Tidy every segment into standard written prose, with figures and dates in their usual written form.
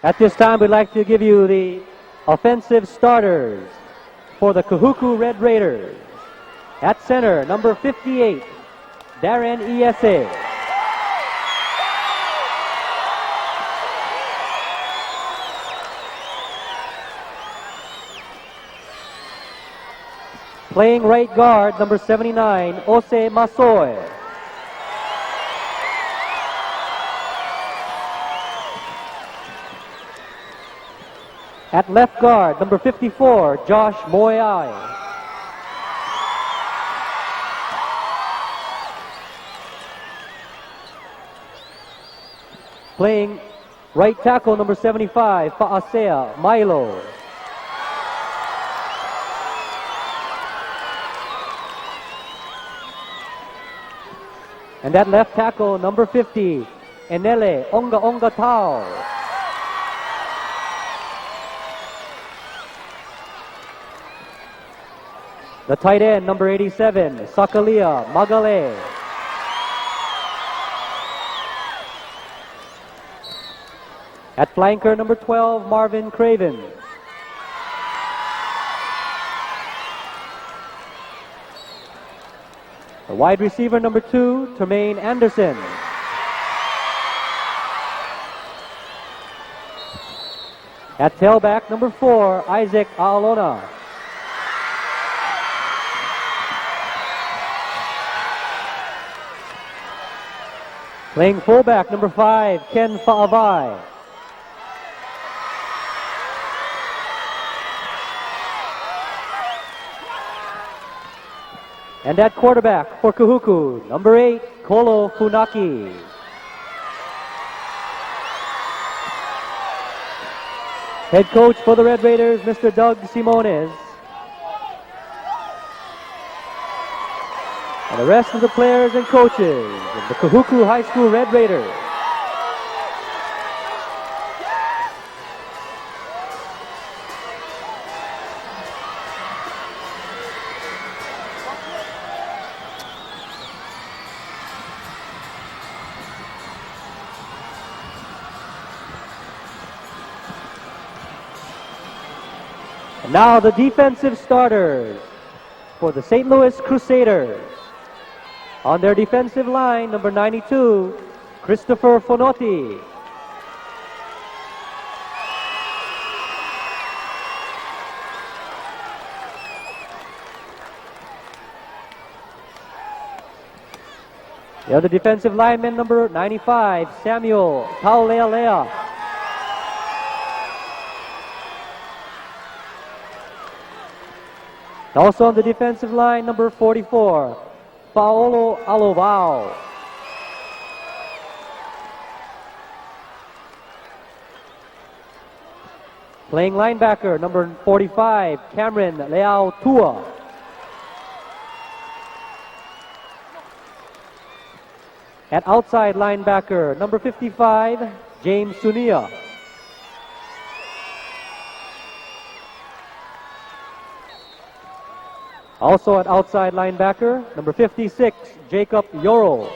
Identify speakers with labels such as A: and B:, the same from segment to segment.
A: At this time, we'd like to give you the offensive starters for the Kahuku Red Raiders. At center, number 58, Darren Iese. Playing right guard, number 79, Ose Masoe. At left guard, number 54, Josh Moyai. Playing right tackle, number 75, Fa'asea Milo. And at left tackle, number 50, Enele Onga Tao. The tight end, number 87, Sakalia Magale. At flanker, number 12, Marvin Craven. The wide receiver, number 2, Tremaine Anderson. At tailback, number 4, Isaac Aolona. Playing fullback, number 5, Ken Fa'avai. And at quarterback for Kahuku, number 8, Kolo Funaki. Head coach for the Red Raiders, Mr. Doug Simones. And the rest of the players and coaches of the Kahuku High School Red Raiders. And now the defensive starters for the St. Louis Crusaders. On their defensive line, number 92, Christopher Fonotti. The other defensive lineman, number 95, Samuel Taulealea. Also on the defensive line, number 44, Paolo Alovao. Playing linebacker, number 45, Cameron Leao Tua. At outside linebacker, number 55, James Sunia. Also at outside linebacker, number 56, Jacob Yoro.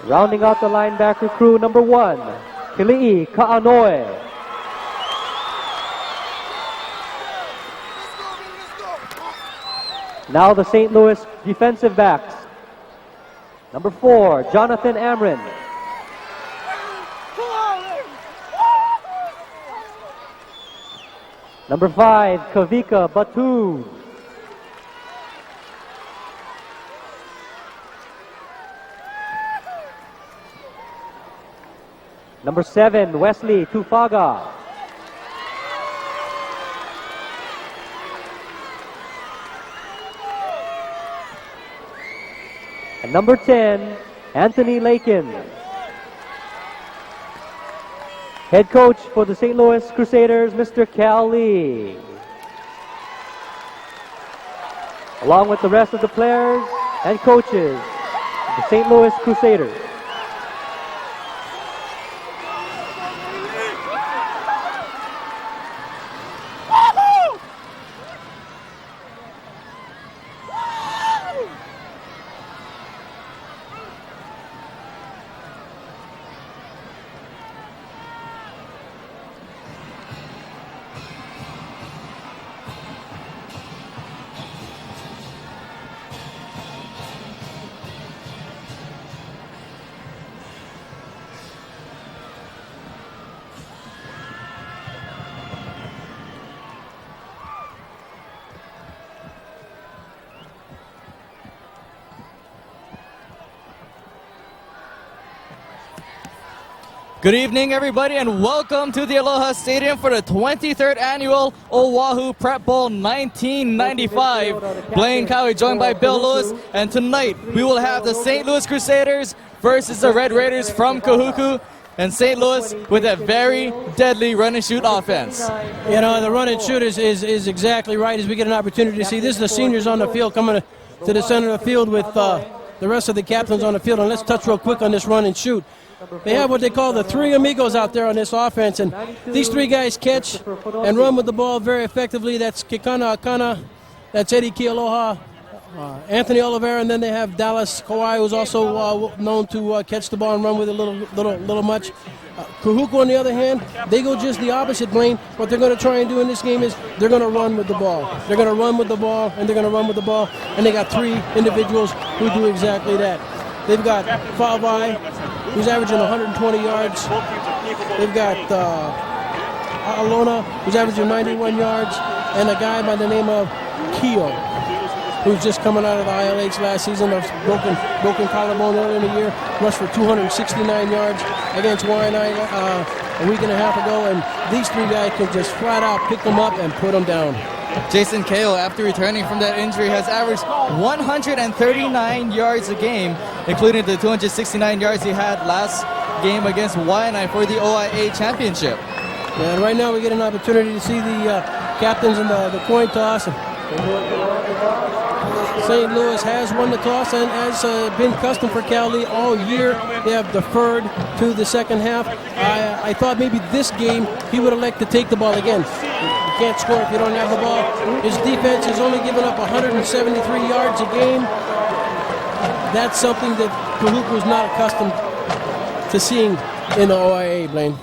A: Rounding out the linebacker crew, number 1, Kili'i Ka'anoe. Now the St. Louis defensive backs. Number 4, Jonathan Amrin. Number 5, Kavika Batu. Number 7, Wesley Tufaga. And number 10, Anthony Lakin. Head coach for the St. Louis Crusaders, Mr. Cal Lee. Along with the rest of the players and coaches of the St. Louis Crusaders.
B: Good evening, everybody, and welcome to the Aloha Stadium for the 23rd Annual Oahu Prep Bowl 1995. Blaine Cowie joined by Bill Lewis, and tonight we will have the St. Louis Crusaders versus the Red Raiders from Kahuku, and St. Louis with a very deadly run-and-shoot offense.
C: You know, the run-and-shoot is exactly right as we get an opportunity to see. This is the seniors on the field coming to the center of the field with the rest of the captains on the field, and let's touch real quick on this run-and-shoot. They have what they call the three amigos out there on this offense, and these three guys catch and run with the ball very effectively. That's Kekana Akana, that's Eddie Kealoha, Anthony Oliveira, and then they have Dallas Kawhi, who's also known to catch the ball and run with it a little much. Kahuku, on the other hand, they go just the opposite, Blaine. What they're going to try and do in this game is they're going to run with the ball. They're going to run with the ball, and they're going to run with the ball, and they got three individuals who do exactly that. They've got Fa'avai, who's averaging 120 yards. They've got Alona, who's averaging 91 yards, and a guy by the name of Keo, who's just coming out of the ILH last season, a broken collarbone earlier in the year, rushed for 269 yards against Waianae a week and a half ago, and these three guys can just flat out pick them up and put them down.
B: Jason Kao, after returning from that injury, has averaged 139 yards a game, including the 269 yards he had last game against Waianae for the OIA championship.
C: Yeah, and right now we get an opportunity to see the captains in the coin toss. St. Louis has won the toss, and as been custom for Cali all year, they have deferred to the second half. I thought maybe this game he would elect to take the ball again. You can't score if you don't have the ball. His defense has only given up 173 yards a game. That's something that Kahuku is not accustomed to seeing in the OIA, Blaine.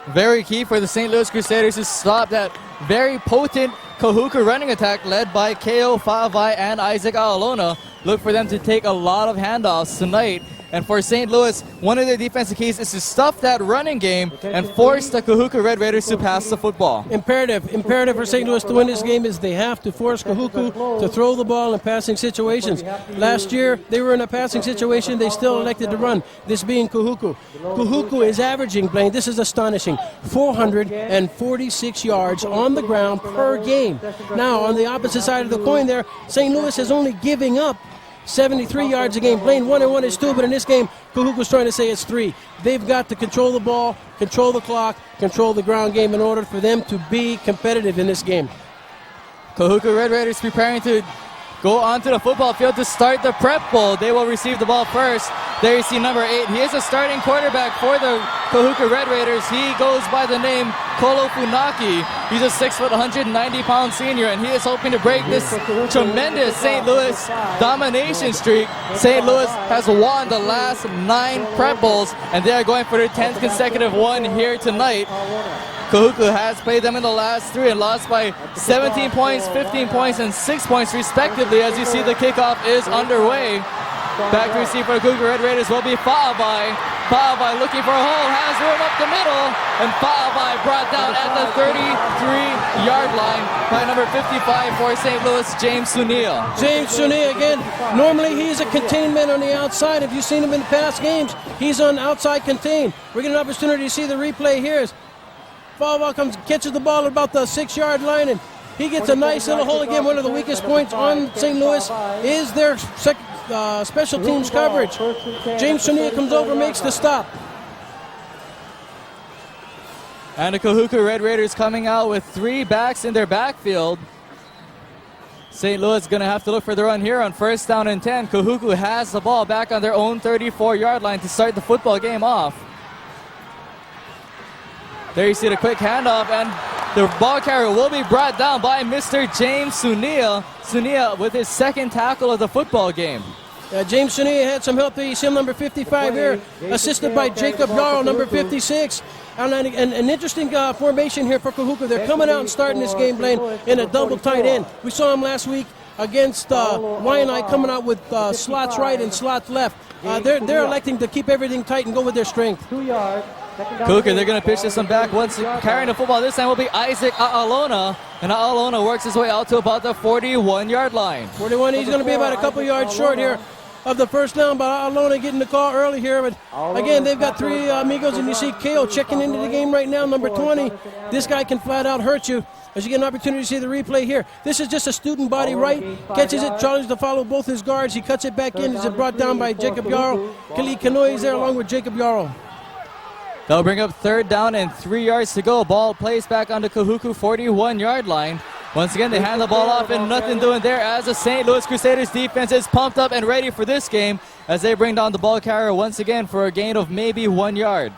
B: Very key for the St. Louis Crusaders to stop that very potent Kahuku running attack led by Kao Fa'avai and Isaac A'alona. Look for them to take a lot of handoffs tonight. And for St. Louis, one of their defensive keys is to stuff that running game and force the Kahuku Red Raiders to pass the football.
C: Imperative for St. Louis to win this game is they have to force Kahuku to throw the ball in passing situations. Last year, they were in a passing situation. They still elected to run, this being Kahuku. Kahuku is averaging, Blaine, this is astonishing, 446 yards on the ground per game. Now, on the opposite side of the coin there, St. Louis is only giving up 73 yards a game. Blaine, 1-1 is 2, but in this game, Kahuku's trying to say it's 3. They've got to control the ball, control the clock, control the ground game in order for them to be competitive in this game.
B: Kahuku Red Raiders preparing to go onto the football field to start the prep bowl. They will receive the ball first. There you see number 8. He is a starting quarterback for the Kahuku Red Raiders. He goes by the name Kolo Funaki. He's a 6 foot, 190-pound senior, and he is hoping to break this tremendous St. Louis domination streak. St. Louis has won the last 9 prep bowls, and they are going for their 10th consecutive one here tonight. Kahuku has played them in the last 3 and lost by 17 points, 15 points, and 6 points respectively. As you see, the kickoff is underway. Back to receive for the Kahuku Red Raiders will be Fa'avai. Fa'avai looking for a hole, has room up the middle, and Fa'avai brought down at the 33-yard line by number 55 for St. Louis, James Sunil.
C: James Sunil again. Normally he's a containment on the outside. If you've seen him in past games, he's on outside contain. We're getting an opportunity to see the replay here. Fa'avai catches the ball at about the 6-yard line, and he gets a nice little hole again. One of the weakest points on St. Louis is their special teams coverage. James Sunil comes over, makes the stop.
B: And the Kahuku Red Raiders coming out with 3 backs in their backfield. St. Louis going to have to look for the run here on 1st down and 10. Kahuku has the ball back on their own 34-yard line to start the football game off. There you see the quick handoff, and the ball carrier will be brought down by Mr. James Sunil. Sunil with his 2nd tackle of the football game.
C: James Sunil had some help there. You see him, number 55 here, assisted by Jacob Yarl, number 56. And an interesting formation here for Kahuku. They're coming out and starting this game, Blaine, in a double tight end. We saw him last week against Waianae coming out with slots right and slots left. They're electing to keep everything tight and go with their strength.
A: 2 yards.
B: Kahuku, they're going to pitch this one back. Once carrying the football this time will be Isaac A'alona. And A'alona works his way out to about the 41-yard line.
C: 41, he's going to be about a couple yards short here. of the first down, but Alona getting the call early here. But again, they've got three amigos, and you see Kale checking into the game right now, number 20. This guy can flat out hurt you. As you get an opportunity to see the replay here. This is just a student body right. Catches it, challenges to follow both his guards. He cuts it back in. Is it brought down by Jacob Yarrow? Kali Kanoe is there along with Jacob Yarrow.
B: They'll bring up 3rd down and 3 yards to go. Ball placed back on the Kahuku 41-yard line. Once again, they hand the ball off and nothing doing there as the St. Louis Crusaders defense is pumped up and ready for this game as they bring down the ball carrier once again for a gain of maybe 1 yard.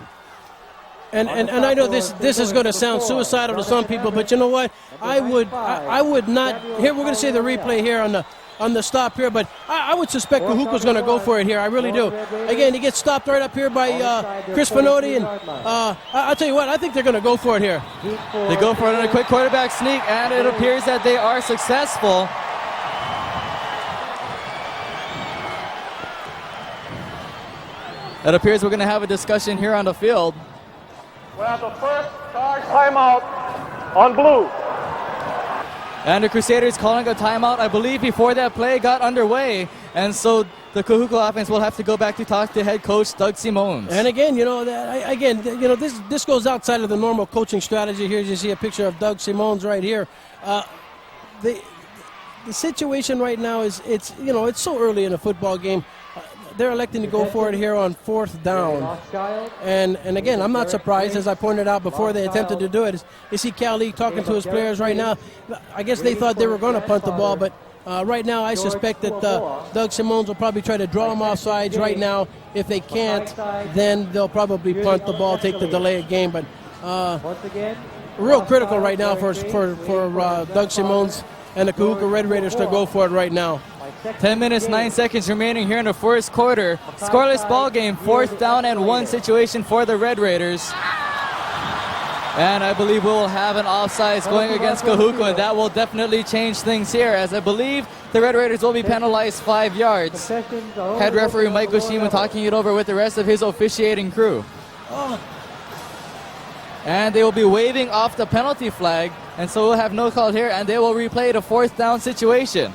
C: And I know this is going to sound suicidal to some people, but you know what? I would not. Here we're going to see the replay here on the stop here, but I would suspect Kahuku's going to go for it here. I really do. Again, he gets stopped right up here by Chris Finotti, and I'll tell you what, I think they're going to go for it here.
B: They go for it on a quick quarterback sneak, and it appears that they are successful. It appears we're going to have a discussion here on the field.
D: We have the first charge timeout on blue.
B: And the Crusaders calling a timeout, I believe, before that play got underway. And so the Kahuku offense will have to go back to talk to head coach Doug Simons.
C: And again, this goes outside of the normal coaching strategy. Here you see a picture of Doug Simons right here. The situation right now is it's so early in a football game. They're electing to go for it here on 4th down. And again, I'm not surprised, as I pointed out before they attempted to do it. You see Cal Lee talking to his players right now. I guess they thought they were going to punt the ball, but right now I suspect that Doug Simons will probably try to draw them off sides right now. If they can't, then they'll probably punt the ball, take the delayed game. But real critical right now for Doug Simons and the Kahuku Red Raiders to go for it right now.
B: 10 minutes, 9 seconds remaining here in the first quarter. Scoreless ball game, 4th down and 1 situation for the Red Raiders. And I believe we will have an offsides going against Kahuku, and that will definitely change things here, as I believe the Red Raiders will be penalized 5 yards. Head referee Mike Oshima talking it over with the rest of his officiating crew. And they will be waving off the penalty flag, and so we'll have no call here, and they will replay the 4th down situation.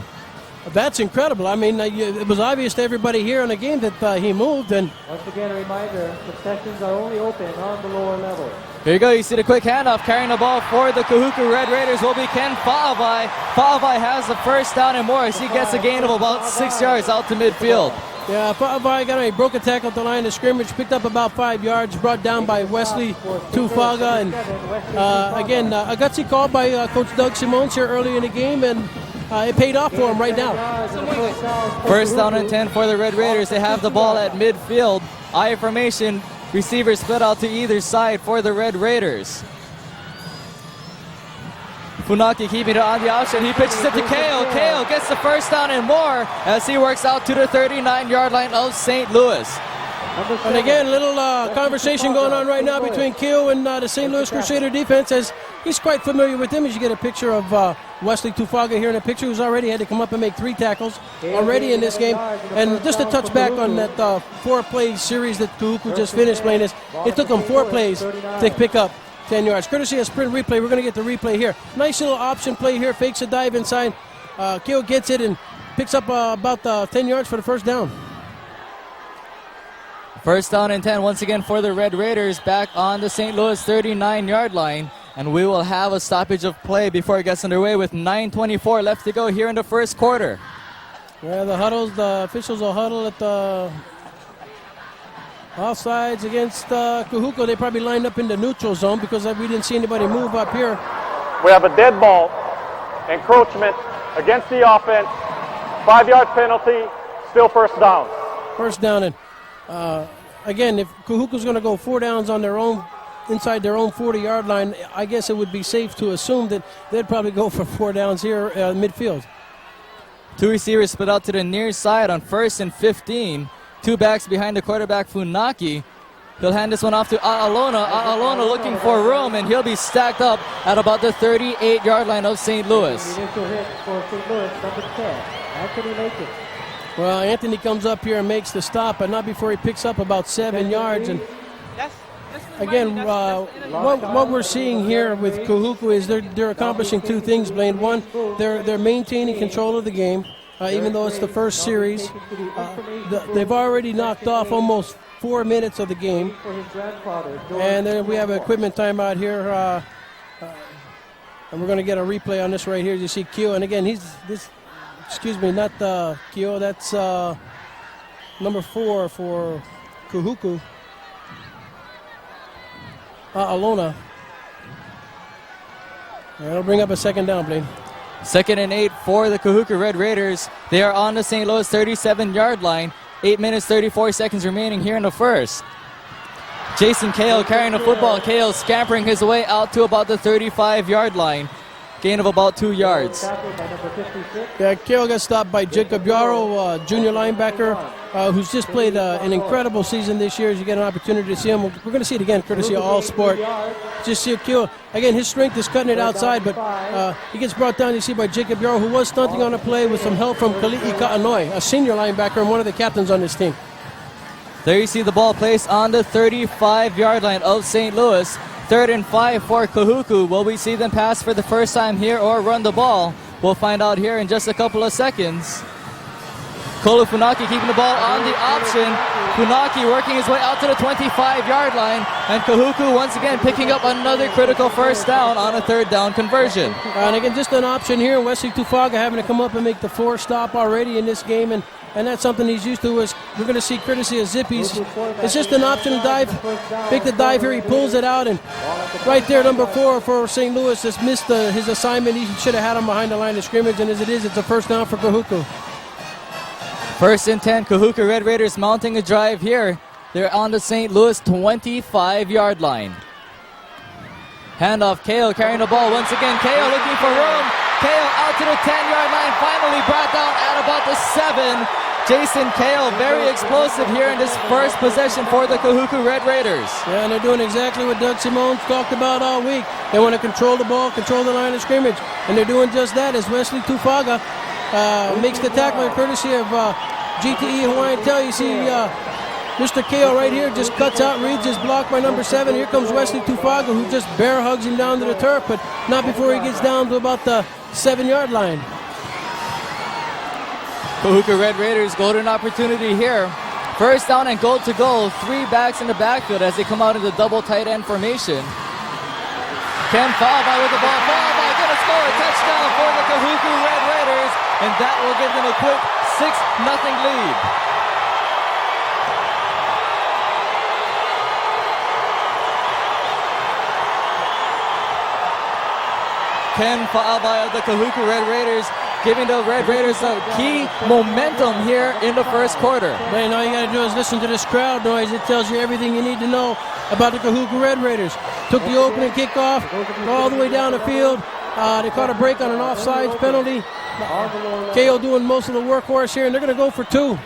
C: That's incredible. I mean, it was obvious to everybody here in the game that he moved. And
A: once again, a reminder, the sessions are only open on the lower level.
B: Here you go. You see the quick handoff. Carrying the ball for the Kahuku Red Raiders will be Ken Faavai. Faavai has the first down and more as he gets a gain of about 6 yards out to midfield.
C: Yeah, Faavai broke a tackle at the line of scrimmage, picked up about 5 yards, brought down by Wesley Tufaga. And again, a gutsy call by Coach Doug Simons here early in the game, and it paid off for him right now.
B: First down and 10 for the Red Raiders. They have the ball at midfield. I formation. Receivers split out to either side for the Red Raiders. Funaki keeping it on the option. He pitches it to Kale. Kale gets the first down and more as he works out to the 39-yard line of St. Louis.
C: And again, a little conversation going on right now between Keo and the St. Louis Crusader defense, as he's quite familiar with him. As you get a picture of Wesley Tufaga here in a picture, who's already had to come up and make 3 tackles already in this game. And just to touch back on that 4-play series that Kahuku just finished playing this, it took them 4 plays to pick up 10 yards. Courtesy of sprint replay, we're going to get the replay here. Nice little option play here, fakes a dive inside. Keo gets it and picks up about 10 yards for the first down.
B: First down and 10 once again for the Red Raiders back on the St. Louis 39-yard line. And we will have a stoppage of play before it gets underway with 9:24 left to go here in the first quarter.
C: Yeah, the officials will huddle at the offsides against Kahuku. They probably lined up in the neutral zone because we didn't see anybody move up here.
D: We have a dead ball, encroachment against the offense, 5-yard penalty, still first down.
C: First down, and again, if Kahuku's going to go 4 downs on their own, inside their own 40-yard line, I guess it would be safe to assume that they'd probably go for 4 downs here midfield.
B: 2 receivers split out to the near side on 1st and 15. 2 backs behind the quarterback, Funaki. He'll hand this one off to A'alona. A'alona looking for room, and he'll be stacked up at about the 38-yard line of St. Louis.
A: Initial hit for St. Louis, number 10, Anthony Lakins.
C: Well, Anthony comes up here and makes the stop, but not before he picks up about 7 yards. And again, what we're seeing here with Kahuku is they're accomplishing 2 things, Blaine. One, they're maintaining control of the game. even though it's the first series. They've already knocked off almost 4 minutes of the game. And then we have an equipment timeout here. And we're going to get a replay on this right here. You see Kyo, and again, not Kyo, that's number 4 for Kahuku. Alona. That'll bring up a second down, Blaine.
B: 2nd and 8 for the Kahuku Red Raiders. They are on the St. Louis 37-yard line. 8 minutes, 34 seconds remaining here in the first. Jason Kale carrying the football. Kale scampering his way out to about the 35-yard line. Gain of about 2 yards.
C: Yeah, Kale got stopped by Jacob Yarrow, junior linebacker, who's just played an incredible season this year. As you get an opportunity to see him, we're going to see it again, courtesy of All Sport. Just see Kale. Again, his strength is cutting it outside, but he gets brought down, you see, by Jacob Yarrow, who was stunting on the play with some help from Kali'i Ka'anoi, a senior linebacker and one of the captains on this team.
B: There you see the ball placed on the 35-yard line of St. Louis. 3rd and 5 for Kahuku. Will we see them pass for the first time here or run the ball? We'll find out here in just a couple of seconds. Kolo Funaki keeping the ball on the option. Funaki working his way out to the 25-yard line. And Kahuku once again picking up another critical first down on a 3rd down conversion.
C: And again, just an option here. Wesley Tufaga having to come up and make the 4th stop already in this game. And that's something he's used to. Is we're going to see courtesy of Zippy's. It's just an option to dive. Make the dive here. He pulls it out. And right there, number 4 for St. Louis just missed his assignment. He should have had him behind the line of scrimmage. And as it is, it's a first down for Kahuku.
B: 1st and 10, Kahuku Red Raiders mounting a drive here. They're on the St. Louis 25-yard line. Handoff, Kale carrying the ball once again. Kale looking for room. Kale out to the 10-yard line, finally brought down at about the 7. Jason Kale, very explosive here in this first possession for the Kahuku Red Raiders.
C: Yeah, and they're doing exactly what Doug Simone talked about all week. They want to control the ball, control the line of scrimmage. And they're doing just that as Wesley Tufaga makes the tackle courtesy of GTE Hawaiian Tel. You see Mr. Kale right here just cuts out, reads his block by number 7. Here comes Wesley Tufaga, who just bear hugs him down to the turf, but not before he gets down to about the 7-yard line.
B: Kahuku Red Raiders, golden opportunity here. First down and goal to go. 3 backs in the backfield as they come out in the double tight end formation. Ken Falvey with the ball. Falvey going to score a touchdown for the Kahuku Red Raiders, and that will give them a quick 6-0 lead. Ken Falvey of the Kahuku Red Raiders giving the Red Raiders a key momentum here in the first quarter.
C: Man, all you got to do is listen to this crowd noise. It tells you everything you need to know about the Kahuku Red Raiders. Took the opening kickoff all the way down the field. They caught a break on an offsides penalty. KO doing most of the workhorse here, and they're going to go for 2.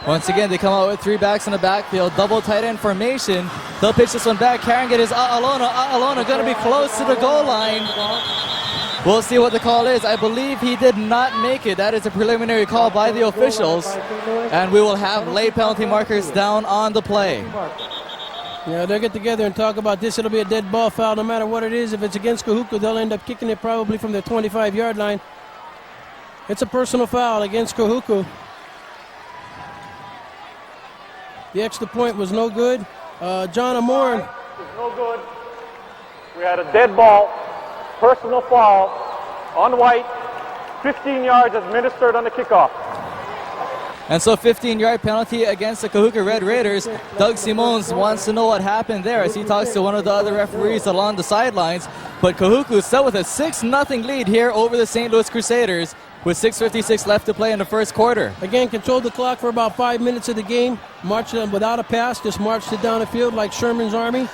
B: Once again, they come out with 3 backs in the backfield, double tight end formation. They'll pitch this one back. Carrying it is A'alona. A'alona going to be close to the goal line. We'll see what the call is. I believe he did not make it. That is a preliminary call by the officials. And we will have late penalty markers down on the play.
C: Yeah, they'll get together and talk about this. It'll be a dead ball foul no matter what it is. If it's against Kahuku, they'll end up kicking it probably from the 25-yard line. It's a personal foul against Kahuku. The extra point was no good. John Amore.
D: Was no good. We had a dead ball, personal foul on White, 15 yards administered on the kickoff.
B: And so 15-yard penalty against the Kahuku Red Raiders. Doug Simons wants to know what happened there as he talks to one of the other referees along the sidelines. But Kahuku still with a 6-0 lead here over the St. Louis Crusaders with 6:56 left to play in the first quarter.
C: Again, controlled the clock for about 5 minutes of the game. Marched them without a pass, just marched it down the field like Sherman's army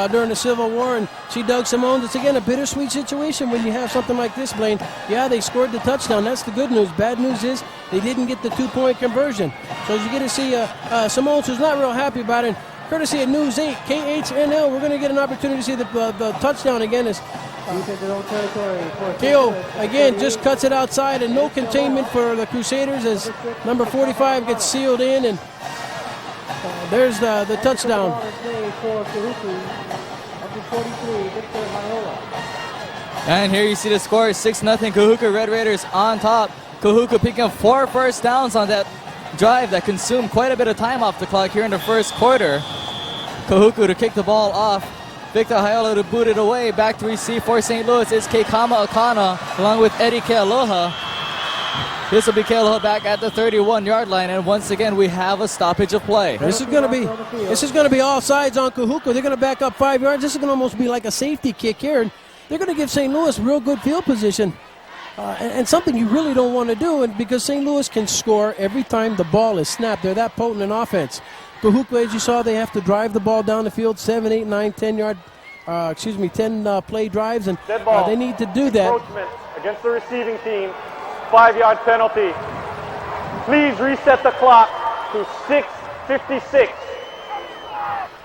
C: during the Civil War. And see Doug Simone, it's again a bittersweet situation when you have something like this, Blaine. Yeah, they scored the touchdown. That's the good news. Bad news is they didn't get the 2-point conversion. So as you get to see Simone, who's not real happy about it. Courtesy of News 8, KHNL, we're going to get an opportunity to see the touchdown again. Is Keo, again, just cuts it outside and no containment for the Crusaders as number 45 gets sealed in, and there's the touchdown.
B: And here you see the score, 6-0 Kahuku Red Raiders on top. Kahuku picking up 4 first downs on that drive that consumed quite a bit of time off the clock here in the first quarter. Kahuku to kick the ball off. Victor Hayola to boot it away. Back to receive for St. Louis is Keikama Akana along with Eddie Kealoha. This will be Kealoha back at the 31-yard line, and once again we have a stoppage of play.
C: This is going to be all sides on Kahuku. They're going to back up 5 yards. This is going to almost be like a safety kick here, and they're going to give St. Louis real good field position. And something you really don't want to do, and because St. Louis can score every time the ball is snapped. They're that potent in offense. Kahuku, as you saw, they have to drive the ball down the field, 7, 8, 9, 10 play drives, and they need to do that.
D: Encroachment against the receiving team, 5-yard penalty. Please reset the clock to 6:56.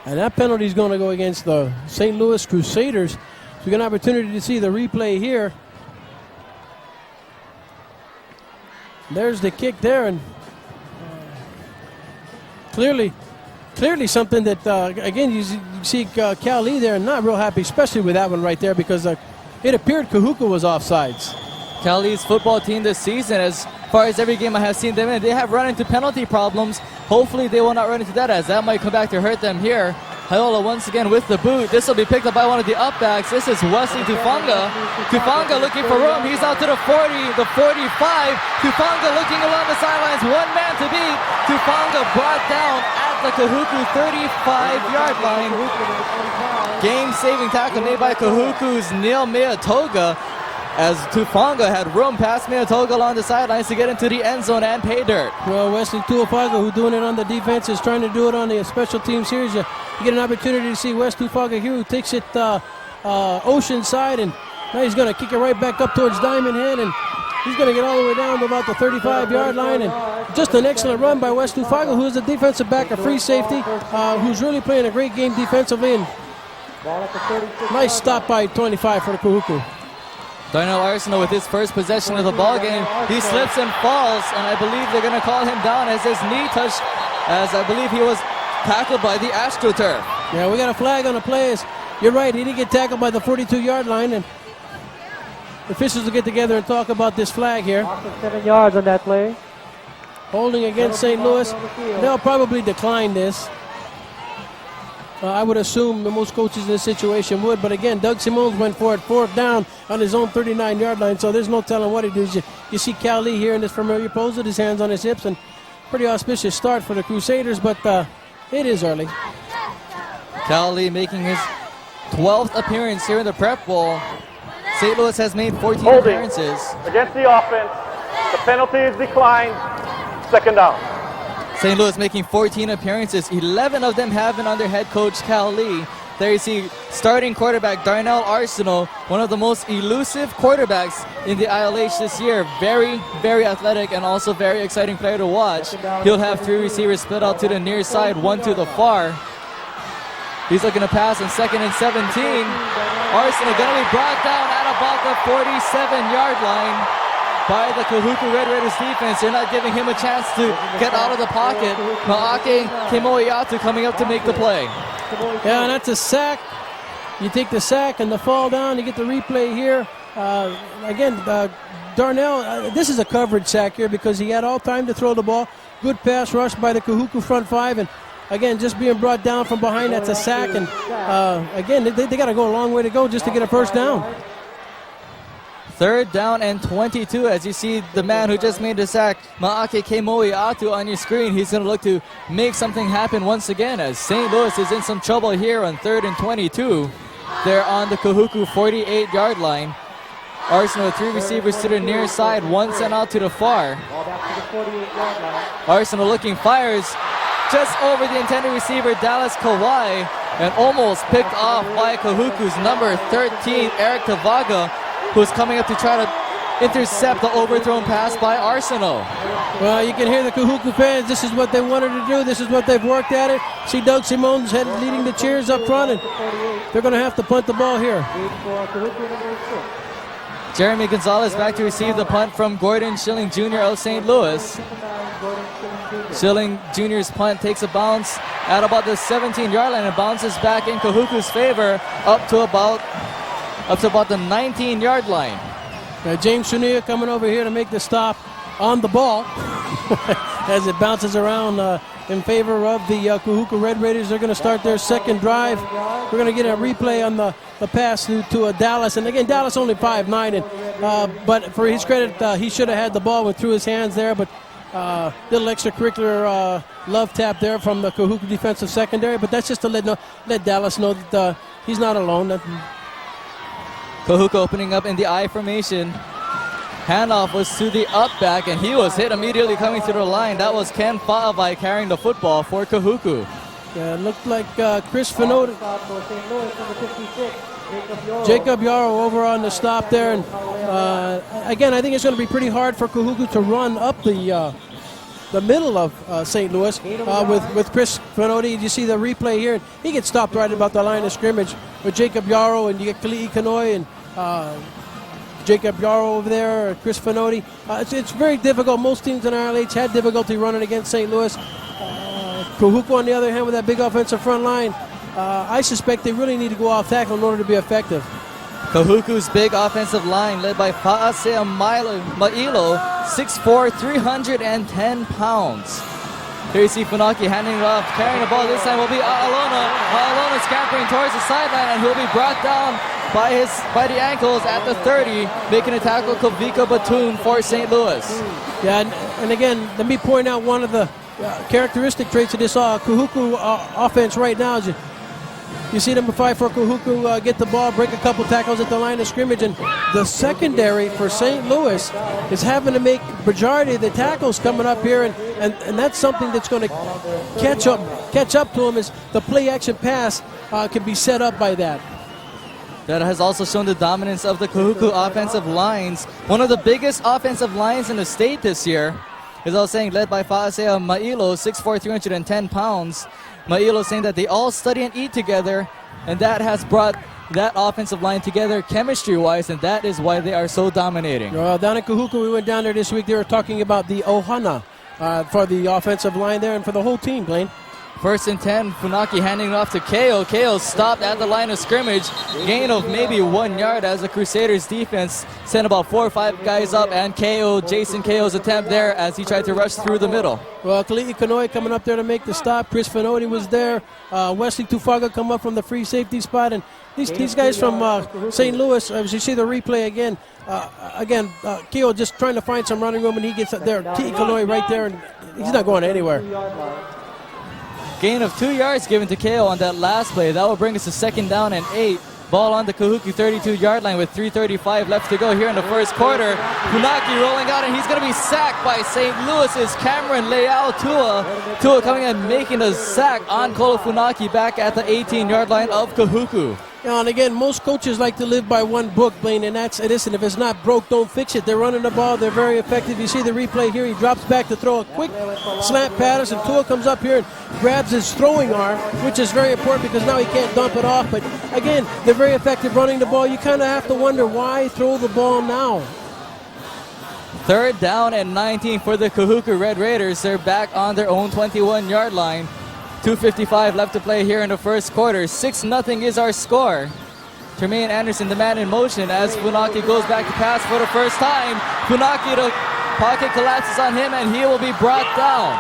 C: And that penalty is going to go against the St. Louis Crusaders. So we get an opportunity to see the replay here. There's the kick there, and clearly something that, again, you see Cal Lee there not real happy, especially with that one right there, because it appeared Kahuku was offsides.
B: Cali's football team this season, as far as every game I have seen them in, they have run into penalty problems. Hopefully they will not run into that, as that might come back to hurt them here. Hayola once again with the boot. This will be picked up by one of the upbacks. This is Wesley Tufanga. Tufanga looking for room. He's out to the 40, the 45. Tufanga looking along the sidelines. One man to beat. Tufanga brought down at the Kahuku 35-yard line. Game-saving tackle made by Kahuku's Neil Meatoga, as Tufanga had room past Meatoga along the sidelines to get into the end zone and pay dirt.
C: Well, Wesley Tufanga, who's doing it on the defense, is trying to do it on the special team series. You get an opportunity to see Wes Tufanga here, who takes it ocean side, and now he's going to kick it right back up towards Diamond Head, and he's going to get all the way down to about the 35-yard line. And just an excellent run by Wes Tufanga, who is a defensive back, a free safety, who's really playing a great game defensively. And nice stop by 25 for the Kahuku.
B: Darnell Arsenault with his first possession of the ball game. He slips and falls, and I believe they're going to call him down as his knee touched, as I believe he was tackled by the AstroTurf.
C: Yeah, we got a flag on the play. You're right, he didn't get tackled by the 42-yard line, and the officials will get together and talk about this flag here.
A: 7 yards on that play.
C: Holding against St. Louis. They'll probably decline this. I would assume the most coaches in this situation would, but again, Doug Simons went for it, 4th down on his own 39-yard line, so there's no telling what he does. You see Cal Lee here in this familiar pose with his hands on his hips, and pretty auspicious start for the Crusaders, but it is early.
B: Cal Lee making his 12th appearance here in the Prep Bowl. St. Louis has made 14 appearances.
D: Against the offense, the penalty is declined, 2nd down.
B: St. Louis making 14 appearances. 11 of them have been under head coach Cal Lee. There you see starting quarterback Darnell Arsenault, one of the most elusive quarterbacks in the ILH this year. Very, very athletic and also very exciting player to watch. He'll have 3 receivers split out to the near side, 1 to the far. He's looking to pass on 2nd and 17. Arsenault going to be brought down at about the 47-yard line by the Kahuku Red Raiders defense. They're not giving him a chance to get out of the pocket. Maake Kemoeatu coming up to make the play.
C: Yeah, and that's a sack. You take the sack and the fall down. You get the replay here. Darnell, this is a coverage sack here because he had all time to throw the ball. Good pass rush by the Kahuku front 5. And again, just being brought down from behind, that's a sack. And again, they got to go a long way to go just to get a first down.
B: 3rd down and 22, as you see the man who just made the sack, Maake Kemoeatu, on your screen. He's going to look to make something happen once again, as St. Louis is in some trouble here on 3rd and 22. They're on the Kahuku 48-yard line. Arsenault with 3 receivers to the near side, 1 sent out to the far. Arsenault looking, fires just over the intended receiver, Dallas Kawhi, and almost picked off by Kahuku's number 13, Eric Tavaga, who's coming up to try to intercept the overthrown pass by Arsenault.
C: Well, you can hear the Kahuku fans. This is what they wanted to do. This is what they've worked at it. See Doug Simons leading the cheers up front, and they're going to have to punt the ball here.
B: Jeremy Gonzalez back to receive the punt from Gordon Schilling Jr. of St. Louis. Schilling Jr.'s punt takes a bounce at about the 17-yard line and bounces back in Kahuku's favor up to about the 19-yard line.
C: James Sunia coming over here to make the stop. on the ball as it bounces around in favor of the Kahuku Red Raiders. They're going to start their second drive. We're going to get a replay on the pass to Dallas. And again, Dallas only 5'9", but for his credit, he should have had the ball, went through his hands there, but little extracurricular love tap there from the Kahuku defensive secondary, but that's just to let Dallas know that he's not alone.
B: Kahuku opening up in the I formation. Handoff was to the up back, and he was hit immediately coming to the line. That was Ken Fa'avai carrying the football for Kahuku.
C: Yeah, it looked like Chris Finotti. Jacob Yarrow over on the stop there. And again, I think it's going to be pretty hard for Kahuku to run up the middle of St. Louis with Chris Finotti. You see the replay here. He gets stopped right about the line of scrimmage with Jacob Yarrow, and you get Kali'i Kanoi and Jacob Yarrow over there, Chris Finotti. It's very difficult. Most teams in RLH had difficulty running against St. Louis. Kahuku, on the other hand, with that big offensive front line, I suspect they really need to go off tackle in order to be effective.
B: Kahuku's big offensive line led by Fa'asea Ma'ilo, 6'4", 310 pounds. Here you see Funaki handing it off, carrying the ball. This time will be A'alona. A'alona scampering towards the sideline, and he'll be brought down by the ankles at the 30, making a tackle Kavika Batoon for St. Louis.
C: Yeah, and again, let me point out one of the characteristic traits of this Kahuku offense right now is you see number 5 for Kahuku get the ball, break a couple tackles at the line of scrimmage, and the secondary for St. Louis is having to make majority of the tackles coming up here, and that's something that's going to catch up to them as the play action pass can be set up by that.
B: That has also shown the dominance of the Kahuku offensive lines. One of the biggest offensive lines in the state this year, as I was saying, led by Fa'asea Ma'ilo, 6'4", 310 pounds. Ma'ilo saying that they all study and eat together, and that has brought that offensive line together chemistry-wise, and that is why they are so dominating.
C: Down in Kahuku, we went down there this week. They were talking about the Ohana for the offensive line there and for the whole team, Blaine.
B: 1st and 10, Funaki handing it off to Keo. Keo stopped at the line of scrimmage. Gain of maybe 1 yard as the Crusaders defense sent about 4 or 5 guys up, and Jason Keo's attempt there as he tried to rush through the middle.
C: Well, Kali'i Kanoi coming up there to make the stop. Chris Finotti was there. Wesley Tufaga come up from the free safety spot. And these guys from St. Louis, as you see the replay again, Keo just trying to find some running room, and he gets there. Kali'i Kanoi right there, and he's not going anywhere.
B: Gain of 2 yards given to Keo on that last play. That will bring us to 2nd down and 8. Ball on the Kahuku 32-yard line with 3:35 left to go here in the first quarter. Funaki rolling out, and he's going to be sacked by St. Louis's Cameron Leao Tua. Tua coming and making a sack on Kolo Funaki back at the 18-yard line of Kahuku.
C: Yeah, and again, most coaches like to live by one book, Blaine, and that's, listen, if it's not broke, don't fix it. They're running the ball. They're very effective. You see the replay here. He drops back to throw a quick slant pass, and Tua comes up here and grabs his throwing arm, which is very important because now he can't dump it off. But again, they're very effective running the ball. You kind of have to wonder why throw the ball now.
B: 3rd down and 19 for the Kahuku Red Raiders. They're back on their own 21-yard line. 2:55 left to play here in the first quarter. 6-0 is our score. Tremaine Anderson, the man in motion, as Funaki goes back to pass for the first time. Funaki, the pocket collapses on him, and he will be brought down.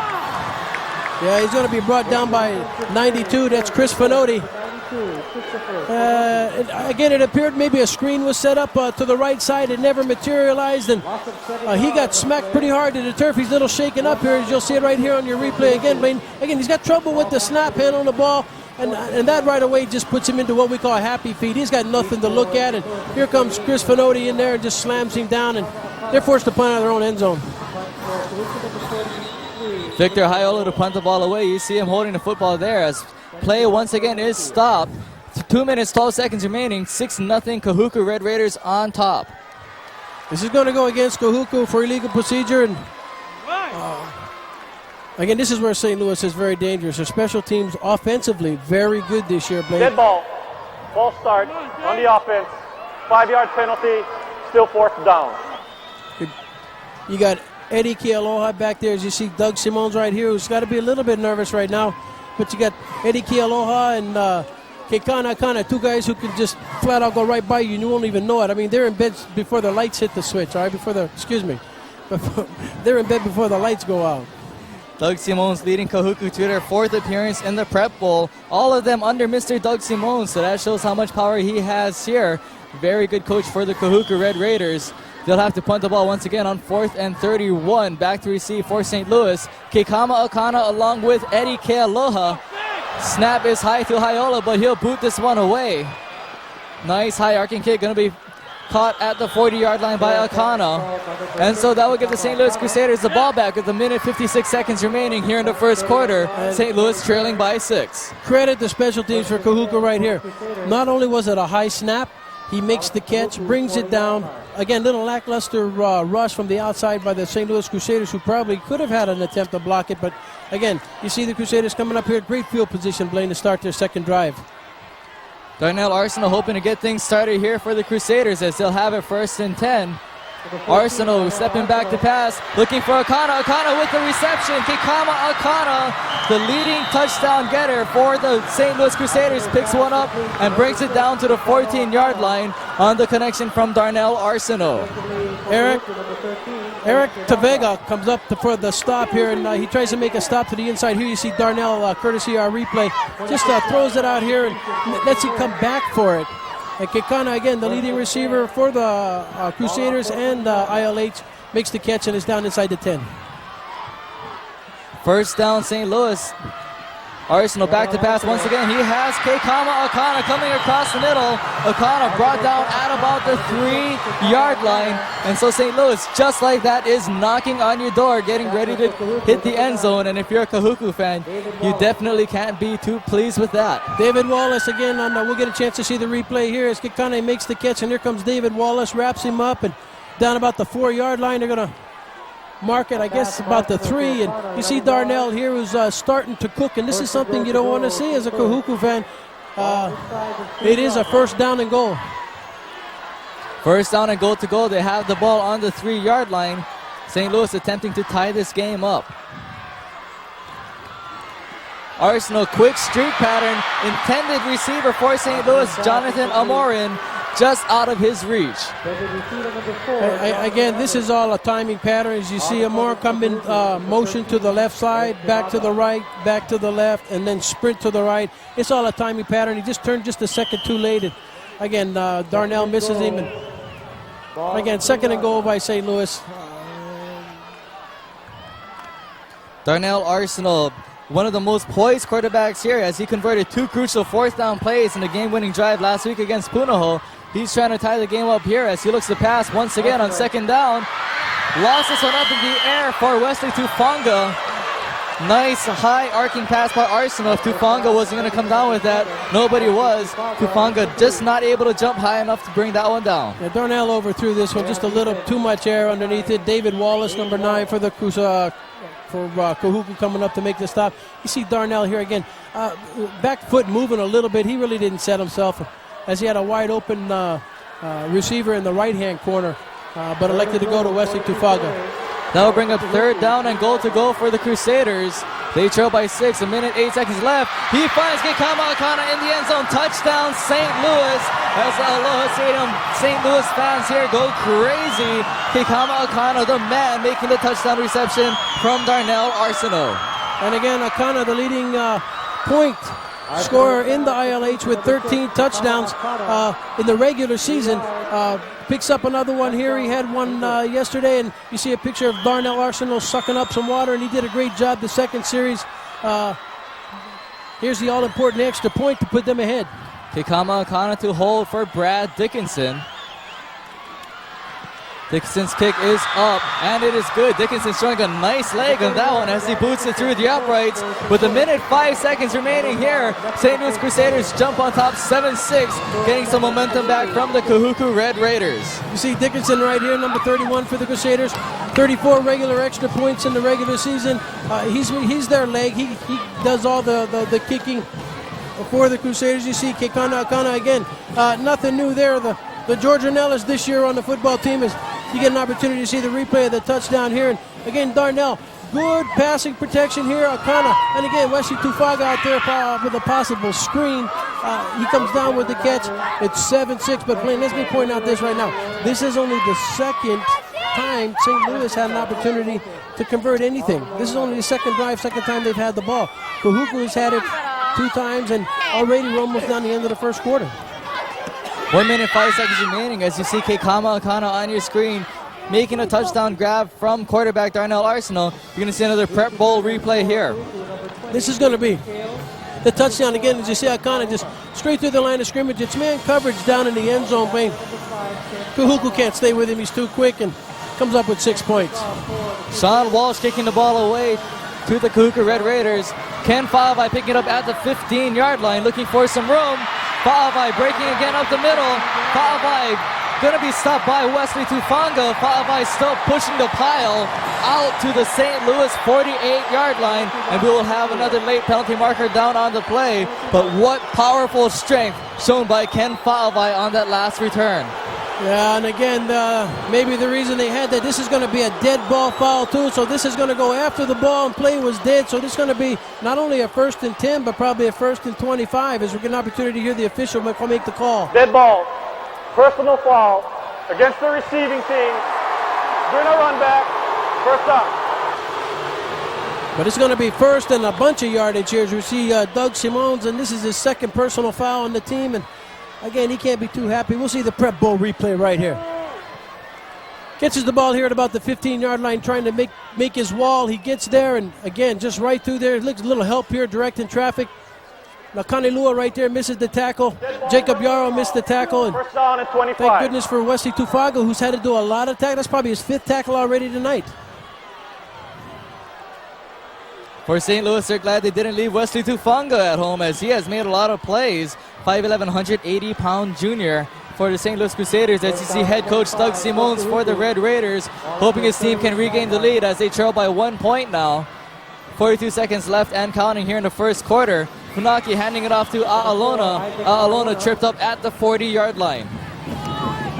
C: Yeah, he's going to be brought down by 92. That's Chris Finotti. Again, it appeared maybe a screen was set up to the right side. It never materialized, and he got smacked pretty hard to the turf. He's a little shaken up here, as you'll see it right here on your replay again. But again, he's got trouble with the snap handle on the ball, and that right away just puts him into what we call a happy feet. He's got nothing to look at, and here comes Chris Finotti in there and just slams him down, and they're forced to punt out of their own end zone.
B: Victor Hiola to punt the ball away. You see him holding the football there as play once again is stopped. 2 minutes, 12 seconds remaining. 6-0 Kahuku Red Raiders on top.
C: This is going to go against Kahuku for illegal procedure. And again, this is where St. Louis is very dangerous. Their special teams offensively very good this year, Blake.
D: Dead ball. Ball start on the offense. 5-yard penalty. Still 4th down.
C: You got Eddie Kealoha back there, as you see Doug Simons right here, who's got to be a little bit nervous right now. But you got Eddie Kealoha and Kekana Kana, 2 guys who can just flat out go right by you and you won't even know it. I mean, they're in bed before the lights hit the switch, all right? they're in bed before the lights go out.
B: Doug Simone's leading Kahuku to their 4th appearance in the Prep Bowl. All of them under Mr. Doug Simone, so that shows how much power he has here. Very good coach for the Kahuku Red Raiders. They'll have to punt the ball once again on 4th and 31. Back to receive for St. Louis. Kekama Akana along with Eddie Kealoha. Snap is high to Hyola, but he'll boot this one away. Nice high arcing kick, going to be caught at the 40-yard line by Akana. And so that will give the St. Louis Crusaders the ball back with a minute 56 seconds remaining here in the first quarter. St. Louis trailing by 6.
C: Credit the special teams for Kahuku right here. Not only was it a high snap, he makes the catch, brings it down. Again, little lackluster rush from the outside by the St. Louis Crusaders, who probably could have had an attempt to block it. But again, you see the Crusaders coming up here, great field position, Blaine, to start their second drive.
B: Darnell Arsenal hoping to get things started here for the Crusaders as they'll have it 1st and 10. Arsenal stepping back to pass, looking for Akana. Akana with the reception. Kekama Akana, the leading touchdown getter for the St. Louis Crusaders, picks one up and brings it down to the 14-yard line on the connection from Darnell Arsenal.
C: Eric Tavega comes up for the stop here, and he tries to make a stop to the inside. Here you see Darnell, courtesy our replay, just throws it out here and lets him come back for it. And Kekana, again, the leading receiver for the Crusaders and ILH, makes the catch and is down inside the 10.
B: First down, St. Louis. Arsenal back to pass once again. He has Kekama Akana coming across the middle. Akana brought down at about the 3-yard line. And so St. Louis, just like that, is knocking on your door, getting ready to hit the end zone. And if you're a Kahuku fan, you definitely can't be too pleased with that.
C: David Wallace again, we'll get a chance to see the replay here as Kekana makes the catch. And here comes David Wallace, wraps him up, and down about the 4-yard line, they're going to mark it, I guess, about the 3. And you see Darnell here who's starting to cook, and this is something you don't want to see as a Kahuku fan. It is a 1st down and goal.
B: 1st down and goal to go. They have the ball on the 3-yard line. St. Louis attempting to tie this game up. Arsenal quick streak pattern. Intended receiver for St. Louis, Jonathan Amorin, just out of his reach.
C: Again, this is all a timing pattern. As you see Amor come in motion to the left side, back to the right, back to the left, and then sprint to the right. It's all a timing pattern. He just turned just a second too late. And again, Darnell misses him. And again, 2nd and goal by St. Louis.
B: Darnell Arsenal, one of the most poised quarterbacks here, as he converted 2 crucial 4th down plays in the game-winning drive last week against Punahou. He's trying to tie the game up here as he looks to pass once again on 2nd down. Lost this one up in the air for Wesley Tufanga. Nice high arcing pass by Arsenal. If Tufanga wasn't going to come down with that, nobody was. Tufanga just not able to jump high enough to bring that one down.
C: Yeah, Darnell overthrew this one, just a little too much air underneath it. David Wallace, number 9 for the Kahuku coming up to make the stop. You see Darnell here again, back foot moving a little bit. He really didn't set himself as he had a wide open receiver in the right-hand corner, but elected to go to Wesley Tufanga.
B: That'll bring up 3rd down and goal to go for the Crusaders. They trail by 6, 1 minute, 8 seconds left. He finds Kekama Akana in the end zone. Touchdown, St. Louis. As the Aloha Stadium St. Louis fans here go crazy. Kekama Akana, the man, making the touchdown reception from Darnell Arsenal.
C: And again, Akana, the leading point scorer in the ILH with 13 touchdowns in the regular season. Picks up another one here. He had one yesterday, and you see a picture of Darnell Arsenal sucking up some water, and he did a great job the second series. Here's the all-important extra point to put them ahead.
B: Kekama Akana to hold for Brad Dickinson. Dickinson's kick is up, and it is good. Dickinson showing a nice leg on that one as he boots it through the uprights. With 1 minute, 5 seconds remaining here, St. Louis Crusaders jump on top 7-6, getting some momentum back from the Kahuku Red Raiders.
C: You see Dickinson right here, number 31 for the Crusaders. 34 regular extra points in the regular season. He's their leg. He does all the kicking for the Crusaders. You see Kekana Akana again. Nothing new there. The Georgia Nellis this year on the football team is you get an opportunity to see the replay of the touchdown here. And again, Darnell, good passing protection here. Akana, and again, Wesley Tufaga out there with a possible screen. He comes down with the catch. It's 7-6, but Blaine, let me point out this right now. This is only the second time St. Louis had an opportunity to convert anything. This is only the second drive, second time they've had the ball. Kahuku has had it 2 times, and already we're almost down the end of the first quarter.
B: 1 minute, 5 seconds remaining as you see Keikama Akana on your screen making a touchdown grab from quarterback Darnell Arsenal. You're going to see another Prep Bowl replay here.
C: This is going to be the touchdown again, as you see Akana just straight through the line of scrimmage. It's man coverage down in the end zone. Kahuku can't stay with him. He's too quick and comes up with 6 points.
B: Sean Walsh kicking the ball away to the Kahuku Red Raiders. Ken Faavai picking it up at the 15-yard line, looking for some room. Faavai breaking again up the middle. Faavai going to be stopped by Wesley Tufanga. Faavai still pushing the pile out to the St. Louis 48-yard line, and we will have another late penalty marker down on the play. But what powerful strength shown by Ken Faavai on that last return.
C: Yeah, and again, maybe the reason they had that, this is going to be a dead ball foul too, so this is going to go after the ball and play was dead, so this is going to be not only a 1st and 10, but probably a 1st and 25 as we get an opportunity to hear the official make the call.
D: Dead ball, personal foul against the receiving team. Doing a run back, first down.
C: But it's going to be first and a bunch of yardage here as we see Doug Simons, and this is his 2nd personal foul on the team, and again, he can't be too happy. We'll see the Prep Bowl replay right here. Catches the ball here at about the 15-yard line, trying to make his wall. He gets there, and again, just right through there. Looks a little help here, directing traffic. Now, Kanilua right there misses the tackle. Jacob Yarrow missed the tackle. And
D: first down at 25.
C: thank goodness for Wesley Tufaga, who's had to do a lot of tackles. That's probably his 5th tackle already tonight.
B: For St. Louis, they're glad they didn't leave Wesley Tufanga at home, as he has made a lot of plays. 5'11", 180-pound junior for the St. Louis Crusaders. As you see head coach Doug Simons for the Red Raiders, hoping his team can regain the lead as they trail by 1 point now. 42 seconds left and counting here in the first quarter. Funaki handing it off to A'alona. A'alona tripped up at the 40-yard line.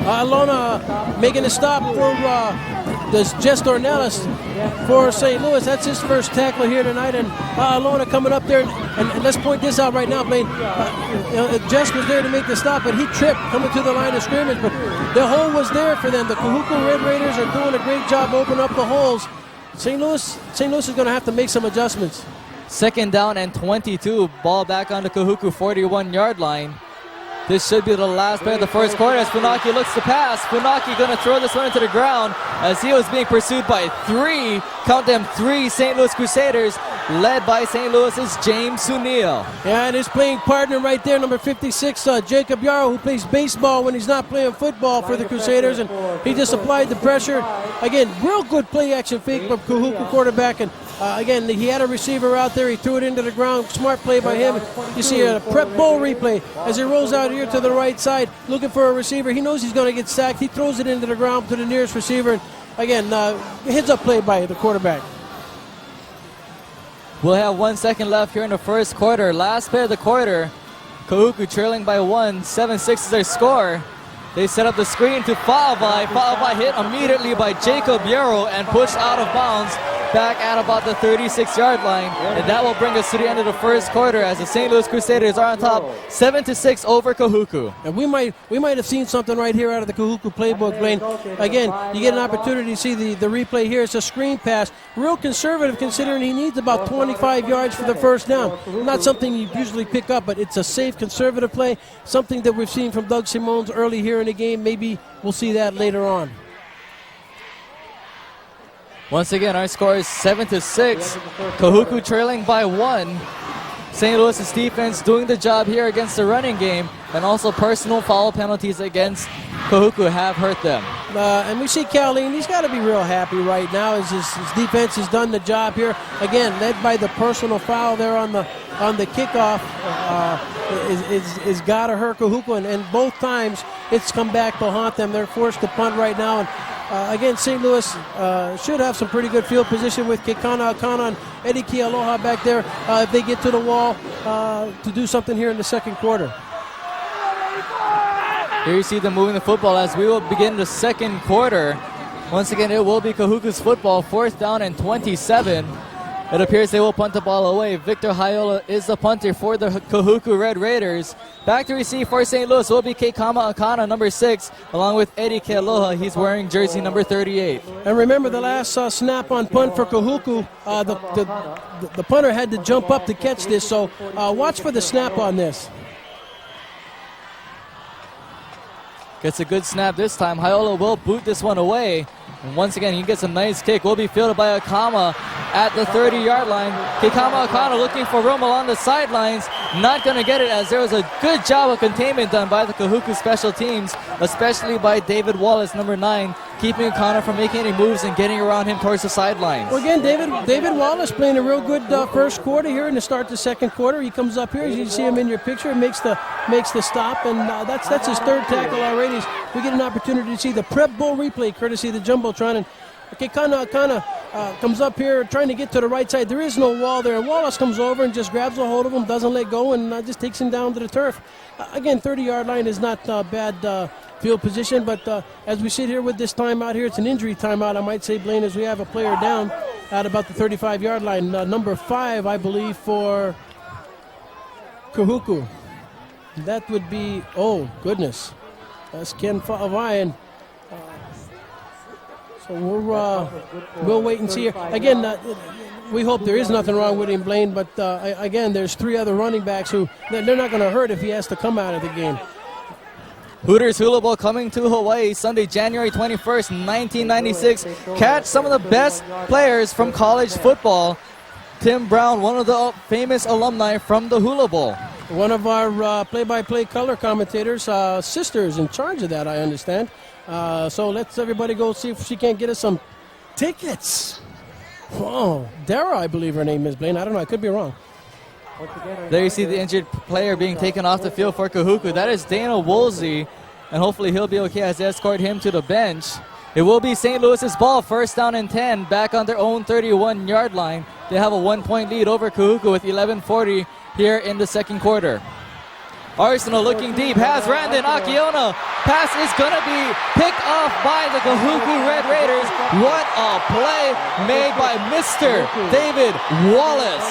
C: A'alona making a stop for Jess Dornelis for St. Louis. That's his first tackle here tonight, and A'alona coming up there. And let's point this out right now, Blaine. Jess was there to make the stop, but he tripped coming to the line of scrimmage. But the hole was there for them. The Kahuku Red Raiders are doing a great job opening up the holes. St. Louis is going to have to make some adjustments.
B: 2nd down and 22. Ball back on the Kahuku 41-yard line. This should be the last play of the first quarter as Funaki looks to pass. Funaki going to throw this one into the ground as he was being pursued by 3, count them 3 St. Louis Crusaders, led by St. Louis's James Sunil.
C: Yeah, and his playing partner right there, number 56, Jacob Yarrow, who plays baseball when he's not playing football for the Crusaders, and he just applied the pressure. Again, real good play action fake from Kahuku quarterback, and again, he had a receiver out there. He threw it into the ground. Smart play by him. You see a Prep Bowl replay as he rolls out here to the right side looking for a receiver. He knows he's going to get sacked. He throws it into the ground to the nearest receiver. And again, heads-up play by the quarterback.
B: We'll have 1 second left here in the first quarter. Last play of the quarter. Kahuku trailing by 1. 7-6 is their score. They set up the screen to Faavai. Faavai hit immediately by Jacob Yarrow and pushed out of bounds back at about the 36-yard line. And that will bring us to the end of the first quarter as the St. Louis Crusaders are on top 7-6 over Kahuku.
C: And we might have seen something right here out of the Kahuku playbook, Blaine. Again, you get an opportunity to see the replay here. It's a screen pass. Real conservative considering he needs about 25 yards for the first down. Not something you usually pick up, but it's a safe, conservative play. Something that we've seen from Doug Simons early here in the game. Maybe we'll see that later on.
B: Once again, our score is 7-6. Kahuku trailing by 1. St. Louis's defense doing the job here against the running game, and also personal foul penalties against Kahuku have hurt them.
C: And we see Cowleen, he's got to be real happy right now as his defense has done the job here. Again, led by the personal foul there on the kickoff is got to hurt Kahuku, and both times it's come back to haunt them. They're forced to punt right now. And again, St. Louis should have some pretty good field position with Kekana Akana and Eddie Kialoha back there if they get to the wall to do something here in the second quarter.
B: Here you see them moving the football as we will begin the second quarter. Once again, it will be Kahuku's football, 4th down and 27. It appears they will punt the ball away. Victor Hayola is the punter for the Kahuku Red Raiders. Back to receive for St. Louis will be Keikama Akana, number 6, along with Eddie Kealoha. He's wearing jersey number 38.
C: And remember the last snap on punt for Kahuku, the punter had to jump up to catch this, so watch for the snap on this.
B: Gets a good snap this time. Hayola will boot this one away. And once again, he gets a nice kick. Will be fielded by Akama at the 30-yard line. Keikama Akana looking for room along the sidelines. Not going to get it, as there was a good job of containment done by the Kahuku special teams, especially by David Wallace, number 9, keeping Akana from making any moves and getting around him towards the sidelines.
C: Well, again, David Wallace playing a real good first quarter here in the start of the second quarter. He comes up here, as you see him in your picture, makes the stop, and that's his third tackle already. We get an opportunity to see the Prep Bowl replay, courtesy of the Jumbotron. And Keikana comes up here trying to get to the right side. There is no wall there, and Wallace comes over and just grabs a hold of him, doesn't let go, and just takes him down to the turf. Again, 30-yard line is not bad field position, but as we sit here with this timeout here, it's an injury timeout, I might say, Blaine, as we have a player down at about the 35-yard line. Number 5, I believe, for Kahuku. That would be, oh, goodness. That's Ken Fa'avayan. So we'll wait and see here. Again, we hope there is nothing wrong with him, Blaine, but again, there's 3 other running backs who, they're not going to hurt if he has to come out of the game.
B: Hooters Hula Bowl coming to Hawaii Sunday, January 21st, 1996. Catch some of the best players from college football. Tim Brown, one of the famous alumni from the Hula Bowl.
C: One of our play-by-play color commentators, sister is in charge of that, I understand. So let's everybody go see if she can't get us some tickets. Oh, Dara, I believe her name is, Blaine. I don't know. I could be wrong.
B: There you see the injured player being taken off the field for Kahuku. That is Dana Woolsey, and hopefully he'll be okay as they escort him to the bench. It will be St. Louis's ball, first down and 10, back on their own 31-yard line. They have a 1-point lead over Kahuku with 11:40 here in the second quarter. Arsenal looking deep, has Randon Akiona. Pass is going to be picked off by the Kahuku Red Raiders. What a play made by Mr. David Wallace.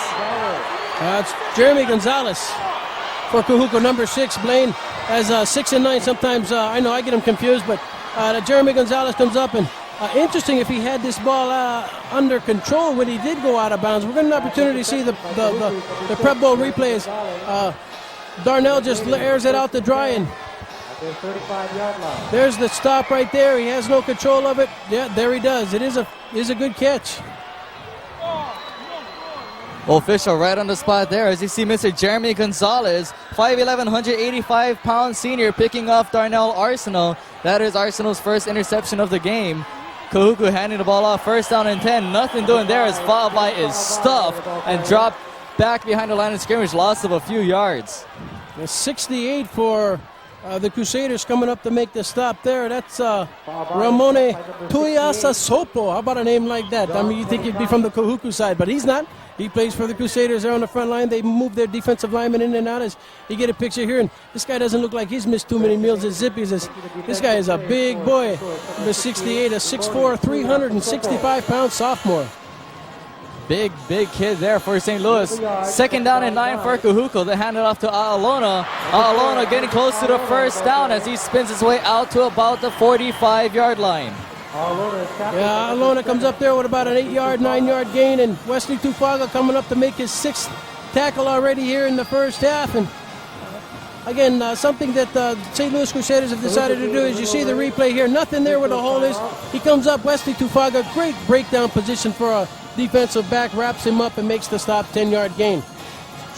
C: It's Jeremy Gonzalez for Kahuku, number 6, Blaine. As 6 and 9, sometimes I know I get them confused, but Jeremy Gonzalez comes up, and interesting if he had this ball under control when he did go out of bounds. We're going to have an opportunity to see the Prep Bowl replays. Darnell just airs it out to dry, and there's the stop right there. He has no control of it. Yeah, there he does. It is a good catch.
B: Official right on the spot there as you see Mr. Jeremy Gonzalez, 5'11", 185-pound senior, picking off Darnell Arsenal. That is Arsenal's first interception of the game. Kahuku handing the ball off, first down and 10. Nothing doing there as Fa'avai is stuffed and dropped back behind the line of scrimmage, loss of a few yards.
C: 68 for the Crusaders coming up to make the stop there. That's Ramone Tuyasa Sopo. How about a name like that? I mean, you think he'd be from the Kahuku side, but he's not. He plays for the Crusaders there on the front line. They move their defensive linemen in and out. As you get a picture here, and this guy doesn't look like he's missed too many meals at Zippy's. This guy is a big boy. Number 68, a 6'4", 365-pound sophomore.
B: Big kid there for St. Louis. Second down and 9 for Kahuku. They hand it off to A'alona. A'alona getting close to the first down as he spins his way out to about the 45-yard line.
C: Yeah, A'alona comes up there with about an 8-yard, 9-yard gain, and Wesley Tufaga coming up to make his 6th tackle already here in the first half. And again, something that St. Louis Crusaders have decided to do is you see the replay here. Nothing there where the hole is. He comes up, Wesley Tufaga, great breakdown position for a defensive back, wraps him up and makes the stop, 10-yard gain.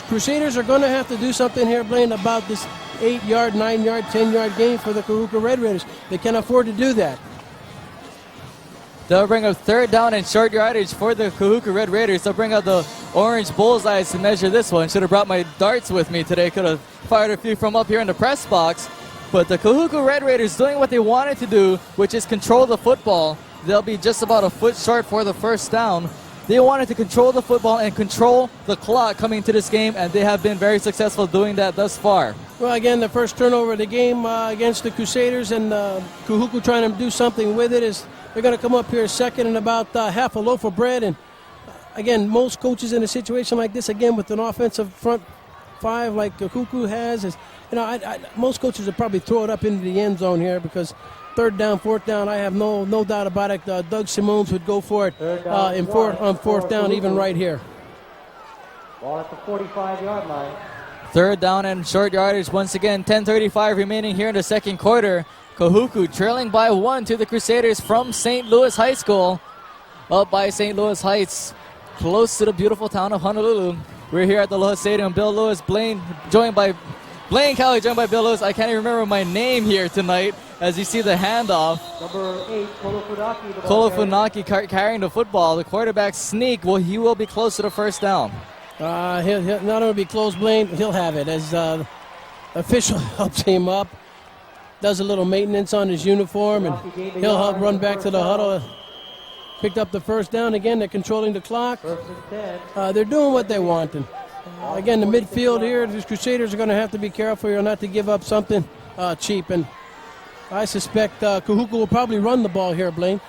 C: Crusaders are going to have to do something here, Blaine, about this 8-yard, 9-yard, 10-yard gain for the Kahuku Red Raiders. They can afford to do that.
B: They'll bring up third down and short yardage for the Kahuku Red Raiders. They'll bring out the orange bullseyes to measure this one. Should have brought my darts with me today. Could have fired a few from up here in the press box. But the Kahuku Red Raiders doing what they wanted to do, which is control the football. They'll be just about a foot short for the first down. They wanted to control the football and control the clock coming to this game, and they have been very successful doing that thus far.
C: Well, again, the first turnover of the game against the Crusaders, and Kahuku trying to do something with it is they're going to come up here second and about half a loaf of bread. And again, most coaches in a situation like this, again, with an offensive front five like Kahuku has, is, most coaches would probably throw it up into the end zone here because third down, fourth down, I have no doubt about it. Doug Simons would go for it on fourth down, even right here.
A: Ball at the 45-yard line.
B: Third down and short yardage once again. 10:35 remaining here in the second quarter. Kahuku trailing by 1 to the Crusaders from St. Louis High School. Up by St. Louis Heights, close to the beautiful town of Honolulu. We're here at the Aloha Stadium. Bill Lewis, joined by Blaine Cowley, joined by Bill Lewis. I can't even remember my name here tonight as you see the handoff.
A: Number 8, Kolo Funaki.
B: Kolo Funaki carrying the football. The quarterback sneak. He will be close to the first down.
C: He'll not only be close, Blaine, he'll have it as the official helps him up, does a little maintenance on his uniform, and he'll help run back to the huddle. Picked up the first down again. They're controlling the clock. They're doing what they want. And again, the midfield here, the Crusaders are going to have to be careful here not to give up something cheap. And I suspect Kahuku will probably run the ball here, Blaine.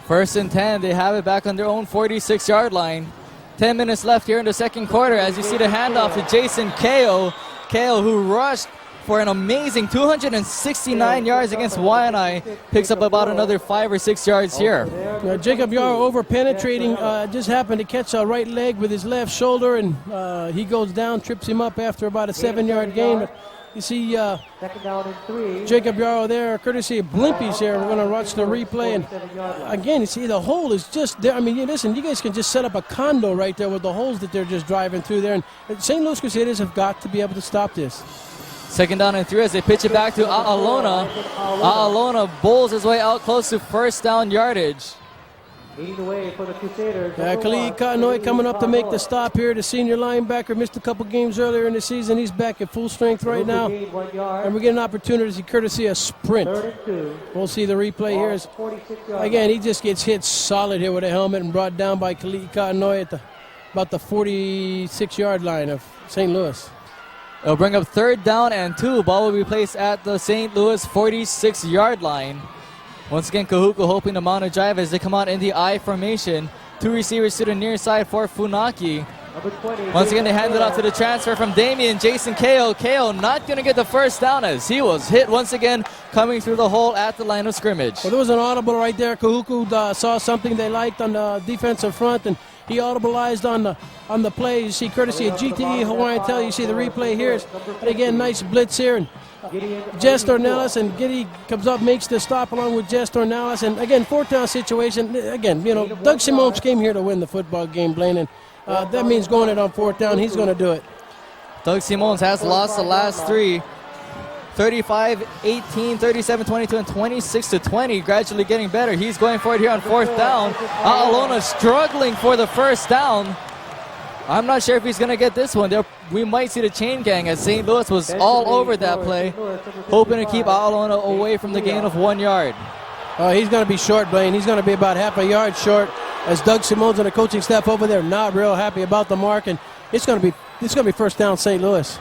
B: First and 10. They have it back on their own 46-yard line. 10 minutes left here in the second quarter as you see the handoff to Jason Kao. Kao, who rushed for an amazing 269 yards against Waianae, picks up about another 5 or 6 yards here.
C: Jacob Yarrow over-penetrating, just happened to catch a right leg with his left shoulder, and he goes down, trips him up after about a 7-yard gain. But you see Jacob Yarrow there, courtesy of Blimpies here. We're going to watch the replay. And again, you see the hole is just there. I mean, listen, you guys can just set up a condo right there with the holes that they're just driving through there. And St. Louis Crusaders have got to be able to stop this.
B: Second down and 3 as they pitch it back to A'alona. A'alona bowls his way out close to first down yardage.
A: Leading the way for the Crusaders.
C: Kali'i Ka'anoi coming up to make the stop here. The senior linebacker missed a couple games earlier in the season. He's back at full strength right now. And we get an opportunity courtesy of sprint. We'll see the replay here. Again, he just gets hit solid here with a helmet and brought down by Kali'i Ka'anoi at about the 46-yard line of St. Louis.
B: It'll bring up third down and 2. Ball will be placed at the St. Louis 46-yard line. Once again, Kahuku hoping to mount a drive as they come out in the I formation. 2 receivers to the near side for Funaki. Once again, they hand it off to the transfer from Damien, Jason Kao. Kao not going to get the first down as he was hit once again coming through the hole at the line of scrimmage.
C: Well, there was an audible right there. Kahuku saw something they liked on the defensive front, and he audibleized on the play. You see, courtesy of GTE Hawaiian Tel, you see the replay here. And again, nice blitz here. And Jess Ornelas, and Giddy comes up, makes the stop along with Jess Ornelas. And again, fourth down situation. Again, Doug Simons came here to win the football game, Blaine, and that means going it on fourth down. He's going to do it.
B: Doug Simons has lost the last 3. 35-18, 37-22, and 26-20. Gradually getting better. He's going for it here on fourth down. A'alona struggling for the first down. I'm not sure if he's going to get this one. We might see the chain gang as St. Louis was all over that play, hoping to keep A'alona away from the gain of 1 yard.
C: He's going to be short, Blaine. He's going to be about half a yard short as Doug Simons and the coaching staff over there not real happy about the mark, and it's going to be first down St. Louis.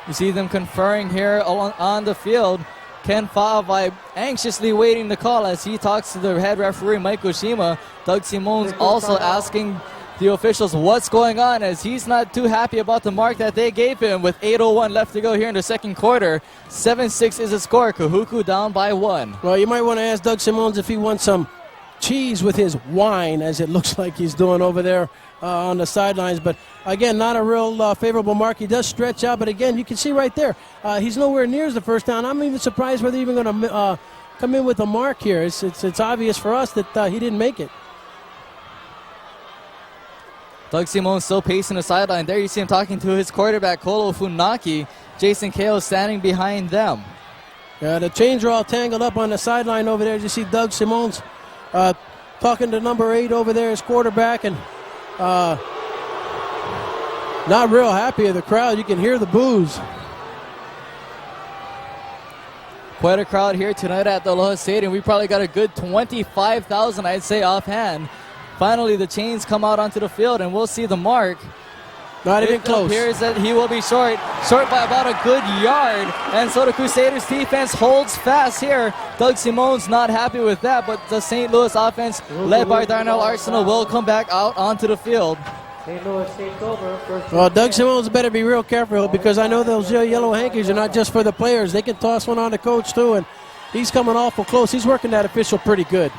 B: You see them conferring here on the field. Ken Fa'avai anxiously waiting the call as he talks to the head referee, Mike Oshima. Doug Simons also asking the officials what's going on as he's not too happy about the mark that they gave him with 8:01 left to go here in the second quarter. 7-6 is the score. Kahuku down by 1.
C: Well, you might want to ask Doug Simons if he wants some cheese with his wine, as it looks like he's doing over there on the sidelines. But again, not a real favorable mark. He does stretch out, but again, you can see right there, he's nowhere near the first down. I'm even surprised whether he's even going to come in with a mark here. It's obvious for us that he didn't make it.
B: Doug Simons still pacing the sideline. There you see him talking to his quarterback, Kolo Funaki. Jason Kao standing behind them.
C: Yeah, the chains are all tangled up on the sideline over there. You see Doug Simons talking to number 8 over there, his quarterback, and not real happy of the crowd. You can hear the boos.
B: Quite a crowd here tonight at the Aloha Stadium. We probably got a good 25,000, I'd say, offhand. Finally, the chains come out onto the field, and we'll see the mark.
C: Not even
B: It
C: close.
B: appears that he will be short by about a good yard. And so the Crusaders defense holds fast here. Doug Simone's not happy with that, but the St. Louis offense, led by Darnell Arsenal, will come back out onto the field.
A: St. Louis takes over.
C: Well, Doug Simone's better be real careful because I know those yellow hankies are not just for the players. They can toss one on the coach too, and he's coming awful close. He's working that official pretty good.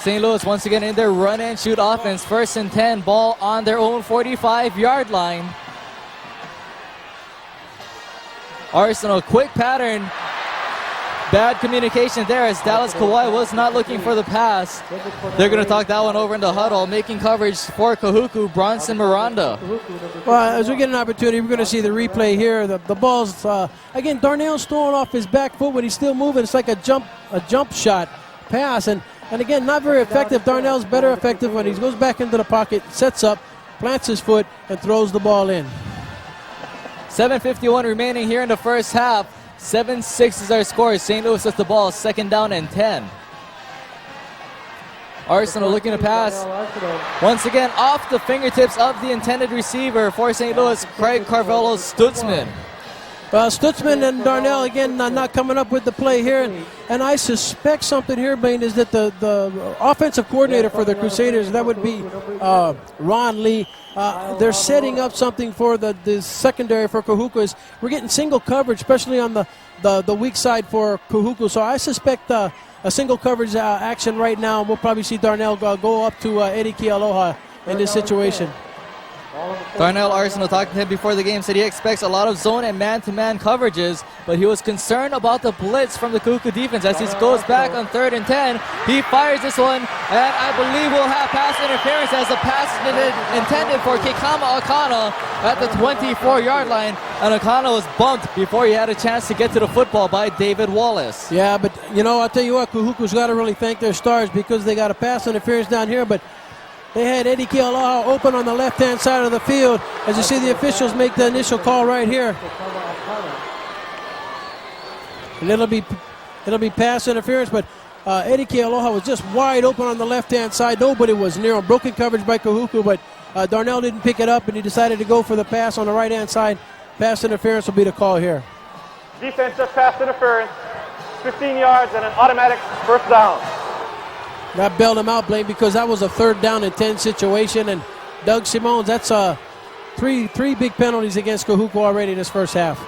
B: St. Louis once again in their run and shoot offense. 1st and 10, ball on their own 45-yard line. Arsenal, quick pattern. Bad communication there as Dallas Kawhi was not looking for the pass. They're going to talk that one over in the huddle. Making coverage for Kahuku, Bronson Miranda.
C: Well, as we get an opportunity, we're going to see the replay here. The ball's, again, Darnell's throwing off his back foot, but he's still moving. It's like a jump shot pass. And again, not very effective. Darnell's better effective when he goes back into the pocket, sets up, plants his foot, and throws the ball in.
B: 7:51 remaining here in the first half. 7-6 is our score. St. Louis with the ball, 2nd down and 10. Arsenal looking to pass. Once again, off the fingertips of the intended receiver for St. Louis, Craig Carvello Stutzman.
C: Stutzman and Darnell, again, not coming up with the play here. And I suspect something here, Blaine, is that the offensive coordinator for the Crusaders, that would be Ron Lee, they're setting up something for the secondary for Kahuku. We're getting single coverage, especially on the weak side for Kahuku. So I suspect a single coverage action right now. We'll probably see Darnell go up to Eddie Kealoha in this situation.
B: Darnell Arsenal, talking to him before the game, said he expects a lot of zone and man-to-man coverages, but he was concerned about the blitz from the Kahuku defense as he goes back on 3rd and 10. He fires this one, and I believe we'll have pass interference as the pass is intended for Kekama Akana at the 24-yard line, and Akana was bumped before he had a chance to get to the football by David Wallace.
C: Yeah, but, I'll tell you what, Kahuku's got to really thank their stars because they got a pass interference down here, but they had Eddie Kealoha open on the left-hand side of the field. As you see, the officials make the initial call right here. And it'll be pass interference, but Eddie Kealoha was just wide open on the left-hand side. Nobody was near him. Broken coverage by Kahuku, but Darnell didn't pick it up, and he decided to go for the pass on the right-hand side. Pass interference will be the call here.
D: Defensive pass interference, 15 yards and an automatic 1st down.
C: That bailed him out, Blaine, because that was a 3rd down and 10 situation. And Doug Simone's, that's three big penalties against Kahuku already this first half.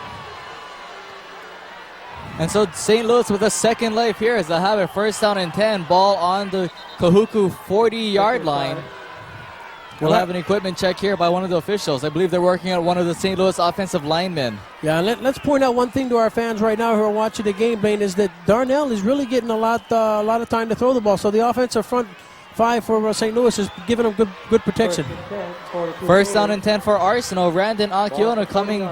B: And so St. Louis with a second life here as they have a 1st down and 10. Ball on the Kahuku 40-yard line. We'll have an equipment check here by one of the officials. I believe they're working on one of the St. Louis offensive linemen.
C: Yeah, let's point out one thing to our fans right now who are watching the game, Blaine, is that Darnell is really getting a lot of time to throw the ball. So the offensive front 5 for St. Louis is giving them good protection.
B: 1st down and 10 for Arsenal. Randon Akiona coming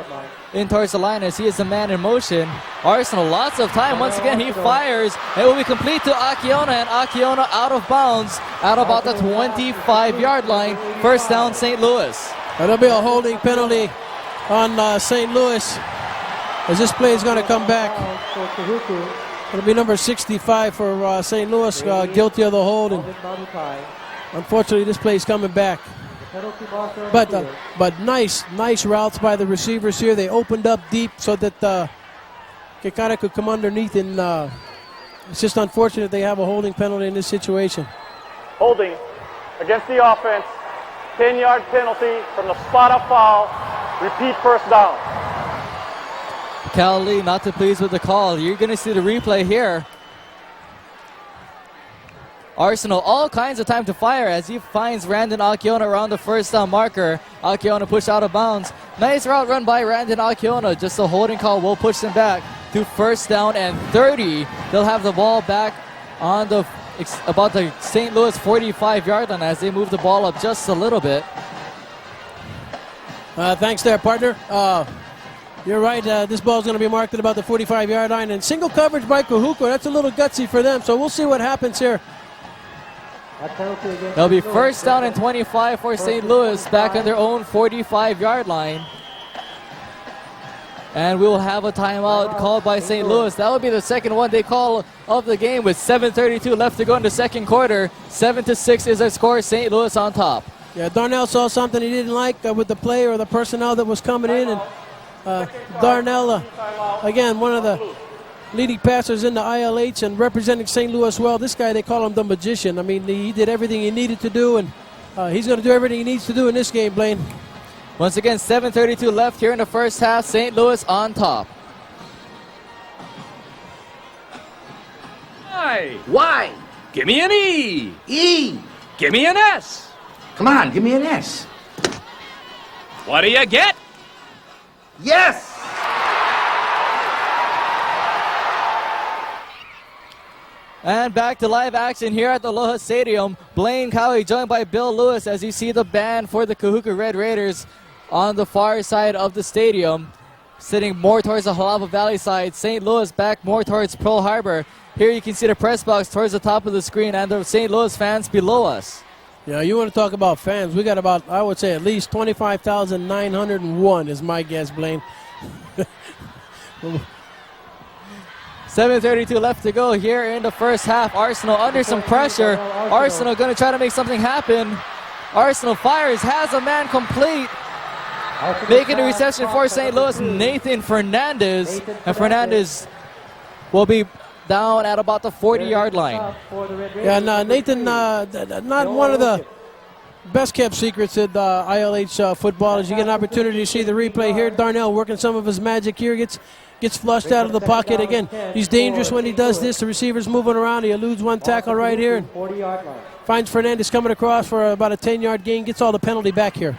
B: in towards the line as he is the man in motion. Arsenal, lots of time. Once again, he fires. It will be complete to Akiona, and Akiona out of bounds at about the 25-yard line. 1st down, St. Louis.
C: There'll be a holding penalty on St. Louis as this play is going to come back. It'll be number 65 for St. Louis, guilty of the hold. And unfortunately, this play is coming back. But nice routes by the receivers here. They opened up deep so that Kekana could come underneath, and it's just unfortunate they have a holding penalty in this situation.
D: Holding against the offense, 10-yard penalty from the spot-up foul. Repeat 1st down.
B: Cal Lee not too pleased with the call. You're going to see the replay here. Arsenal all kinds of time to fire as he finds Randon Akiona around the 1st down marker. Akiona pushed out of bounds. Nice route run by Randon Akiona. Just a holding call will push them back to 1st down and 30. They'll have the ball back on about the St. Louis 45-yard line as they move the ball up just a little bit.
C: Thanks there, partner. You're right. This ball is going to be marked at about the 45-yard line. And single coverage by Kahuku. That's a little gutsy for them. So we'll see what happens here.
B: It'll be 1st down and 25 for St. Louis back on their own 45-yard line. And we will have a timeout called by St. Louis. That will be the second one they call of the game with 7:32 left to go in the second quarter. 7-6 is our score. St. Louis on top.
C: Yeah, Darnell saw something he didn't like with the play or the personnel that was coming in, and Darnell, again, one of the leading passers in the ILH and representing St. Louis well. This guy, they call him the magician. I mean, he did everything he needed to do, and he's going to do everything he needs to do in this game, Blaine.
B: Once again, 7:32 left here in the first half. St. Louis on top.
E: Y. Give me an E.
F: E.
E: Give me an S.
F: Come on, give me an S.
E: What do you get?
F: Yes!
B: And back to live action here at the Aloha Stadium. Blaine Cowie joined by Bill Lewis as you see the band for the Kahuku Red Raiders on the far side of the stadium, sitting more towards the Halava Valley side. St. Louis back more towards Pearl Harbor. Here you can see the press box towards the top of the screen and the St. Louis fans below us.
C: Yeah, you want to talk about fans. We got about, I would say, at least 25,901 is my guess, Blaine.
B: 7:32 left to go here in the first half. Arsenal under some pressure. Arsenal going to try to make something happen. Arsenal fires, has a man complete. Making the reception for St. Louis, Nathan Fernandez. And Fernandez will be down at about the 40-yard line.
C: Yeah, no, Nathan, not one of the best-kept secrets at ILH football. As you get an opportunity to see the replay here, Darnell working some of his magic here, gets flushed out of the pocket. Again, he's dangerous when he does this. The receiver's moving around. He eludes one tackle right here. And finds Fernandez coming across for about a 10-yard gain. Gets all the penalty back here.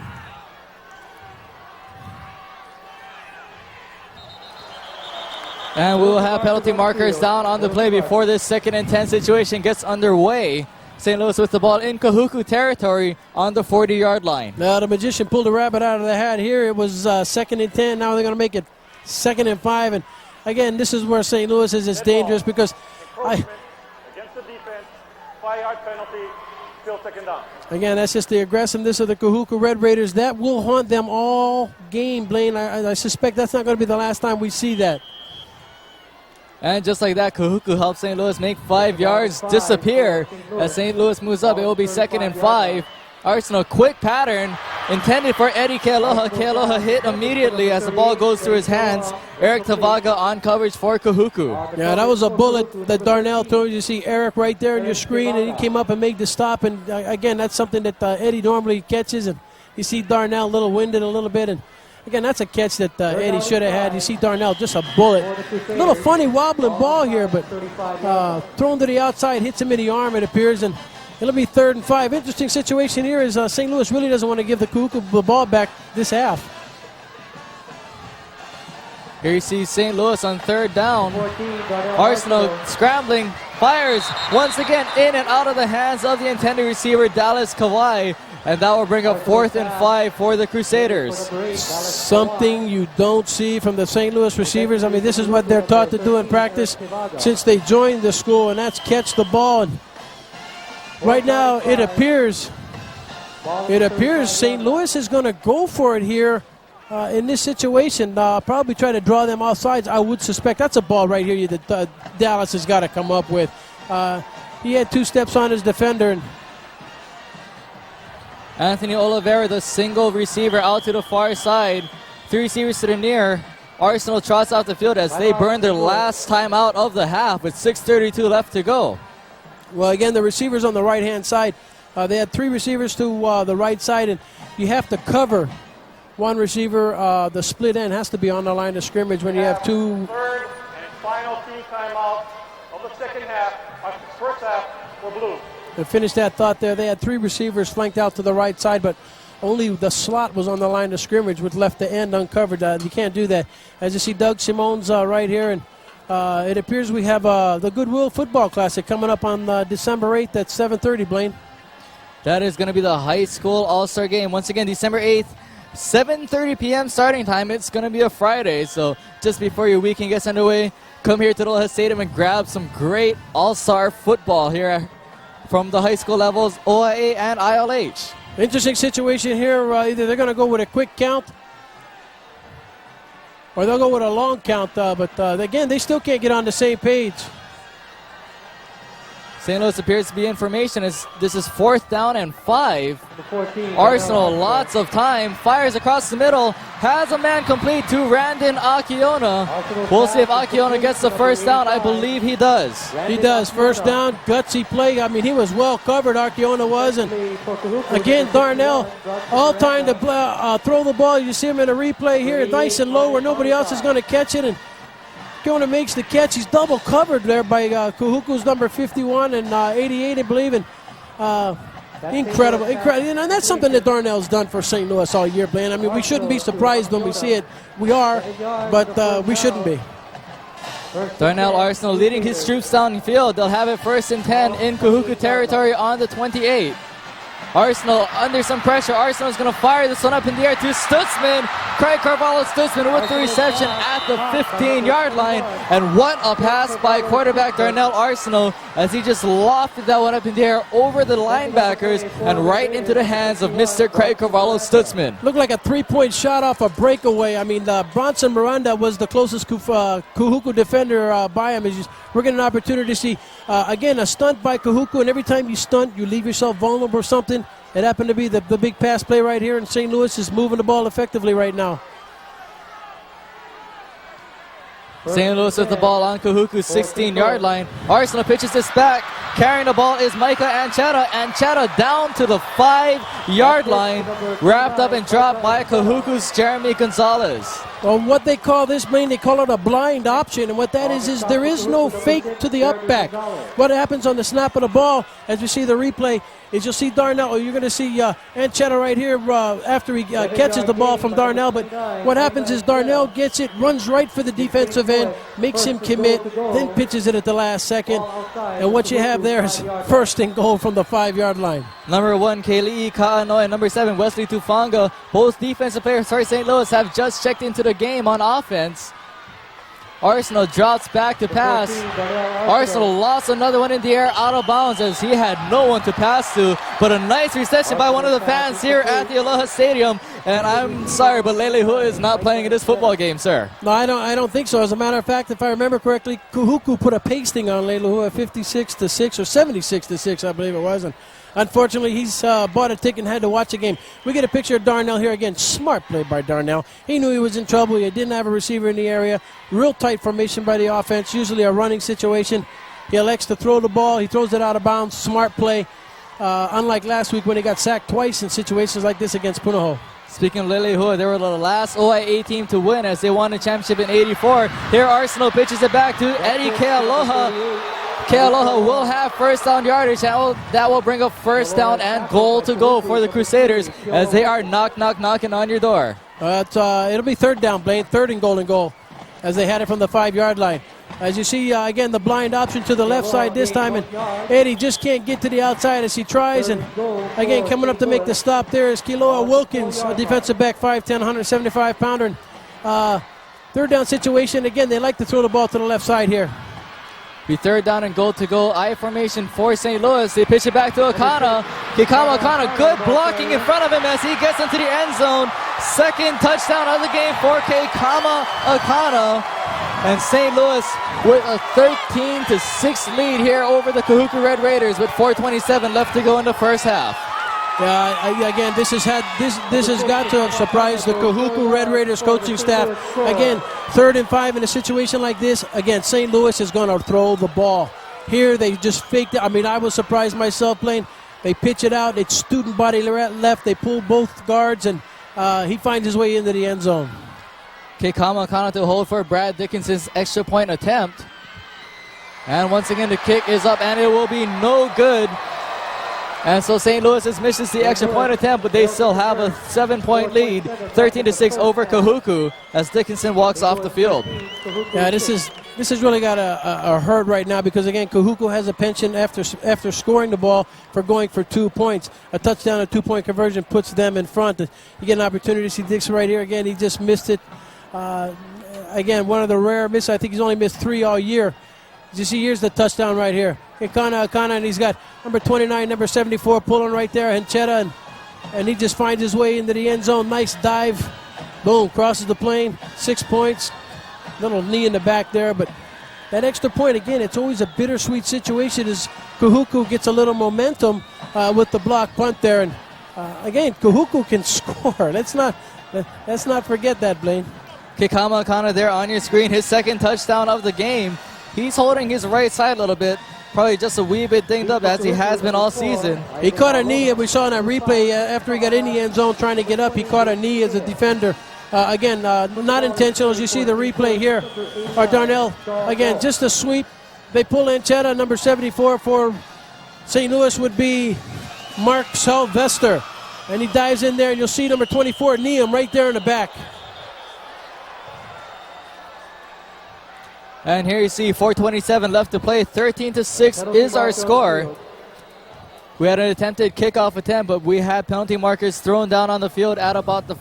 B: And we will have penalty markers down on the play before this 2nd and 10 situation gets underway. St. Louis with the ball in Kahuku territory on the 40-yard line.
C: Now the magician pulled a rabbit out of the hat here. It was 2nd and 10. Now they're going to make it 2nd and 5. And again, this is where St. Louis is. It's dangerous because
D: against the defense, 5-yard penalty, still 2nd down.
C: Again, that's just the aggressiveness of the Kahuku Red Raiders. That will haunt them all game, Blaine. I suspect that's not going to be the last time we see that.
B: And just like that, Kahuku helps St. Louis make 5 yards disappear. As St. Louis moves up, it will be 2nd and 5. Arsenal, quick pattern intended for Eddie Kealoha. Kealoha hit immediately as the ball goes through his hands. Eric Tavaga on coverage for Kahuku.
C: Yeah, that was a bullet that Darnell told you. You see Eric right there on your screen, and he came up and made the stop. And again, that's something that Eddie normally catches. And you see Darnell a little winded a little bit. And again, that's a catch that Eddie should have had. You see Darnell, just a bullet. A little funny wobbling ball here, but thrown to the outside, hits him in the arm, it appears, and it'll be 3rd and 5. Interesting situation here is St. Louis really doesn't want to give the Kahuku the ball back this half.
B: Here you see St. Louis on 3rd down. Arsenal scrambling, fires once again in and out of the hands of the intended receiver, Dallas Kawhi. And that will bring up 4th and 5 for the Crusaders.
C: Something you don't see from the St. Louis receivers. I mean, this is what they're taught to do in practice since they joined the school, and that's catch the ball. And right now, it appears St. Louis is going to go for it here in this situation. Probably try to draw them off sides. I would suspect that's a ball right here that Dallas has got to come up with. He had 2 steps on his defender. And
B: Anthony Oliveira, the single receiver out to the far side. 3 receivers to the near. Arsenal trots out the field as they burn their last time out of the half with 6:32 left to go.
C: Well, again, the receivers on the right-hand side, they had 3 receivers to the right side, and you have to cover one receiver. The split end has to be on the line of scrimmage when you have 2.
D: 3rd and final team timeout of the 2nd half, first half for Blue.
C: To finish that thought there, they had 3 receivers flanked out to the right side, but only the slot was on the line of scrimmage, which left the end uncovered. You can't do that. As you see, Doug Simone's right here, and it appears we have the Goodwill Football Classic coming up on December 8th at 7:30, Blaine.
B: That is going to be the high school all-star game. Once again, December 8th, 7:30 p.m. starting time. It's going to be a Friday, so just before your weekend gets underway, come here to the Aloha Stadium and grab some great all-star football here from the high school levels, OIA and ILH.
C: Interesting situation here. Either they're going to go with a quick count or they'll go with a long count. But again, they still can't get on the same page.
B: St. Louis appears to be in formation as this is 4th down and 5.
A: Number 14,
B: Arsenal, lots of time, fires across the middle, has a man complete to Randon Akiona. We'll see if Akiona gets the first down. I believe he does.
C: He does. First down, gutsy play. I mean, he was well covered, Archeona was. And again, Darnell, all time to throw the ball. You see him in a replay here, nice and low where nobody else is going to catch it. And Akiona makes the catch. He's double covered there by Kahuku's number 51 and 88, I believe. And incredible. You know, and that's something that Darnell's done for St. Louis all year, Blaine. I mean, we shouldn't be surprised when we see it. We are, but we shouldn't be.
B: Darnell Arsenal leading his troops downfield. They'll have it 1st and 10 in Kahuku territory on the 28. Arsenal under some pressure. Arsenal is going to fire this one up in the air to Stutzman. Craig Carvalho Stutzman with the reception at the 15-yard line. And what a pass by quarterback Darnell Arsenal as he just lofted that one up in the air over the linebackers and right into the hands of Mr. Craig Carvalho Stutzman.
C: Looked like a 3-point shot off a breakaway. I mean, Bronson Miranda was the closest Kahuku defender by him. We're getting an opportunity to see, again, a stunt by Kahuku, and every time you stunt, you leave yourself vulnerable or something. It happened to be the big pass play right here, and St. Louis is moving the ball effectively right now.
B: St. Louis with the ball on Kahuku's 16-yard line. Arsenal pitches this back. Carrying the ball is Micah Anchetta. Anchetta down to the 5-yard line. Wrapped up and dropped by Kahuku's Jeremy Gonzalez.
C: Well, what they call this, Blaine, they call it a blind option. And what that is there is no fake to the up back. What happens on the snap of the ball, as we see the replay, is you'll see Darnell, or you're going to see Anchetta right here after he catches the ball from Darnell. But what happens is Darnell gets it, runs right for the defensive end, makes him commit, then pitches it at the last second. And what you have there is 1st and goal from the 5-yard line.
B: Number 1, Kali'i Ka'anoe, and number 7, Wesley Tufanga. Both defensive players for St. Louis have just checked into the game on offense. Arsenal drops back to pass. Arsenal lost another one in the air out of bounds as he had no one to pass to. But a nice reception by one of the fans here at the Aloha Stadium. And I'm sorry, but Lele Hua is not playing in this football game, sir.
C: No, I don't think so. As a matter of fact, if I remember correctly, Kahuku put a pasting on Lele Hua 56-6 or 76-6, I believe it was. And unfortunately, he's bought a ticket and had to watch the game. We get a picture of Darnell here again. Smart play by Darnell. He knew he was in trouble. He didn't have a receiver in the area. Real tight formation by the offense. Usually a running situation. He elects to throw the ball. He throws it out of bounds. Smart play. Unlike last week when he got sacked twice in situations like this against Punahou.
B: Speaking of Lele Hua, they were the last OIA team to win as they won the championship in '84. Here Arsenal pitches it back to Eddie Kealoha. Kealoha will have 1st down yardage. That will bring up 1st down and goal to go for the Crusaders as they are knocking on your door.
C: It'll be 3rd down, Blaine. 3rd and goal as they had it from the 5-yard line. As you see, again, the blind option to the left side this time, and Eddie just can't get to the outside as he tries. And again, coming up to make the stop there is Kealoha Wilkins, a defensive back, 5'10", 175-pounder. 3rd down situation. Again, they like to throw the ball to the left side here.
B: Be 3rd down and goal to go. I formation for St. Louis. They pitch it back to Akana. Kikama Akana, good blocking in front of him as he gets into the end zone. 2nd touchdown of the game for Kikama Akana. And St. Louis with a 13-6 lead here over the Kahuku Red Raiders with 4:27 left to go in the 1st half.
C: Yeah, again, this has got to have surprised the Kahuku Red Raiders coaching staff. Again, 3rd and 5 in a situation like this. Again, St. Louis is going to throw the ball. Here, they just faked it. I mean, I was surprised myself playing. They pitch it out. It's student body left. They pull both guards, and he finds his way into the end zone.
B: Kikama Akana to hold for Brad Dickinson's extra point attempt. And once again, the kick is up, and it will be no good. And so St. Louis has misses the extra point attempt, but they still have a 7-point lead, 13-6 over Kahuku as Dickinson walks off the field.
C: Yeah, this has really got a hurt right now because, again, Kahuku has a penchant after scoring the ball for going for 2 points. A touchdown, a 2-point conversion puts them in front. You get an opportunity to see Dixon right here. Again, he just missed it. Again, one of the rare misses. I think he's only missed 3 all year. You see, here's the touchdown right here. Akana, and he's got number 29, number 74 pulling right there, Henchetta, and he just finds his way into the end zone. Nice dive. Boom, crosses the plane. 6 points. Little knee in the back there, but that extra point, again, it's always a bittersweet situation as Kahuku gets a little momentum with the block punt there. And again, Kahuku can score. Let's not forget that, Blaine.
B: Kikama Akana there on your screen, his second touchdown of the game. He's holding his right side a little bit, probably just a wee bit dinged up as he has been all season.
C: He caught a knee, and we saw in that replay after he got in the end zone trying to get up, he caught a knee as a defender. Again, not intentional, as you see the replay here. Darnell, again, just a sweep. They pull Anchetta, number 74 for St. Louis would be Mark Sylvester. And he dives in there, and you'll see number 24, Neum, right there in the back.
B: And here you see 4:27 left to play. 13-6 is our score. We had an attempted kickoff attempt, but we had penalty markers thrown down on the field at about the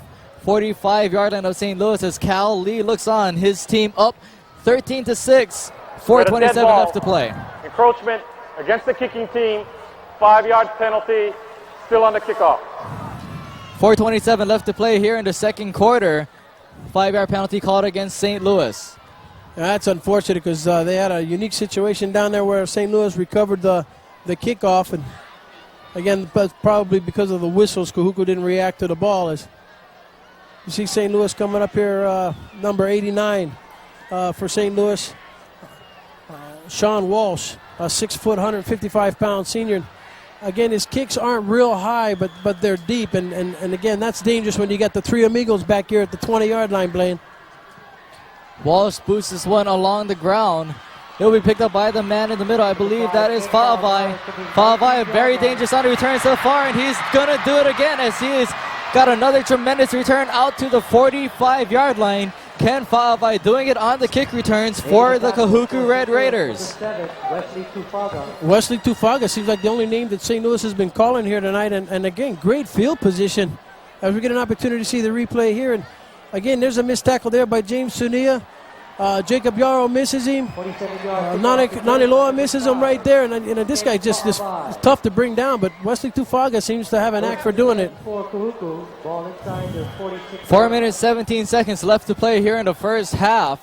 B: 45-yard line of St. Louis as Cal Lee looks on. His team up 13-6. 4:27 left to play.
D: Encroachment against the kicking team. 5-yard penalty. Still on the kickoff.
B: 4:27 left to play here in the second quarter. 5-yard penalty called against St. Louis.
C: That's unfortunate because they had a unique situation down there where St. Louis recovered the kickoff. And again, probably because of the whistles, Kahuku didn't react to the ball. As you see St. Louis coming up here, number 89 for St. Louis. Sean Walsh, a 6 foot, 155-pound senior. Again, his kicks aren't real high, but they're deep. And again, that's dangerous when you got the three amigos back here at the 20-yard line, Blaine.
B: Walsh boosts this one along the ground. He'll be picked up by the man in the middle. I believe that is Fa'avai. Fa'avai, a very dangerous on the return so far, and he's going to do it again as he has got another tremendous return out to the 45-yard line. Ken Fa'avai doing it on the kick returns for the Kahuku Red Raiders.
C: Wesley Tufaga seems like the only name that St. Louis has been calling here tonight. And again, great field position as we get an opportunity to see the replay here. And again, there's a missed tackle there by James Sunia. Jacob Yarrow misses him. Naniloa misses him right there. And this guy just is tough to bring down. But Wesley Tufaga seems to have an knack for doing it.
B: 4 minutes, 17 seconds left to play here in the first half.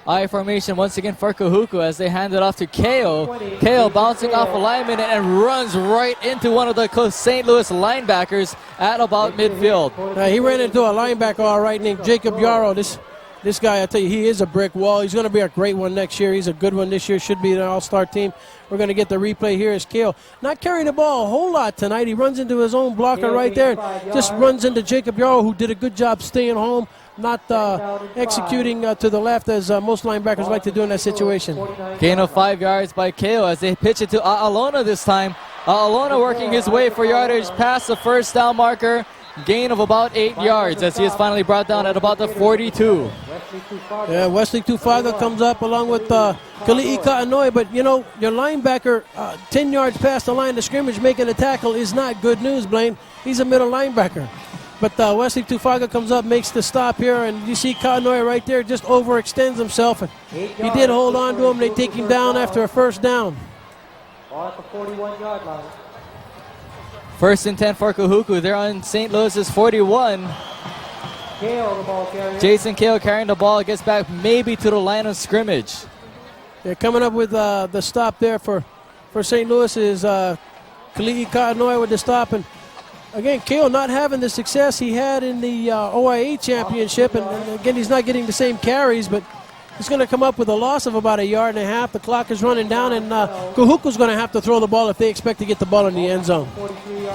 B: I formation once again for Kahuku as they hand it off to Keo. Keo bouncing off a lineman and runs right into one of the St. Louis linebackers at about midfield.
C: He ran into a linebacker all right named Jacob Yarrow. This guy, I tell you, he is a brick wall. He's going to be a great one next year. He's a good one this year. Should be an all-star team. We're going to get the replay here as Kale. Not carrying the ball a whole lot tonight. He runs into his own blocker right there. Just runs into Jacob Yarrow, who did a good job staying home, not executing to the left as most linebackers like to do in that situation.
B: Gain of 5 yards by Kale as they pitch it to A'alona this time. A'alona working his way for yardage past the first down marker. Gain of about 8 yards as he is finally brought down at about the 42.
C: Yeah, Wesley Tufaga comes up along with Kali'i Ka'anoi, but you know, your linebacker 10 yards past the line of scrimmage making a tackle is not good news, Blaine. He's a middle linebacker. But Wesley Tufaga comes up, makes the stop here, and you see Ka'anoi right there just overextends himself. And he did hold on to him. They take him down after a first down.
A: At the 41-yard line.
B: First and 10 for Kahuku. They're on St. Louis's 41.
A: Kale, the ball carrier.
B: Jason Kale carrying the ball, gets back maybe to the line of scrimmage.
C: They're coming up with the stop there for St. Louis is Kali'i Ka'anoi with the stop. And again, Kale not having the success he had in the OIA championship. And again, he's not getting the same carries, but he's going to come up with a loss of about 1.5 yards. The clock is running down, and Kahuku's going to have to throw the ball if they expect to get the ball in the end zone.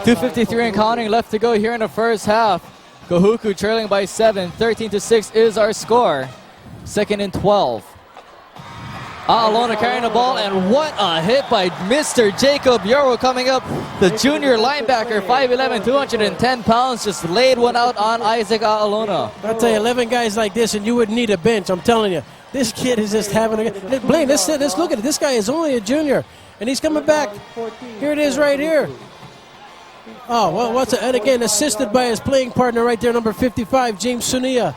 B: 2:53 and counting left to go here in the first half. Kahuku trailing by 7. 13-6 is our score. Second and 12. A'alona carrying the ball, and what a hit by Mr. Jacob Yarrow coming up. The junior linebacker, 5'11", 210 pounds, just laid one out on Isaac A'alona.
C: I'll tell you, 11 guys like this, and you wouldn't need a bench, I'm telling you. This kid is just having a... Blaine, let's look at it. This guy is only a junior, and he's coming back. Here it is right here. Oh, well, and again, assisted by his playing partner right there, number 55, James Sunia.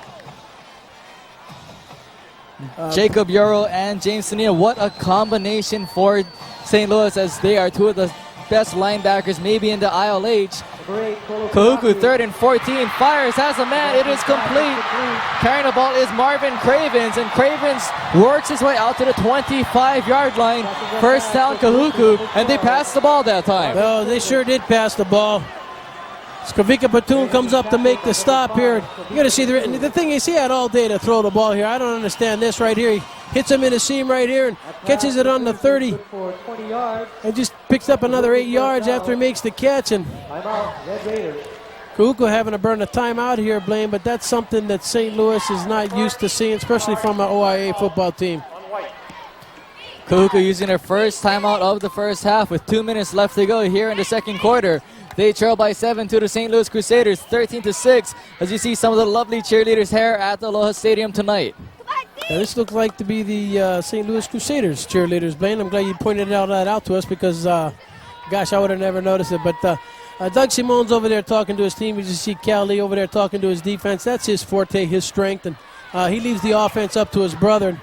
B: Jacob Yarrow and James Sunia, what a combination for St. Louis as they are two of the best linebackers maybe in the ILH. Kahuku 3rd and 14. Fires, has a man. It is complete. Carrying the ball is Marvin Cravens, and Cravens works his way out to the 25-yard line. First down, Kahuku, and they passed the ball that time.
C: Well, they sure did pass the ball. Skavika Platoon comes up to make the stop here. You got to see the thing is, he had all day to throw the ball here. I don't understand this right here. He hits him in the seam right here and catches it on the 30 and just picks up another 8 yards after he makes the catch. And Kahuku having to burn a timeout here, Blaine, but that's something that St. Louis is not used to seeing, especially from an OIA football team.
B: Kahuku using their first timeout of the first half with 2 minutes left to go here in the second quarter. They trail by 7 to the St. Louis Crusaders, 13-6, as you see some of the lovely cheerleaders here at the Aloha Stadium tonight.
C: Now, this looks like to be the St. Louis Crusaders cheerleaders, Blaine. I'm glad you pointed that out to us because, gosh, I would have never noticed it. But Doug Simone's over there talking to his team. You just see Cal Lee over there talking to his defense. That's his forte, his strength, and he leaves the offense up to his brother.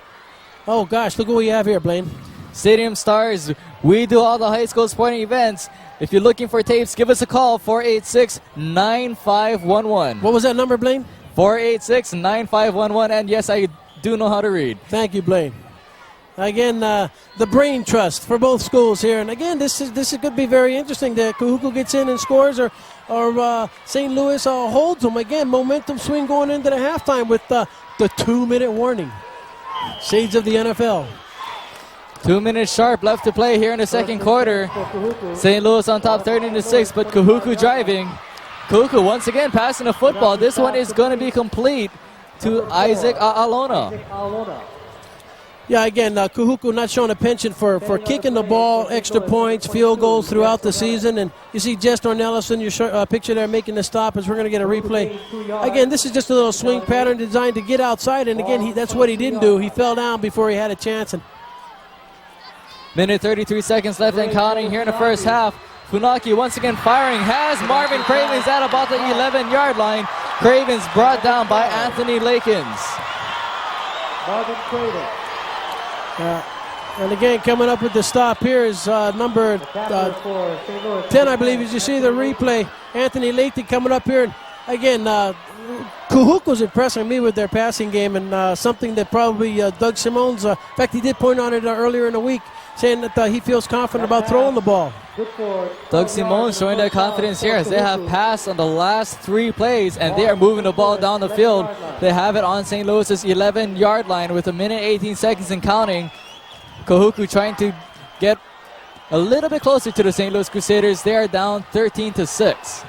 C: Oh, gosh, look what we have here, Blaine.
B: Stadium Stars, we do all the high school sporting events. If you're looking for tapes, give us a call, 486-9511.
C: What was that number, Blaine?
B: 486-9511, and yes, I do know how to read.
C: Thank you, Blaine. Again, the brain trust for both schools here. And again, this could be very interesting. That Kahuku gets in and scores, or St. Louis holds them. Again, momentum swing going into the halftime with the 2-minute warning. Shades of the NFL.
B: 2 minutes sharp left to play here in the second quarter. St. Louis on top 13-6, but Kahuku driving. Kahuku once again passing the football. This one is going to be complete to Isaac Alona.
C: Yeah, again, Kahuku not showing a penchant for kicking the ball, extra points, field goals throughout the season. And you see Jess Dornellison, your picture there, making the stop as we're going to get a replay. Again, this is just a little swing pattern designed to get outside. And again, that's what he didn't do. He fell down before he had a chance. And
B: minute 33 seconds left and counting here in the first half. Funaki once again firing, has Marvin Cravens at about the 11-yard line. Cravens brought down by Anthony Lakins.
A: Marvin Cravens.
C: And again, coming up with the stop here is number 10, I believe, as you see the replay. Anthony Lakins coming up here. And again, Kahuku's impressing me with their passing game, and something that probably Doug Simone's, in fact, he did point on it earlier in the week, saying that he feels confident about throwing the ball.
B: Doug Simone showing that confidence here as they have passed on the last 3 plays and they are moving the ball down the field. They have it on St. Louis's 11-yard line with 1:18 and counting. Kahuku trying to get a little bit closer to the St. Louis Crusaders. They are down 13-6.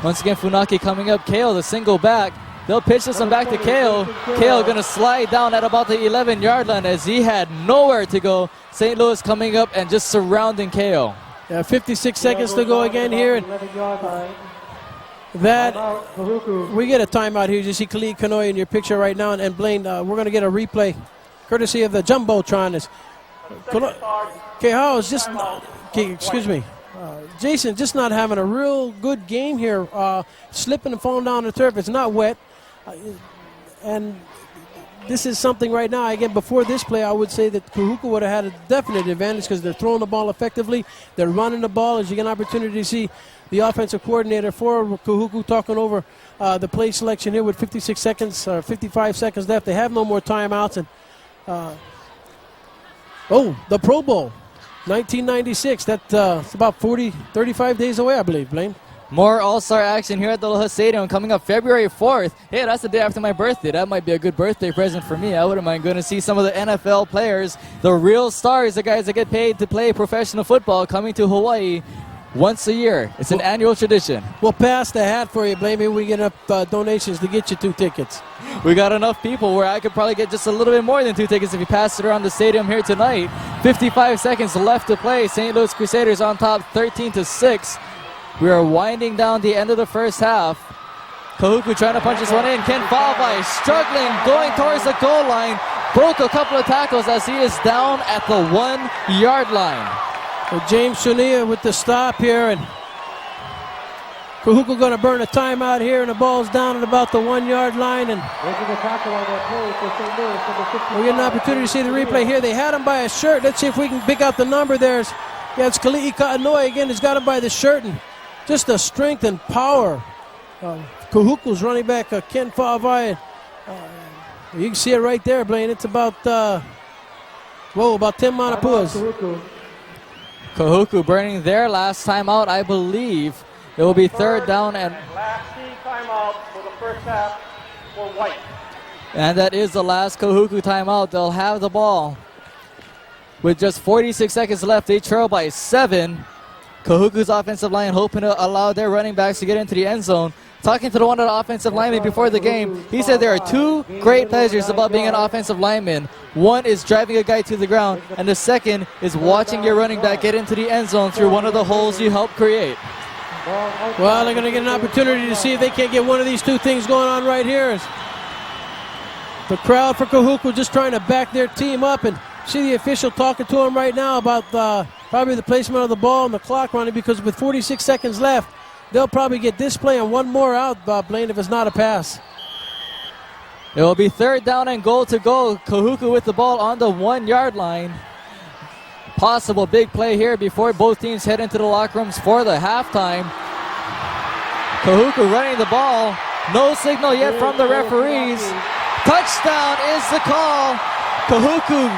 B: Once again, Funaki coming up. Kale, the single back. They'll pitch this one back to Kale. Kale going to slide down at about the 11-yard line as he had nowhere to go. St. Louis coming up and just surrounding Kale.
C: 56 seconds to go again here. And that we get a timeout here. You see Khalid Kanoy in your picture right now. And Blaine, we're going to get a replay courtesy of the Jumbotron. Kehao is just, excuse me. Jason just not having a real good game here, slipping and falling down the turf. It's not wet. And this is something right now, again, before this play, I would say that Kahuku would have had a definite advantage because they're throwing the ball effectively. They're running the ball. As you get an opportunity to see the offensive coordinator for Kahuku talking over the play selection here with 56 seconds, 55 seconds left. They have no more timeouts. And the Pro Bowl. 1996, that's about 35 days away, I believe, Blaine.
B: More All-Star action here at the Aloha Stadium coming up February 4th. Hey, that's the day after my birthday. That might be a good birthday present for me. I wouldn't mind going to see some of the NFL players, the real stars, the guys that get paid to play professional football, coming to Hawaii once a year. It's an annual tradition.
C: We'll pass the hat for you, Blaine. Maybe we get enough donations to get you 2 tickets.
B: We got enough people where I could probably get just a little bit more than 2 tickets if you pass it around the stadium here tonight. 55 seconds left to play. St. Louis Crusaders on top 13-6. We are winding down the end of the first half. Kahuku trying to punch this one in. Ken Falvai struggling, going towards the goal line. Broke a couple of tackles as he is down at the 1-yard line.
C: So James Sunia with the stop here, and Kahuku going to burn a timeout here, and the ball's down at about the 1-yard line. And we get an opportunity to see the replay here. They had him by a shirt. Let's see if we can pick out the number there. Yeah, it's Kali'i Ka'anoi again. He's got him by the shirt, and just the strength and power. Kahuku's running back, Ken Favai. You can see it right there, Blaine. It's about, about 10 Manapuas.
B: Kahuku burning their last timeout, I believe. It will be third down and
D: last key timeout for the first half for White.
B: And that is the last Kahuku timeout. They'll have the ball. With just 46 seconds left, they trail by 7. Kahuku's offensive line hoping to allow their running backs to get into the end zone. Talking to one of the offensive linemen before the game, he said there are 2 great pleasures about being an offensive lineman. One is driving a guy to the ground, and the second is watching your running back get into the end zone through one of the holes you helped create.
C: Well, they're going to get an opportunity to see if they can't get one of these 2 things going on right here. The crowd for Kahuku just trying to back their team up, and see the official talking to him right now about probably the placement of the ball and the clock running, because with 46 seconds left, they'll probably get this play and one more out, Blaine, if it's not a pass.
B: It will be third down and goal to go. Kahuku with the ball on the 1-yard line. Possible big play here before both teams head into the locker rooms for the halftime. Kahuku running the ball. No signal yet from the referees. Touchdown is the call. Kahuku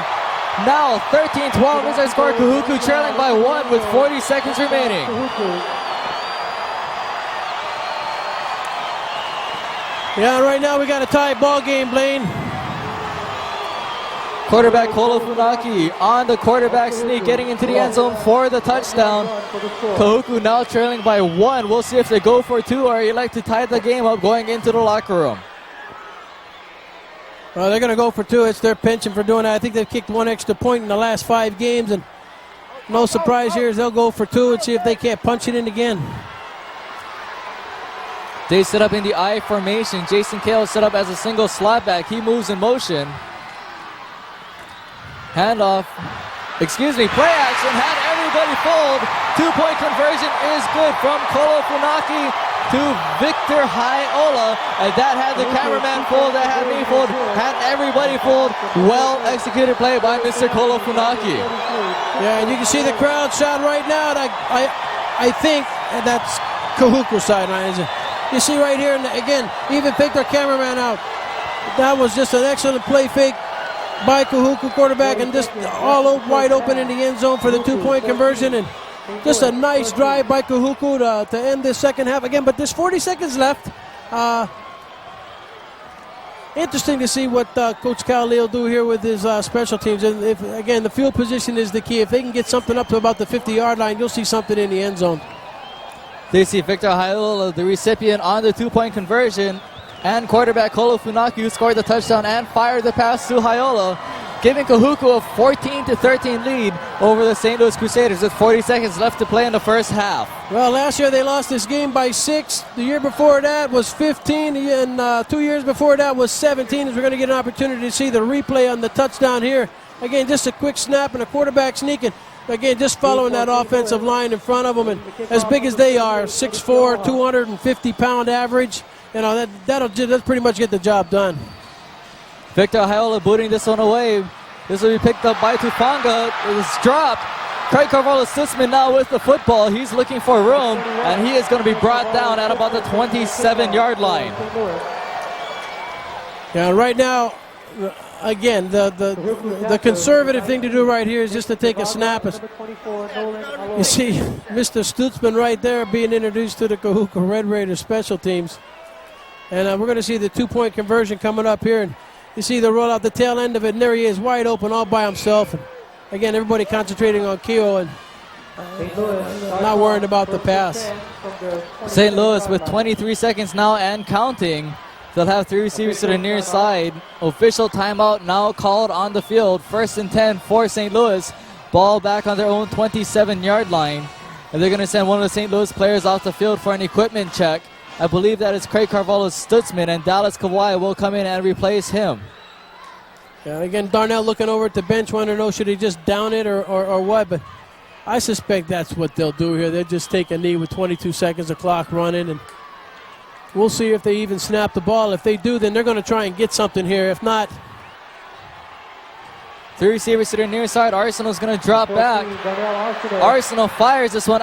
B: now 13-12 is our score. Kahuku trailing by 1 with 40 seconds remaining.
C: Yeah, right now we got a tie ball game, Blaine.
B: Quarterback Kolo Funaki on the quarterback sneak, getting into the end zone for the touchdown. Kahuku now trailing by 1. We'll see if they go for 2 or elect to tie the game up going into the locker room.
C: Well, they're going to go for 2. It's their penchant for doing that. I think they've kicked 1 extra point in the last 5 games, and no surprise here is they'll go for 2 and see if they can't punch it in again.
B: They set up in the I formation. Jason Kale set up as a single slot back. He moves in motion. Handoff. Play action. Had everybody fold. 2-point conversion is good from Kolo Funaki to Victor Haiola. And that had the cameraman fold. That had me fold. Had everybody fold. Well executed play by Mr. Kolo Funaki.
C: Yeah, and you can see the crowd shout right now. And I think that's Kahuku sideline, isn't it? You see right here, and again, even faked our cameraman out. That was just an excellent play fake by Kahuku quarterback, and just all wide open in the end zone for the 2-point conversion, and just a nice drive by Kahuku to end this second half again. But there's 40 seconds left. Interesting to see what Coach Cowley will do here with his special teams. And if, again, the field position is the key. If they can get something up to about the 50-yard line, you'll see something in the end zone.
B: They see Victor Haiola, the recipient on the 2-point conversion, and quarterback Kolo Funaki, who scored the touchdown and fired the pass to Haiola, giving Kahuku a 14-13 lead over the St. Louis Crusaders with 40 seconds left to play in the first half.
C: Well, last year they lost this game by 6. The year before that was 15, and 2 years before that was 17. As we're going to get an opportunity to see the replay on the touchdown here. Again, just a quick snap and a quarterback sneaking. Again, just following that offensive line in front of them, and as big as they are, 6'4", 250-pound average, you know, that'll pretty much get the job done.
B: Victor Haiola booting this one away. This will be picked up by Tufanga. It was dropped. Craig Carvalho-Stutzman now with the football. He's looking for room, and he is going to be brought down at about the 27-yard line.
C: Yeah, right now, again, the conservative thing to do right here is just to take a snap. You see Mr. Stutzman right there being introduced to the Kahuku Red Raiders special teams. And we're going to see the 2-point conversion coming up here. And you see the roll out the tail end of it, and there he is, wide open all by himself. And again, everybody concentrating on Keo and not worrying about the pass.
B: St. Louis with 23 seconds now and counting. They'll have 3 receivers to the near side. Official timeout now called on the field. 1st and 10 for St. Louis. Ball back on their own 27-yard line. And they're going to send one of the St. Louis players off the field for an equipment check. I believe that is Craig Carvalho-Stutzman, and Dallas Kawhi will come in and replace him.
C: Yeah, again, Darnell looking over at the bench, wondering, should he just down it or what? But I suspect that's what they'll do here. They'll just take a knee with 22 seconds of clock running, and we'll see if they even snap the ball. If they do, then they're going to try and get something here. If not,
B: Three receivers to the near side. Arsenal's going to drop back. Arsenal fires this one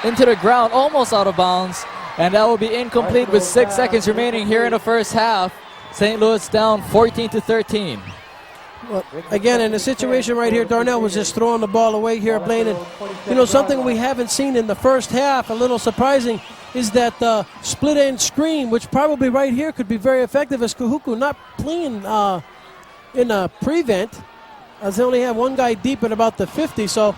B: into the ground, almost out of bounds. And that will be incomplete with 6 seconds remaining here in the first half. St. Louis down 14-13.
C: Well, again, in the situation right here, Darnell was just throwing the ball away here, Blaine. And, you know, something we haven't seen in the first half, a little surprising, is that split end screen, which probably right here could be very effective, as Kahuku not playing in a prevent, as they only have one guy deep at about the 50. So.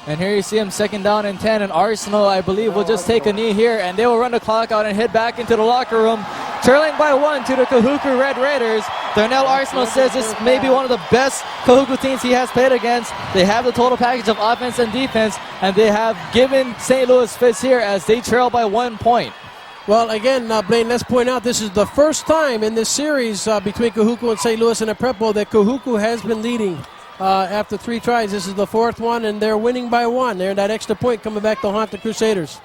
B: And here you see him, second down and 10, and Arsenal, I believe, will just take a knee here, and they will run the clock out and head back into the locker room, trailing by 1 to the Kahuku Red Raiders. Darnell Arsenal says this may be one of the best Kahuku teams he has played against. They have the total package of offense and defense, and they have given St. Louis fits here as they trail by 1 point.
C: Well, again, Blaine, let's point out this is the first time in this series between Kahuku and St. Louis in a prep bowl that Kahuku has been leading. After 3 tries, this is the 4th one, and they're winning by 1. They're that extra point coming back to haunt the Crusaders.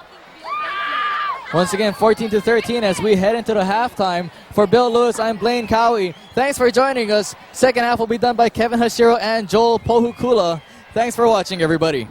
B: Once again, 14-13 as we head into the halftime. For Bill Lewis, I'm Blaine Cowie. Thanks for joining us. Second half will be done by Kevin Hashiro and Joel Pohukula. Thanks for watching, everybody.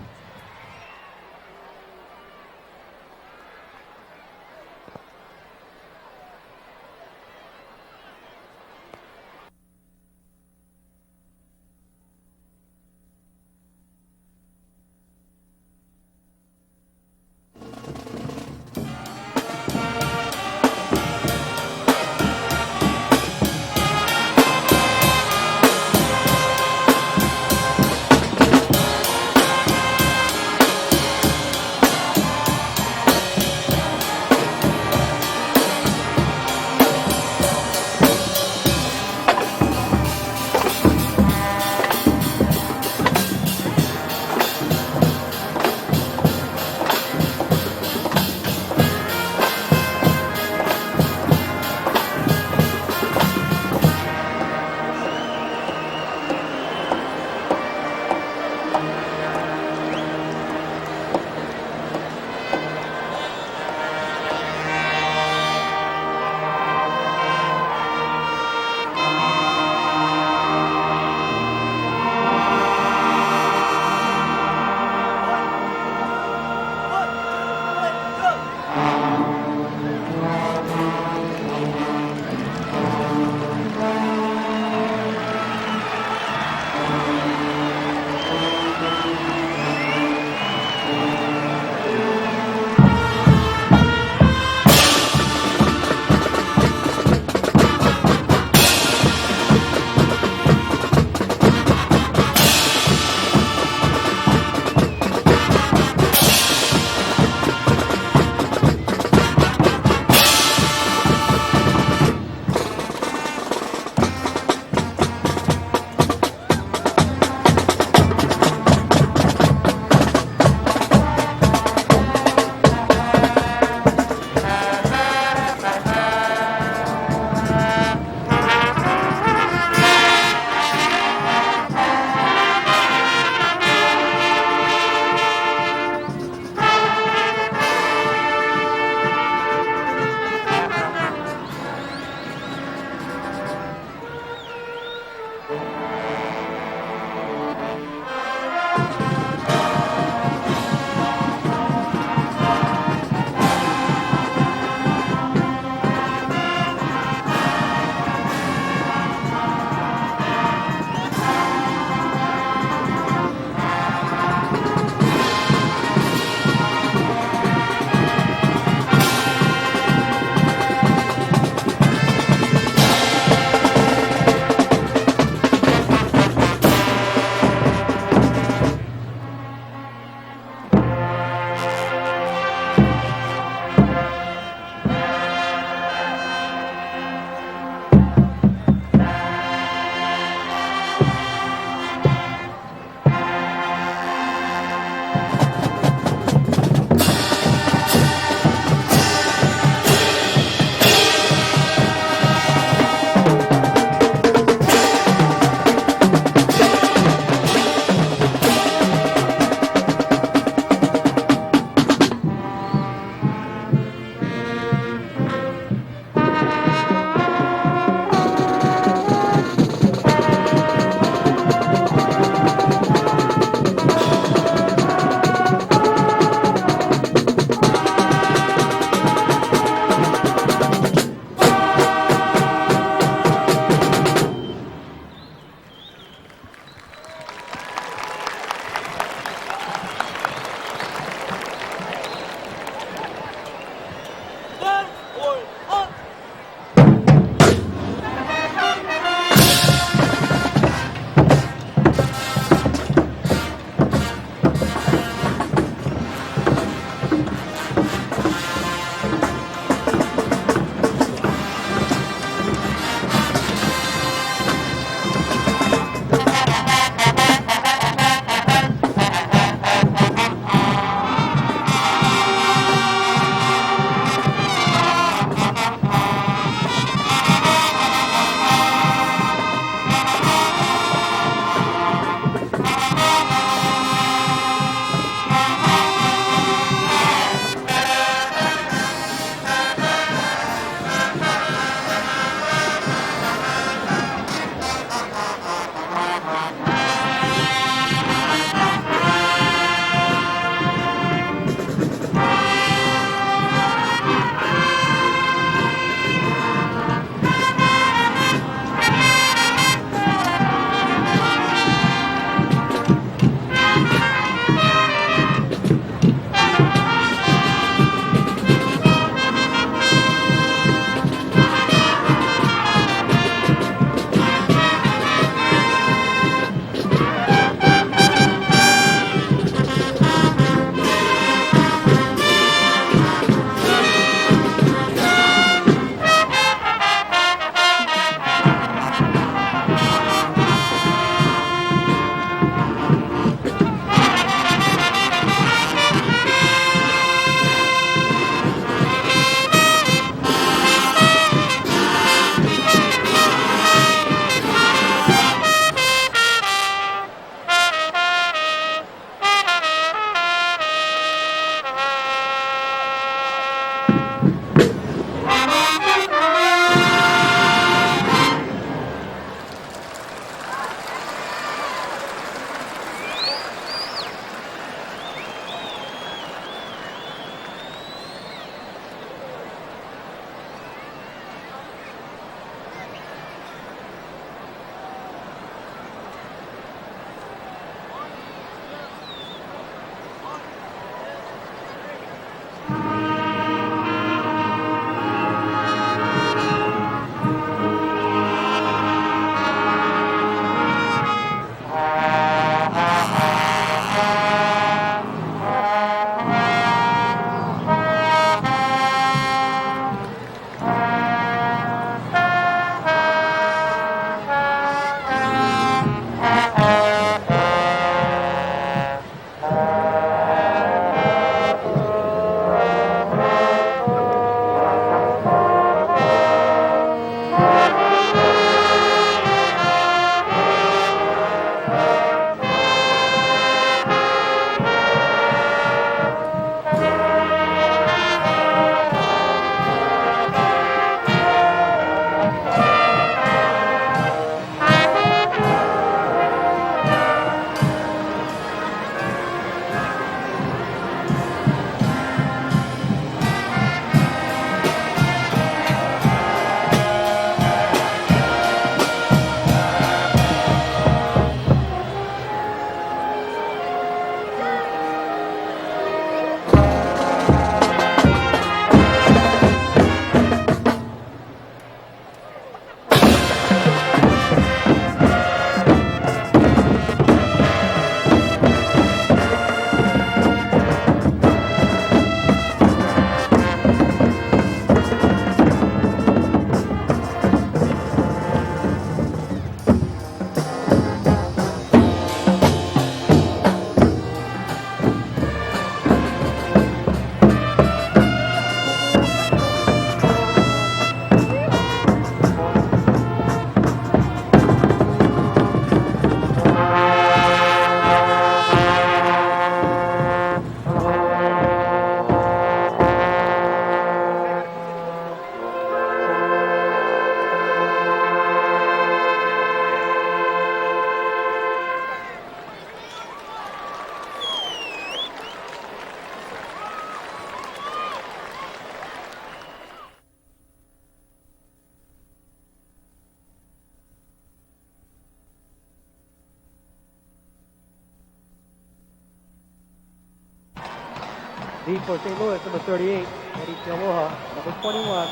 A: Lead for St. Louis, number 38, Eddie Kealoha. Number 21,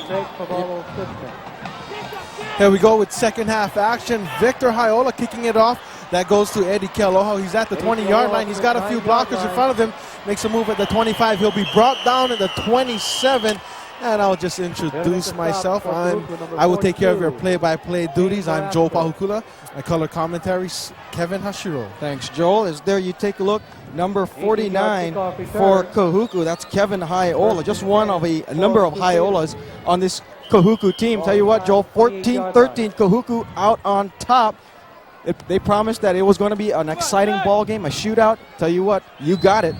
A: Greg Pavalo-Smith.
G: Here we go with second half action. Victor Hiola kicking it off. That goes to Eddie Kealoha. He's at the 20-yard line. He's got a few blockers in front of him. Makes a move at the 25. He'll be brought down at the 27. And I'll just introduce myself. I will take care of your play-by-play duties. I'm Joel Pahukula. My color commentary, Kevin Hashiro.
H: Thanks, Joel. As there you take a look, number 49 for Kahuku. That's Kevin Hiola, just one of a number of Hiolas on this Kahuku team. Tell you what, Joel, 14-13, Kahuku out on top. They promised that it was going to be an exciting ball game, a shootout. Tell you what, you got it.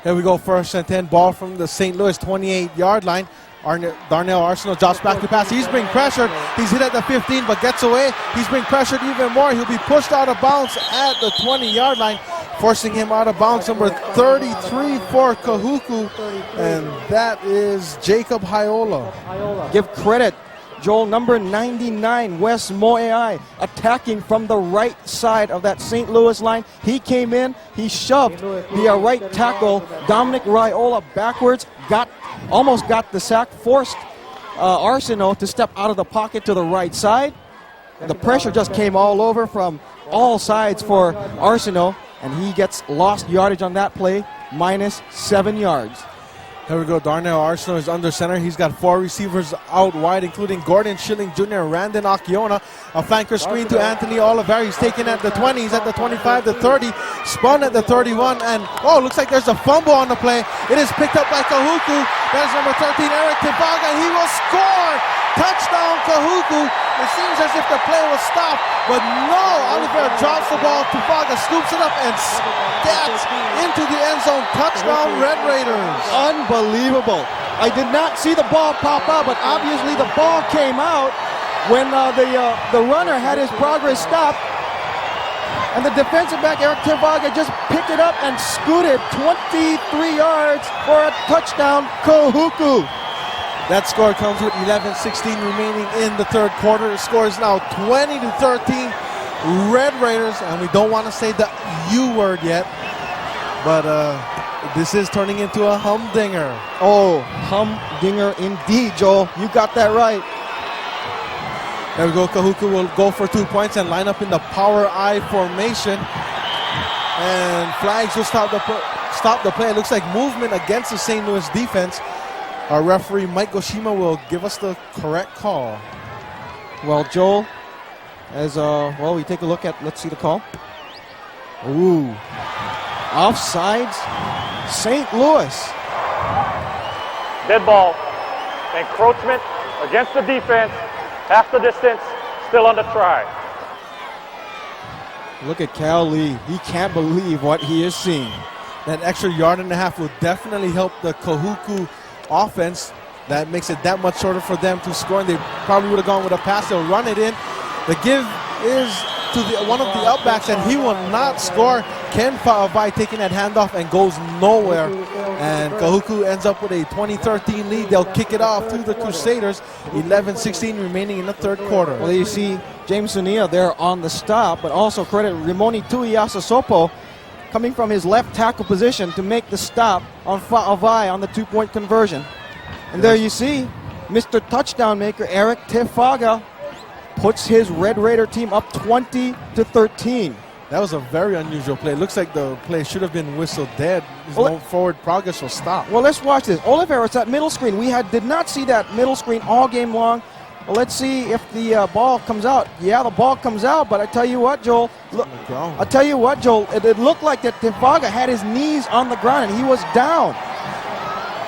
G: Here we go, first and 10, ball from the St. Louis 28-yard line. Darnell Arsenault drops back to pass. He's being pressured. He's hit at the 15, but gets away. He's being pressured even more. He'll be pushed out of bounds at the 20-yard line, forcing him out of bounds. Number 33 for Kahuku, and that is Jacob Hiola.
H: Give credit, Joel, number 99, Wes Moeai, attacking from the right side of that St. Louis line. He came in, he shoved the right tackle, Dominic Raiola, backwards, almost got the sack, forced Arsenault to step out of the pocket to the right side. The pressure just came all over from all sides for Arsenault, and he gets lost yardage on that play, -7 yards.
G: Here we go, Darnell Arsenault is under center. He's got 4 receivers out wide, including Gordon Schilling Jr. and Randon Akiona. A flanker screen to Anthony Oliver. He's taken at the 20, he's at the 25, the 30, spun at the 31, and looks like there's a fumble on the play. It is picked up by Kahuku. That is number 13, Eric Tivaga. He will score! Touchdown, Kahuku. It seems as if the play was stopped, but no, Oliveira drops the ball. Tivaga scoops it up and stats into the end zone. Touchdown, Red Raiders.
H: Unbelievable. I did not see the ball pop out, but obviously the ball came out when the runner had his progress stopped. And the defensive back, Eric Tivaga, just picked it up and scooted 23 yards for a touchdown, Kahuku.
G: That score comes with 11:16 remaining in the third quarter. The score is now 20-13, Red Raiders, and we don't want to say the U word yet, but this is turning into a humdinger.
H: Oh, humdinger indeed, Joel. You got that right.
G: There we go. Kahuku will go for 2 points and line up in the power I formation, and flags will stop the play. It looks like movement against the St. Louis defense. Our referee, Mike Goshima, will give us the correct call.
H: Well, Joel, as we take a look at, let's see the call. Ooh, offsides, St. Louis.
D: Dead ball. Encroachment against the defense. Half the distance. Still on the try.
H: Look at Cal Lee. He can't believe what he is seeing.
G: That extra yard and a half will definitely help the Kahuku offense. That makes it that much shorter for them to score, and they probably would have gone with a pass. They'll run it in. The give is to one of the upbacks, and he will not score. Ken Fa'avai taking that handoff and goes nowhere. And Kahuku ends up with a 20-13 lead. They'll kick it off to the Crusaders. 11:16 remaining in the third quarter.
H: Well, you see James Sunia there on the stop, but also credit Rimoni Tuiasasopo coming from his left tackle position to make the stop on Fa'avai on the 2-point conversion. And there you see Mr. Touchdown Maker Eric Tivaga puts his Red Raider team up 20-13.
G: That was a very unusual play. It looks like the play should have been whistled dead. No forward progress will stop.
H: Well, let's watch this. Oliveira's at middle screen. We did not see that middle screen all game long. Well, let's see if the ball comes out. Yeah, the ball comes out, but I tell you what, Joel. It looked like that Tivaga had his knees on the ground and he was down.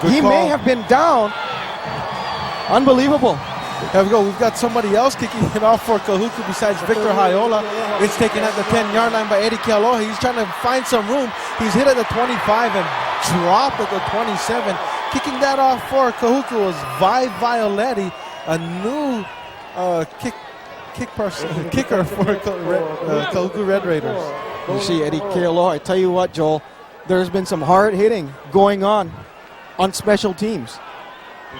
H: He may have been down. Unbelievable.
G: There we go. We've got somebody else kicking it off for Kahuku besides Victor Hiola. It's taken at the 10-yard line by Eddie Kealoha. He's trying to find some room. He's hit at the 25 and dropped at the 27. Kicking that off for Kahuku was Vi Violetti, a new kicker for Kahuku Red Raiders.
H: You see Eddie Kealoha. I tell you what, Joel, there's been some hard hitting going on special teams.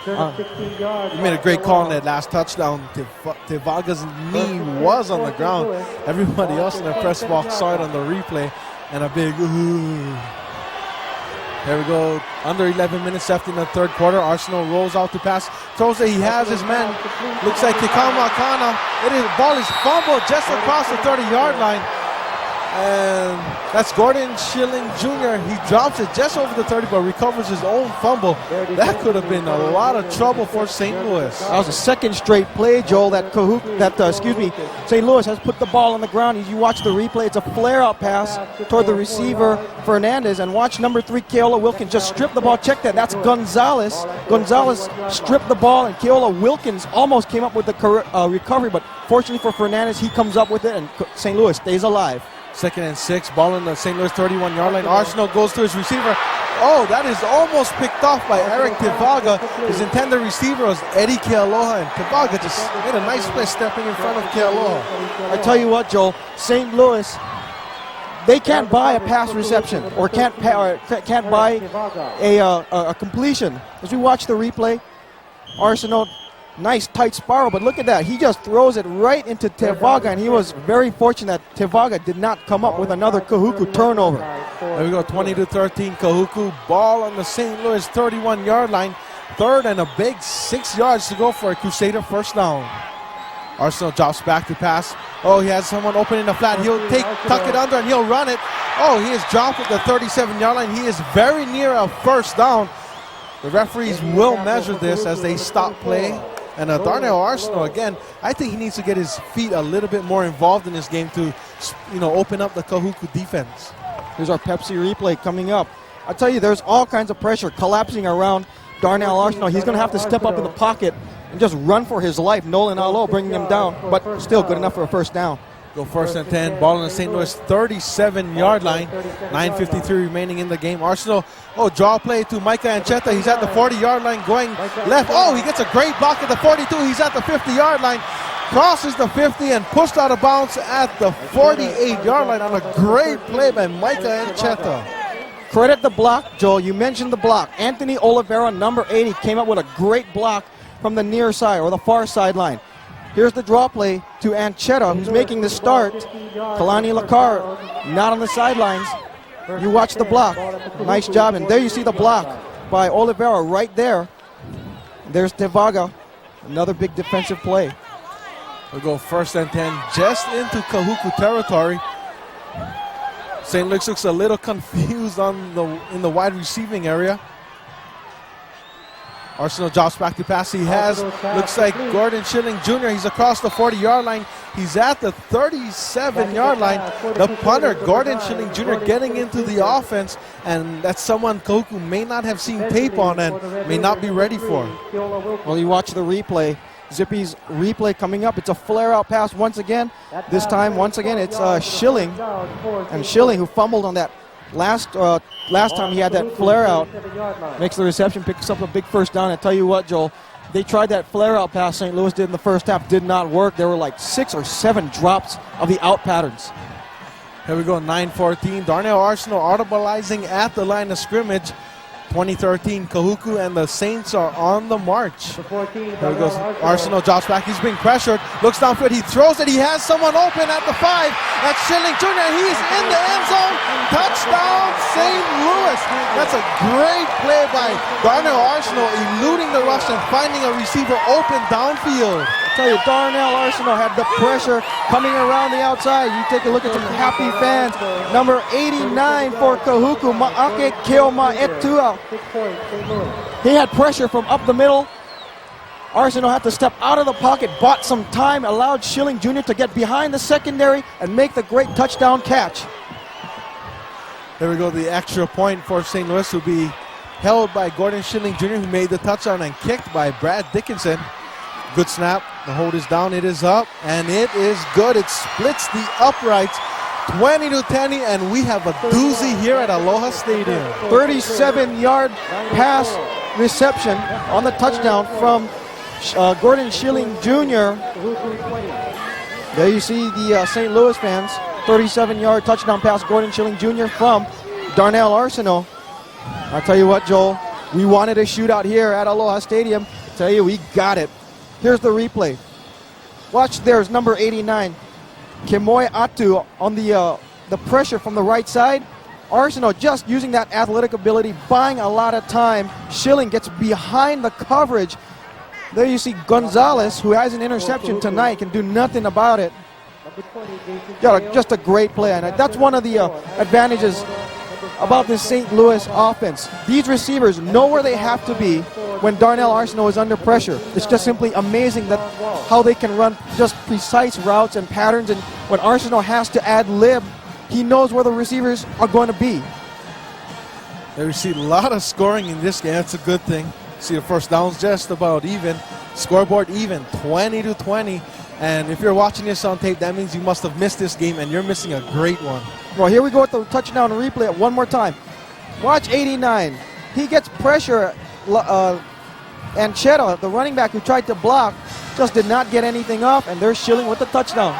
G: He made a great call on that last touchdown. Tivaga's knee was on the ground. Everybody else in the press box saw it on the replay, and a big ooh. There we go. Under 11 minutes left in the third quarter. Arsenal rolls out to pass. Throws it. He has his man. Looks like Kikama Akana. Ball is fumbled just across the 30-yard line. And that's Gordon Schilling Jr. He drops it just over the 30, but recovers his own fumble. That could have been a lot of trouble for St. Louis.
H: That was a second straight play, Joel, that St. Louis has put the ball on the ground. As you watch the replay, it's a flare-out pass toward the receiver, Fernandez, and watch number 3, Keola Wilkins just strip the ball. Check that. That's Gonzalez. Gonzalez stripped the ball, and Keola Wilkins almost came up with the recovery, but fortunately for Fernandez, he comes up with it, and St. Louis stays alive.
G: 2nd and 6, ball on the St. Louis 31-yard line. Arsenal goes to his receiver. Oh, that is almost picked off by Eric Tivaga. His intended receiver was Eddie Kealoha, and Tivaga just made a nice play stepping in front of Kealoha.
H: I tell you what, Joel, St. Louis, they can't buy a pass reception or can't buy a completion. As we watch the replay, Arsenal, nice tight spiral, but look at that. He just throws it right into Tevaga, and he was very fortunate that Tevaga did not come up with another Kahuku turnover.
G: There we go, 20-13 Kahuku. Ball on the St. Louis 31-yard line. 3rd and a big 6 yards to go for a Crusader first down. Arsenal drops back to pass. Oh, he has someone open in the flat. He'll tuck it under and he'll run it. Oh, he is dropped at the 37-yard line. He is very near a first down. The referees will measure this as they stop play. And Darnell Arsenal, again, I think he needs to get his feet a little bit more involved in this game to, open up the Kahuku defense.
H: Here's our Pepsi replay coming up. I tell you, there's all kinds of pressure collapsing around Darnell Arsenal. He's going to have to step up in the pocket and just run for his life. Nolan Alo bringing him down, but still good enough for a first down.
G: Go 1st and 10. Ball on the St. Louis 37-yard line. 9:53 remaining in the game. Arsenal, draw play to Micah Ancheta. He's at the 40-yard line going left. Oh, he gets a great block at the 42. He's at the 50-yard line. Crosses the 50 and pushed out of bounds at the 48-yard line on a great play by Micah Ancheta.
H: Credit the block, Joel. You mentioned the block. Anthony Oliveira, number 80, came up with a great block from the near side or the far sideline. Here's the draw play to Ancheta, who's making the start. Kalani Lakar not on the sidelines. You watch the block. Nice job. And there you see the block by Oliveira right there. There's Tevaga. Another big defensive play.
G: We'll go 1st and 10 just into Kahuku territory. St. Louis looks a little confused in the wide receiving area. Arsenal drops back to pass. Looks like Gordon Schilling Jr. He's across the 40-yard line. He's at the 37-yard line. The punter, Gordon Schilling Jr., getting into the offense, and that's someone Kahuku may not have seen tape on and may not be ready for.
H: Well, you watch the replay. Zippy's replay coming up. It's a flare-out pass once again. This time, once again, it's Schilling. And Schilling, who fumbled on that last time he had that flare-out, makes the reception, picks up a big first down. I tell you what, Joel, they tried that flare-out pass St. Louis did in the first half. Did not work. There were like 6 or 7 drops of the out patterns.
G: Here we go, 9:14. Darnell Arsenal audibleizing at the line of scrimmage. 2013, Kahuku and the Saints are on the march. There he goes. Arsenal drops back. He's being pressured. Looks downfield. He throws it. He has someone open at the 5. That's Schilling Jr. He's in the end zone. Touchdown, St. Louis. That's a great play by Darnell Arsenal, eluding the rush and finding a receiver open downfield.
H: I tell you, Darnell Arsenal had the pressure coming around the outside. You take a look at some happy fans. Number 89 for Kahuku, Ma'ake Keoma Etua. He had pressure from up the middle. Arsenal had to step out of the pocket, bought some time, allowed Schilling Jr. to get behind the secondary and make the great touchdown catch.
G: There we go, the extra point for St. Louis will be held by Gordon Schilling Jr., who made the touchdown, and kicked by Brad Dickinson. Good snap. The hold is down. It is up, and it is good. It splits the uprights, 20-10, and we have a doozy here at Aloha Stadium.
H: 37-yard pass reception on the touchdown from Gordon Schilling Jr. There you see the St. Louis fans. 37-yard touchdown pass, Gordon Schilling Jr. from Darnell Arsenal. I'll tell you what, Joel, we wanted a shootout here at Aloha Stadium. I tell you, we got it. Here's the replay. Watch, there's number 89, Kemoe Atu on the pressure from the right side. Arsenal just using that athletic ability, buying a lot of time. Schilling gets behind the coverage. There you see Gonzalez, who has an interception tonight, can do nothing about it. Just a great play, and that's one of the advantages about this St. Louis offense. These receivers know where they have to be when Darnell Arsenault is under pressure. It's just simply amazing that how they can run just precise routes and patterns, and when Arsenault has to ad-lib, he knows where the receivers are going to be.
G: There we see a lot of scoring in this game. That's a good thing. See the first downs just about even. Scoreboard even, 20-20. And if you're watching this on tape, that means you must have missed this game, and you're missing a great one.
H: Well, here we go with the touchdown replay one more time. Watch 89. He gets pressure. Anchetta, the running back who tried to block, just did not get anything off, and they're Schilling with the touchdown.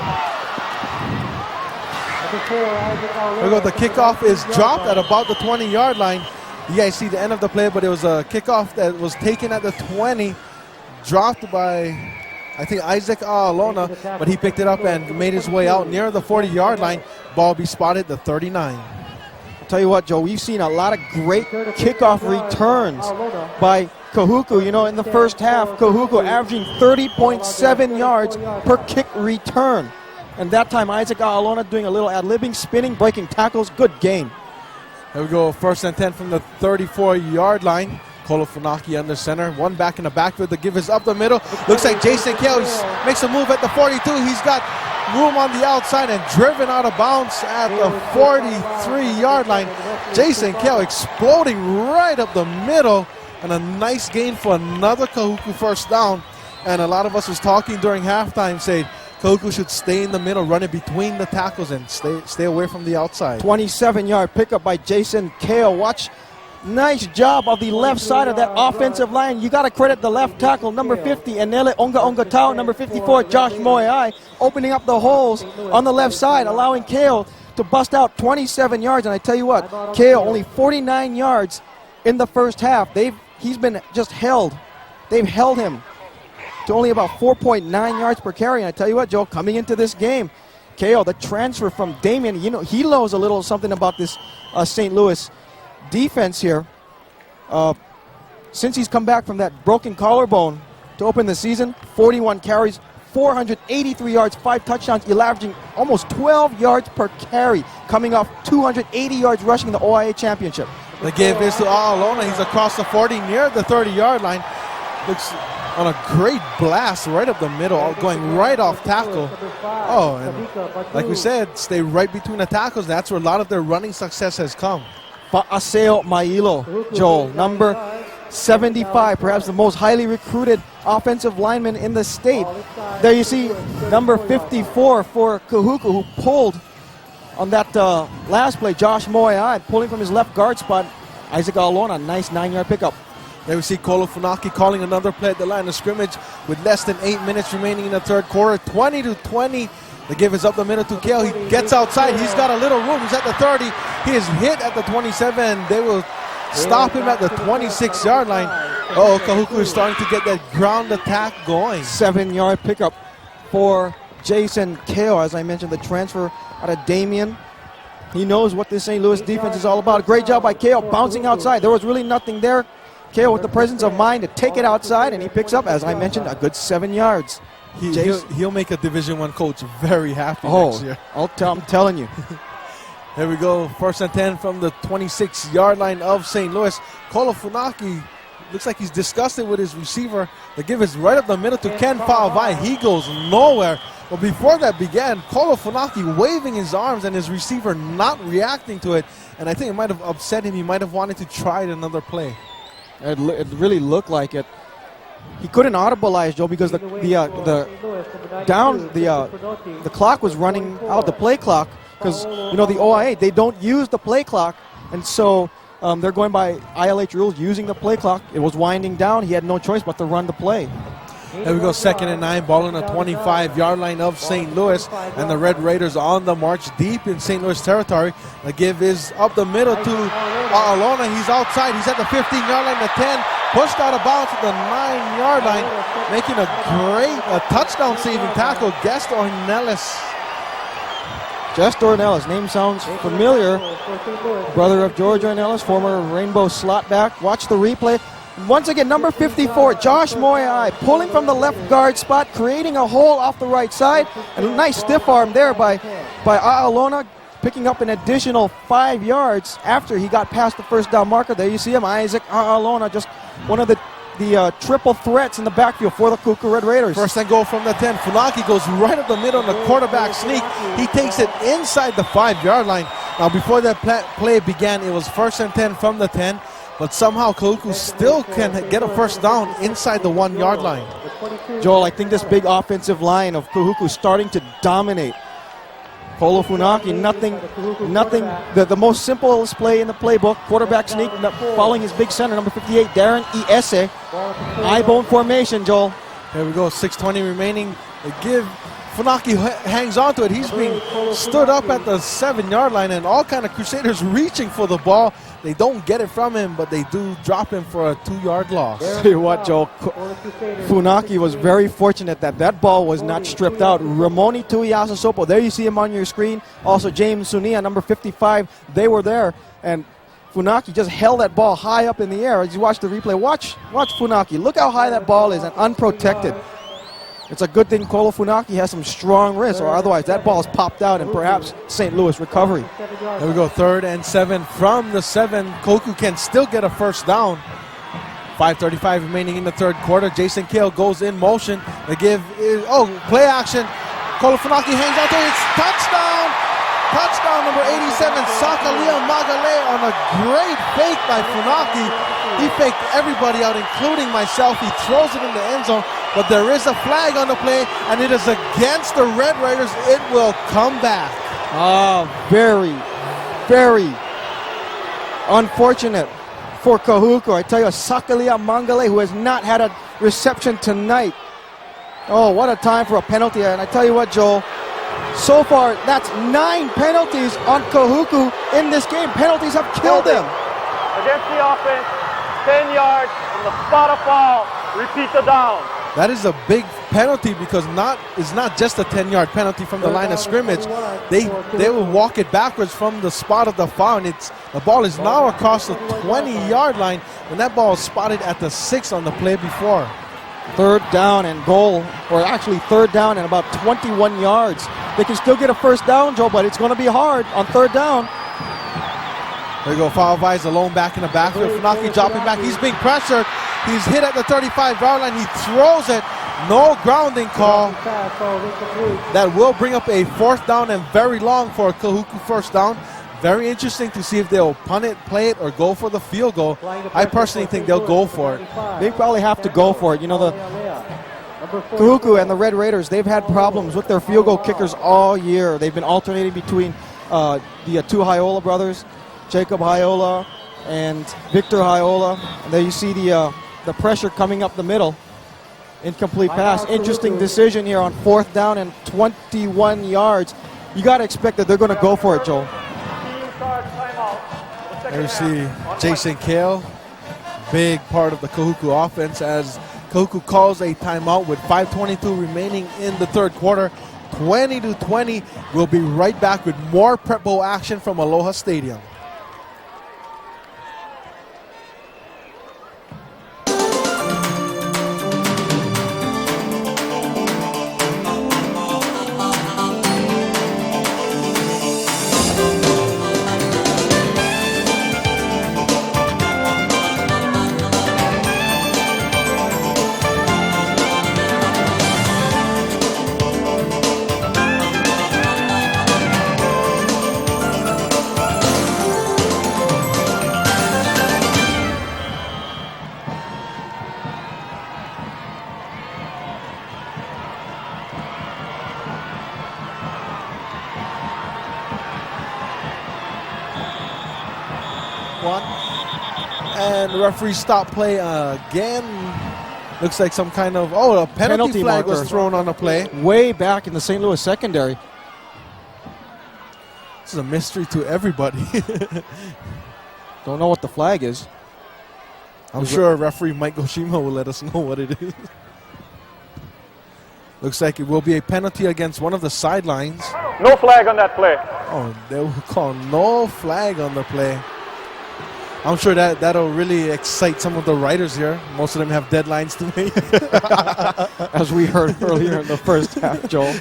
G: There we go. The kickoff is dropped at about the 20-yard line. You guys see the end of the play, but it was a kickoff that was taken at the 20, dropped by, I think, Isaac Alona, but he picked it up and made his way out near the 40-yard line. Ball be spotted the 39.
H: I'll tell you what, Joe, we've seen a lot of great kickoff returns by Kahuku. You know, in the first half, Kahuku averaging 30.7 yards per kick return. And that time, Isaac Alona doing a little ad-libbing, spinning, breaking tackles. Good game.
G: There we go, 1st and 10 from the 34-yard line. Kolofunaki under center. One back in the backfield. The give is up the middle. Looks like Jason Kale makes a move at the 42. He's got room on the outside and driven out of bounds at the 43-yard line. Jason Kale exploding right up the middle. And a nice gain for another Kahuku first down. And a lot of us was talking during halftime saying Kahuku should stay in the middle, run it between the tackles, and stay away from the outside.
H: 27-yard pickup by Jason Kale. Watch. Nice job of the left side of that offensive line. You got to credit the left tackle, number 50, Enele Onga Tau, number 54, Josh Moai, opening up the holes on the left side, allowing Kale to bust out 27 yards. And I tell you what, Kale only 49 yards in the first half. He's been just held. They've held him to only about 4.9 yards per carry. And I tell you what, Joe, coming into this game, Kale, the transfer from Damien, you know, he knows a little something about this St. Louis defense here. Since he's come back from that broken collarbone to open the season, 41 carries, 483 yards, 5 touchdowns, averaging almost 12 yards per carry, coming off 280 yards rushing in the OIA championship.
G: The give is to Alona. He's across the 40 near the 30-yard line. Looks on a great blast right up the middle, going right off tackle. Oh, and like we said, stay right between the tackles. That's where a lot of their running success has come.
H: Fa'aseo Mailo, Joel, number 75, perhaps the most highly recruited offensive lineman in the state. There you see number 54 for Kahuku, who pulled on that last play. Josh Moai pulling from his left guard spot. Isaac Alona, nice 9-yard pickup.
G: There we see Kolofunaki calling another play at the line of scrimmage with less than 8 minutes remaining in the third quarter. 20-20. The give is up the middle to Kale. He gets outside. He's got a little room. He's at the 30. He is hit at the 27. They will stop him at the 26-yard line. Oh, Kahuku is starting to get that ground attack going.
H: 7-yard pickup for Jason Kale. As I mentioned, the transfer out of Damien. He knows what this St. Louis defense is all about. Great job by Kale bouncing outside. There was really nothing there. Kale with the presence of mind to take it outside, and he picks up, as I mentioned, a good 7 yards.
G: He'll make a Division I coach very happy next year.
H: I'm telling you.
G: There we go. 1st and 10 from the 26-yard line of St. Louis. Kolofunaki looks like he's disgusted with his receiver. The give is right up the middle to Ken Paavai. He goes nowhere. But before that began, Kolofunaki waving his arms and his receiver not reacting to it. And I think it might have upset him. He might have wanted to try another play.
H: It really looked like it. He couldn't audibilize, Joe, because the clock was running out, the play clock, because you know the OIA, they don't use the play clock, and so they're going by ILH rules, using the play clock. It was winding down. He had no choice but to run the play.
G: There we go, 2nd and 9, ball on the 25-yard line of St. Louis, and the Red Raiders on the march deep in St. Louis territory. The give is up the middle to Alona. He's outside. He's at the 15-yard line, the 10, pushed out of bounds at the 9-yard line, making a touchdown-saving tackle, Guest Ornelas.
H: Jess Dornellis, name sounds familiar. Brother of George Dornellis, former Rainbow slot back. Watch the replay. Once again, number 54, Josh Moyai, pulling from the left guard spot, creating a hole off the right side. And a nice stiff arm there by A'alona, picking up an additional 5 yards after he got past the first down marker. There you see him, Isaac A'alona, just one of the triple threats in the backfield for the Kahuku Red Raiders.
G: First and goal from the 10. Funaki goes right up the middle on the quarterback sneak. He takes it inside the 5-yard line. Now, before that play began, it was first and 10 from the 10, but somehow Kahuku still can get a first down inside the 1-yard line.
H: Joel, I think this big offensive line of Kahuku starting to dominate. Kolo Funaki, nothing. The most simplest play in the playbook, quarterback sneak, following his big center, number 58, Darren Iese. Eye-bone formation, Joel.
G: There we go, 6:20 remaining. They give Funaki hangs on to it. He's being stood up at the 7-yard line, and all kind of Crusaders reaching for the ball. They don't get it from him, but they do drop him for a 2-yard loss.
H: Tell you what, Joel, Funaki was very fortunate that ball was not stripped out. Ramoni Tuiasasopo, there you see him on your screen. Also James Sunia, number 55, they were there. And Funaki just held that ball high up in the air. As you watch the replay, watch Funaki. Look how high that ball is and unprotected. It's a good thing Kolo Funaki has some strong wrists, or otherwise that ball is popped out and perhaps St. Louis recovery.
G: There we go, 3rd and 7 from the 7. Kahuku can still get a first down. 5:35 remaining in the 3rd quarter. Jason Kale goes in motion. They give, play action. Kolo Funaki hangs out there. It's touchdown! Touchdown number 87, Sakalia Magale on a great fake by Funaki. He faked everybody out, including myself. He throws it in the end zone, but there is a flag on the play, and it is against the Red Raiders. It will come back.
H: Very, very unfortunate for Kahuku. I tell you, Sakalia Mangale, who has not had a reception tonight. Oh, what a time for a penalty. And I tell you what, Joel, so far, that's 9 penalties on Kahuku in this game. Penalties have killed him.
D: Against the offense, 10 yards from the spot of foul. Repeat the down.
G: That is a big penalty because it's not just a 10-yard penalty from the line of scrimmage. They will walk it backwards from the spot of the foul, and the ball is now across the 20-yard line, and that ball is spotted at the 6 on the play before.
H: 3rd down and goal, or actually 3rd down and about 21 yards. They can still get a first down, Joe, but it's going to be hard on 3rd down.
G: There you go, Falvais alone back in the backfield. Funaki dropping back. He's being pressured. He's hit at the 35-yard line. He throws it. No grounding call. That will bring up a 4th down and very long for a Kahuku first down. Very interesting to see if they'll punt it, play it, or go for the field goal. I personally think they'll go for it.
H: They probably have to go for it. You know, the Kahuku and the Red Raiders, they've had problems with their field goal kickers all year. They've been alternating between the 2 Hyola brothers, Jacob Hyola and Victor Hyola. And there you see the pressure coming up the middle. Incomplete pass. Interesting decision here on 4th down and 21 yards. You got to expect that they're going to go for it, Joel.
G: There you see Jason Kale, big part of the Kahuku offense, as Kahuku calls a timeout with 5:22 remaining in the 3rd quarter. 20-20. We'll be right back with more Prep Bowl action from Aloha Stadium. And the referee stopped play again. Looks like some kind of, a penalty flag was thrown on the play.
H: Way back in the St. Louis secondary.
G: This is a mystery to everybody.
H: Don't know what the flag is.
G: I'm sure referee Mike Goshima will let us know what it is. Looks like it will be a penalty against one of the sidelines.
D: No flag on that play.
G: Oh, they will call no flag on the play. I'm sure that'll really excite some of the writers here. Most of them have deadlines to meet.
H: As we heard earlier in the first half, Joel.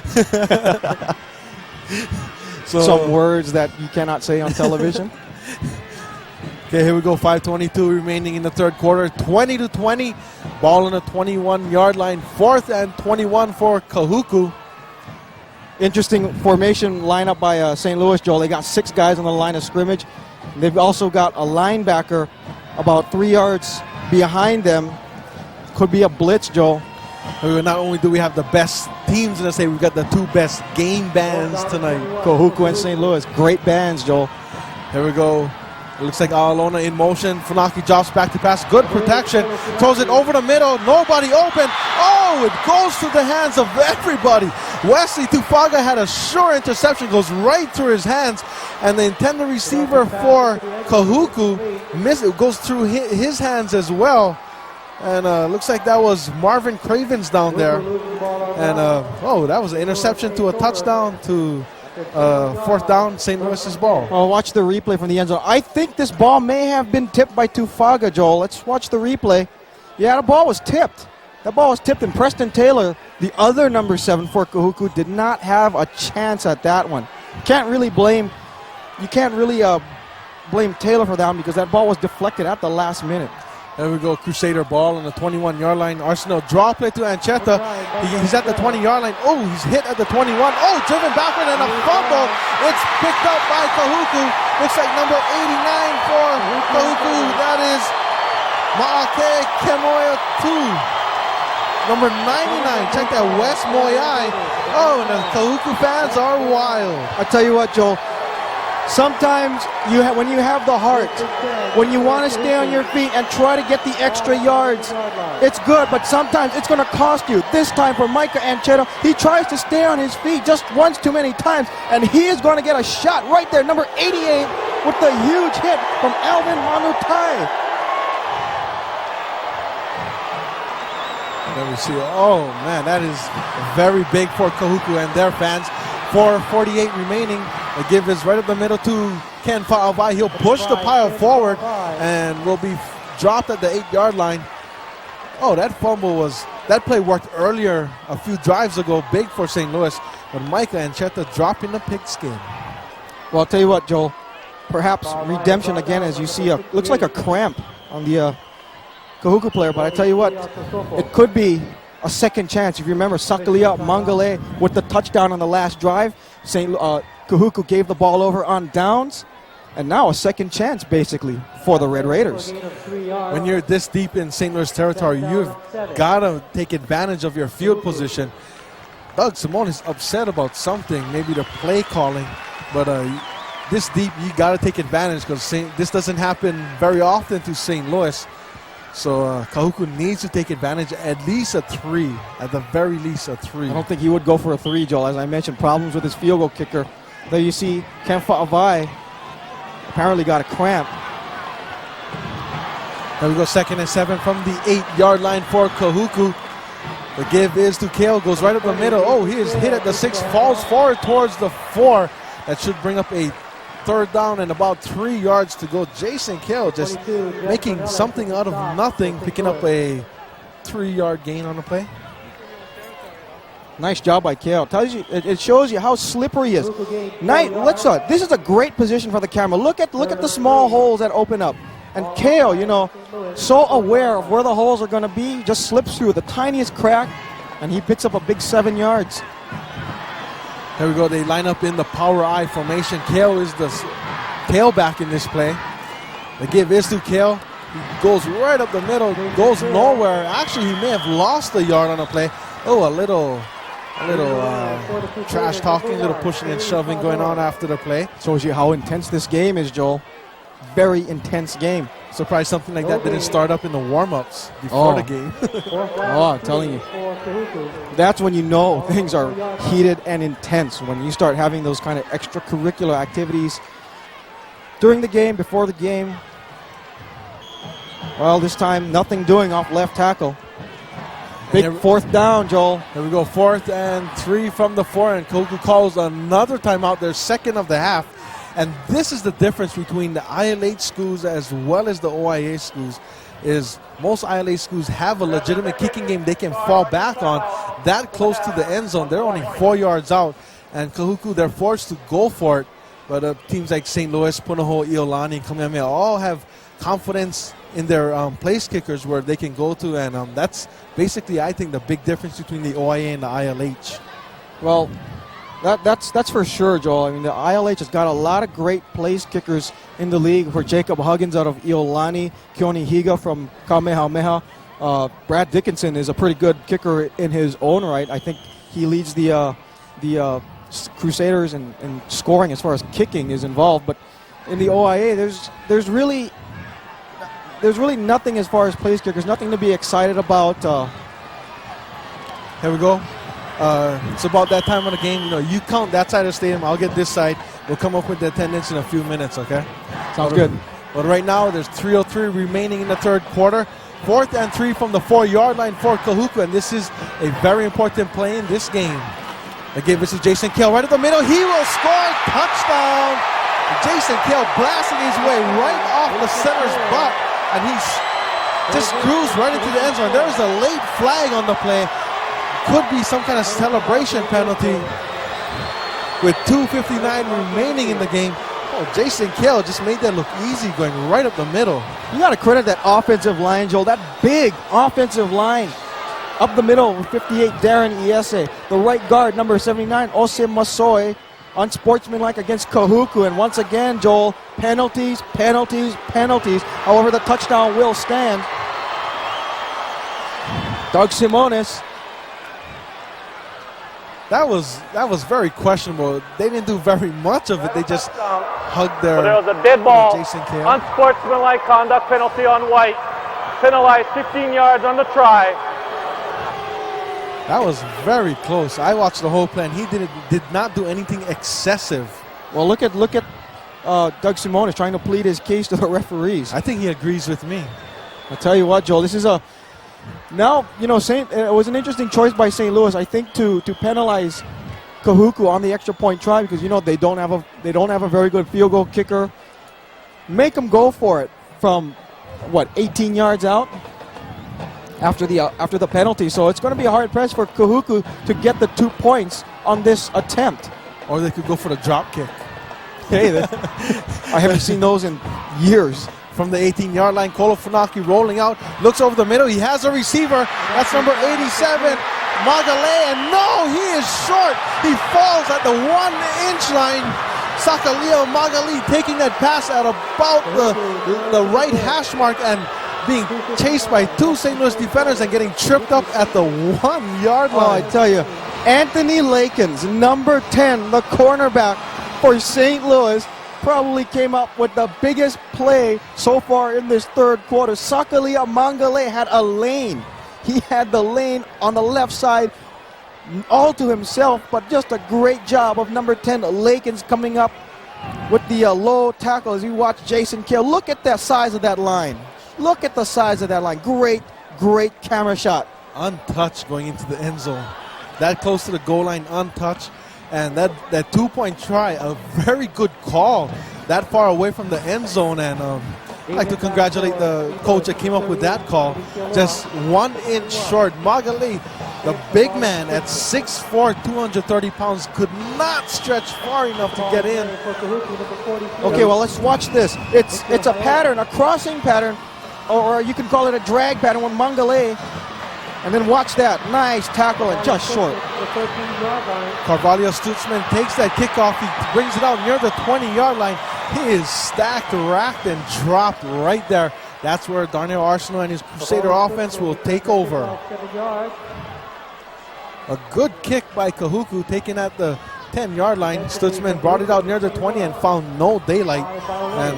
G: So,
H: Some words that you cannot say on television.
G: Okay, here we go. 5:22 remaining in the third quarter. 20-20. Ball on the 21-yard line. 4th and 21 for Kahuku.
H: Interesting formation lineup by St. Louis, Joel. They got 6 guys on the line of scrimmage. They've also got a linebacker about 3 yards behind them. Could be a blitz, Joel.
G: Not only do we have the best teams in the state, we've got the 2 best game bands tonight.
H: Kahuku and St. Louis. Great bands, Joel.
G: Here we go. It looks like Alona in motion. Funaki drops back to pass. Good protection. Throws it over the middle. Nobody open. Oh, it goes to the hands of everybody. Wesley Tufaga had a sure interception. Goes right through his hands. And the intended receiver for Kahuku it goes through his hands as well. And looks like that was Marvin Cravens down there. And, that was an interception to a touchdown to 4th down, St. Louis's ball.
H: Oh, watch the replay from the end zone. I think this ball may have been tipped by Tufaga, Joel. Let's watch the replay. Yeah, the ball was tipped. That ball was tipped, and Preston Taylor, the other number 7 for Kahuku, did not have a chance at that one. You can't really blame Taylor for that one because that ball was deflected at the last minute.
G: There we go, Crusader ball on the 21-yard line. Arsenal draw play to Ancheta. He's at the 20-yard line. Oh, he's hit at the 21. Oh, driven backward and a fumble. It's picked up by Kahuku. Looks like number 89 for Kahuku. That is Maake Kemoya 2. Number 99. Check that, Wes Moyai. Oh, and the Kahuku fans are wild.
H: I tell you what, Joel. Sometimes when you have the heart, when you want to stay on your feet and try to get the extra yards, it's good, but sometimes it's going to cost you. This time for Micah Ancheta, he tries to stay on his feet just once too many times, and he is going to get a shot right there, number 88, with the huge hit from Alvin Manutai.
G: Let me see. Oh, man, that is very big for Kahuku and their fans. 4:48 remaining. The give is right up the middle to Ken Fa'avai. He'll push the pile forward and will be dropped at the 8-yard line. Oh, that play worked earlier a few drives ago. Big for St. Louis. But Micah Ancheta dropping the pigskin.
H: Well, I'll tell you what, Joel. Perhaps redemption again, as you see, looks like a cramp on the Kahuku player. But I tell you what, it could be a second chance. If you remember, Sakalia Mangale with the touchdown on the last drive. Kahuku gave the ball over on downs. And now a second chance, basically, for the Red Raiders.
G: When you're this deep in St. Louis territory, you've got to take advantage of your field position. Doug Simone is upset about something, maybe the play calling. But this deep, you got to take advantage because this doesn't happen very often to St. Louis. So Kahuku needs to take advantage, at least a 3, at the very least a 3.
H: I don't think he would go for a 3, Joel. As I mentioned, problems with his field goal kicker. There you see Ken Fa'avai apparently got a cramp.
G: There we go, 2nd and 7 from the 8-yard line for Kahuku. The give is to Kale, goes right up the middle. Oh, he is hit at the 6, falls forward towards the 4. That should bring up a 3rd down and about 3 yards to go. Jason Kale just making something out of nothing, picking up a 3-yard gain on the play.
H: Nice job by Kale. It shows you how slippery he is. This is a great position for the camera. Look at the small holes that open up. And Kale, so aware of where the holes are going to be, just slips through the tiniest crack, and he picks up a big 7 yards.
G: There we go. They line up in the power I formation. Kale is the tailback in this play. The give is to Kale. He goes right up the middle, goes nowhere. Actually, he may have lost a yard on the play. Oh, a little trash talking, a little pushing and shoving going on after the play.
H: Shows you how intense this game is, Joel. Very intense game.
G: Surprised something like that didn't start up in the warm-ups before the game.
H: I'm telling you. That's when you know things are heated and intense, when you start having those kind of extracurricular activities during the game, before the game. Well, this time, nothing doing off left tackle. Big fourth down, Joel.
G: Here we go, 4th and 3 from the 4, and Kahuku calls another timeout, their second of the half. And this is the difference between the ILH schools as well as the OIA schools, is most ILH schools have a legitimate kicking game they can fall back on. That close to the end zone, they're only 4 yards out. And Kahuku, they're forced to go for it. But teams like St. Louis, Punahou, Iolani, Kamehameha all have confidence in their place kickers where they can go to, and that's basically, I think, the big difference between the OIA and the ILH.
H: Well, that's for sure, Joel. I mean, the ILH has got a lot of great place kickers in the league. For Jacob Huggins out of Iolani, Keone Higa from Kamehameha. Brad Dickinson is a pretty good kicker in his own right. I think he leads the Crusaders in scoring as far as kicking is involved. But in the OIA, there's really nothing as far as place kickers, nothing to be excited about.
G: Here we go. It's about that time of the game. You count that side of the stadium. I'll get this side. We'll come up with the attendance in a few minutes, okay?
H: Sounds good.
G: But right now, there's 3:03 remaining in the third quarter. 4th and 3 from the 4-yard line for Kahuku, and this is a very important play in this game. Again, this is Jason Kale right at the middle. He will score. Touchdown. Jason Kale blasting his way right off the center's butt, and he's just cruised right into the end zone. There was a late flag on the play. Could be some kind of celebration penalty with 2:59 remaining in the game. Oh, Jason Kale just made that look easy, going right up the middle.
H: You got to credit that offensive line, Joel. That big offensive line. Up the middle with 58, Darren Iese. The right guard, number 79, Ose Masoe. Unsportsmanlike against Kahuku. And once again, Joel, penalties, penalties, penalties. However, the touchdown will stand. Doug Simonis.
G: That was very questionable. They didn't do very much of it. They just hugged their.
D: But there was a dead ball.
G: Jason Kale.
D: Unsportsmanlike conduct penalty on White. Penalized 15 yards on the try.
G: That was very close. I watched the whole play, and he did not do anything excessive.
H: Well, look at Doug Simonis trying to plead his case to the referees.
G: I think he agrees with me.
H: I'll tell you what, Joel, this is now, it was an interesting choice by St. Louis, I think, to penalize Kahuku on the extra point try because they don't have a very good field goal kicker. Make them go for it from 18 yards out after the penalty. So it's going to be a hard press for Kahuku to get the 2 points on this attempt.
G: Or they could go for the drop kick.
H: Hey, I haven't seen those in years.
G: From the 18-yard line, Kolo Funaki rolling out, looks over the middle. He has a receiver. That's number 87, Magale. And no, he is short. He falls at the 1-inch line. Sakaleo Magali taking that pass at about the right hash mark and being chased by 2 St. Louis defenders and getting tripped up at the 1-yard line.
H: Oh, I tell you, Anthony Lakins, number 10, the cornerback for St. Louis, probably came up with the biggest play so far in this third quarter. Sakalia Mangale had a lane. He had the lane on the left side all to himself, but just a great job of number 10, Lakins, coming up with the low tackle as you watch Jason Kale. Look at the size of that line. Look at the size of that line. Great, great camera shot.
G: Untouched going into the end zone. That close to the goal line, untouched. And that 2-point try, a very good call that far away from the end zone. And I'd like to congratulate the coach that came up with that call. Just 1 inch short. Magali, the big man at 6'4", 230 pounds, could not stretch far enough to get in.
H: Okay, well, let's watch this. It's a pattern, a crossing pattern, or you can call it a drag pattern with Mangale. And then watch that. Nice tackle and just short.
G: Carvalho Stutzman takes that kickoff. He brings it out near the 20-yard line. He is stacked, racked, and dropped right there. That's where Darnell Arsenal and his Crusader offense will take over. A good kick by Kahuku, taken at the 10-yard line. Stutzman brought it out near the 20 and found no daylight. And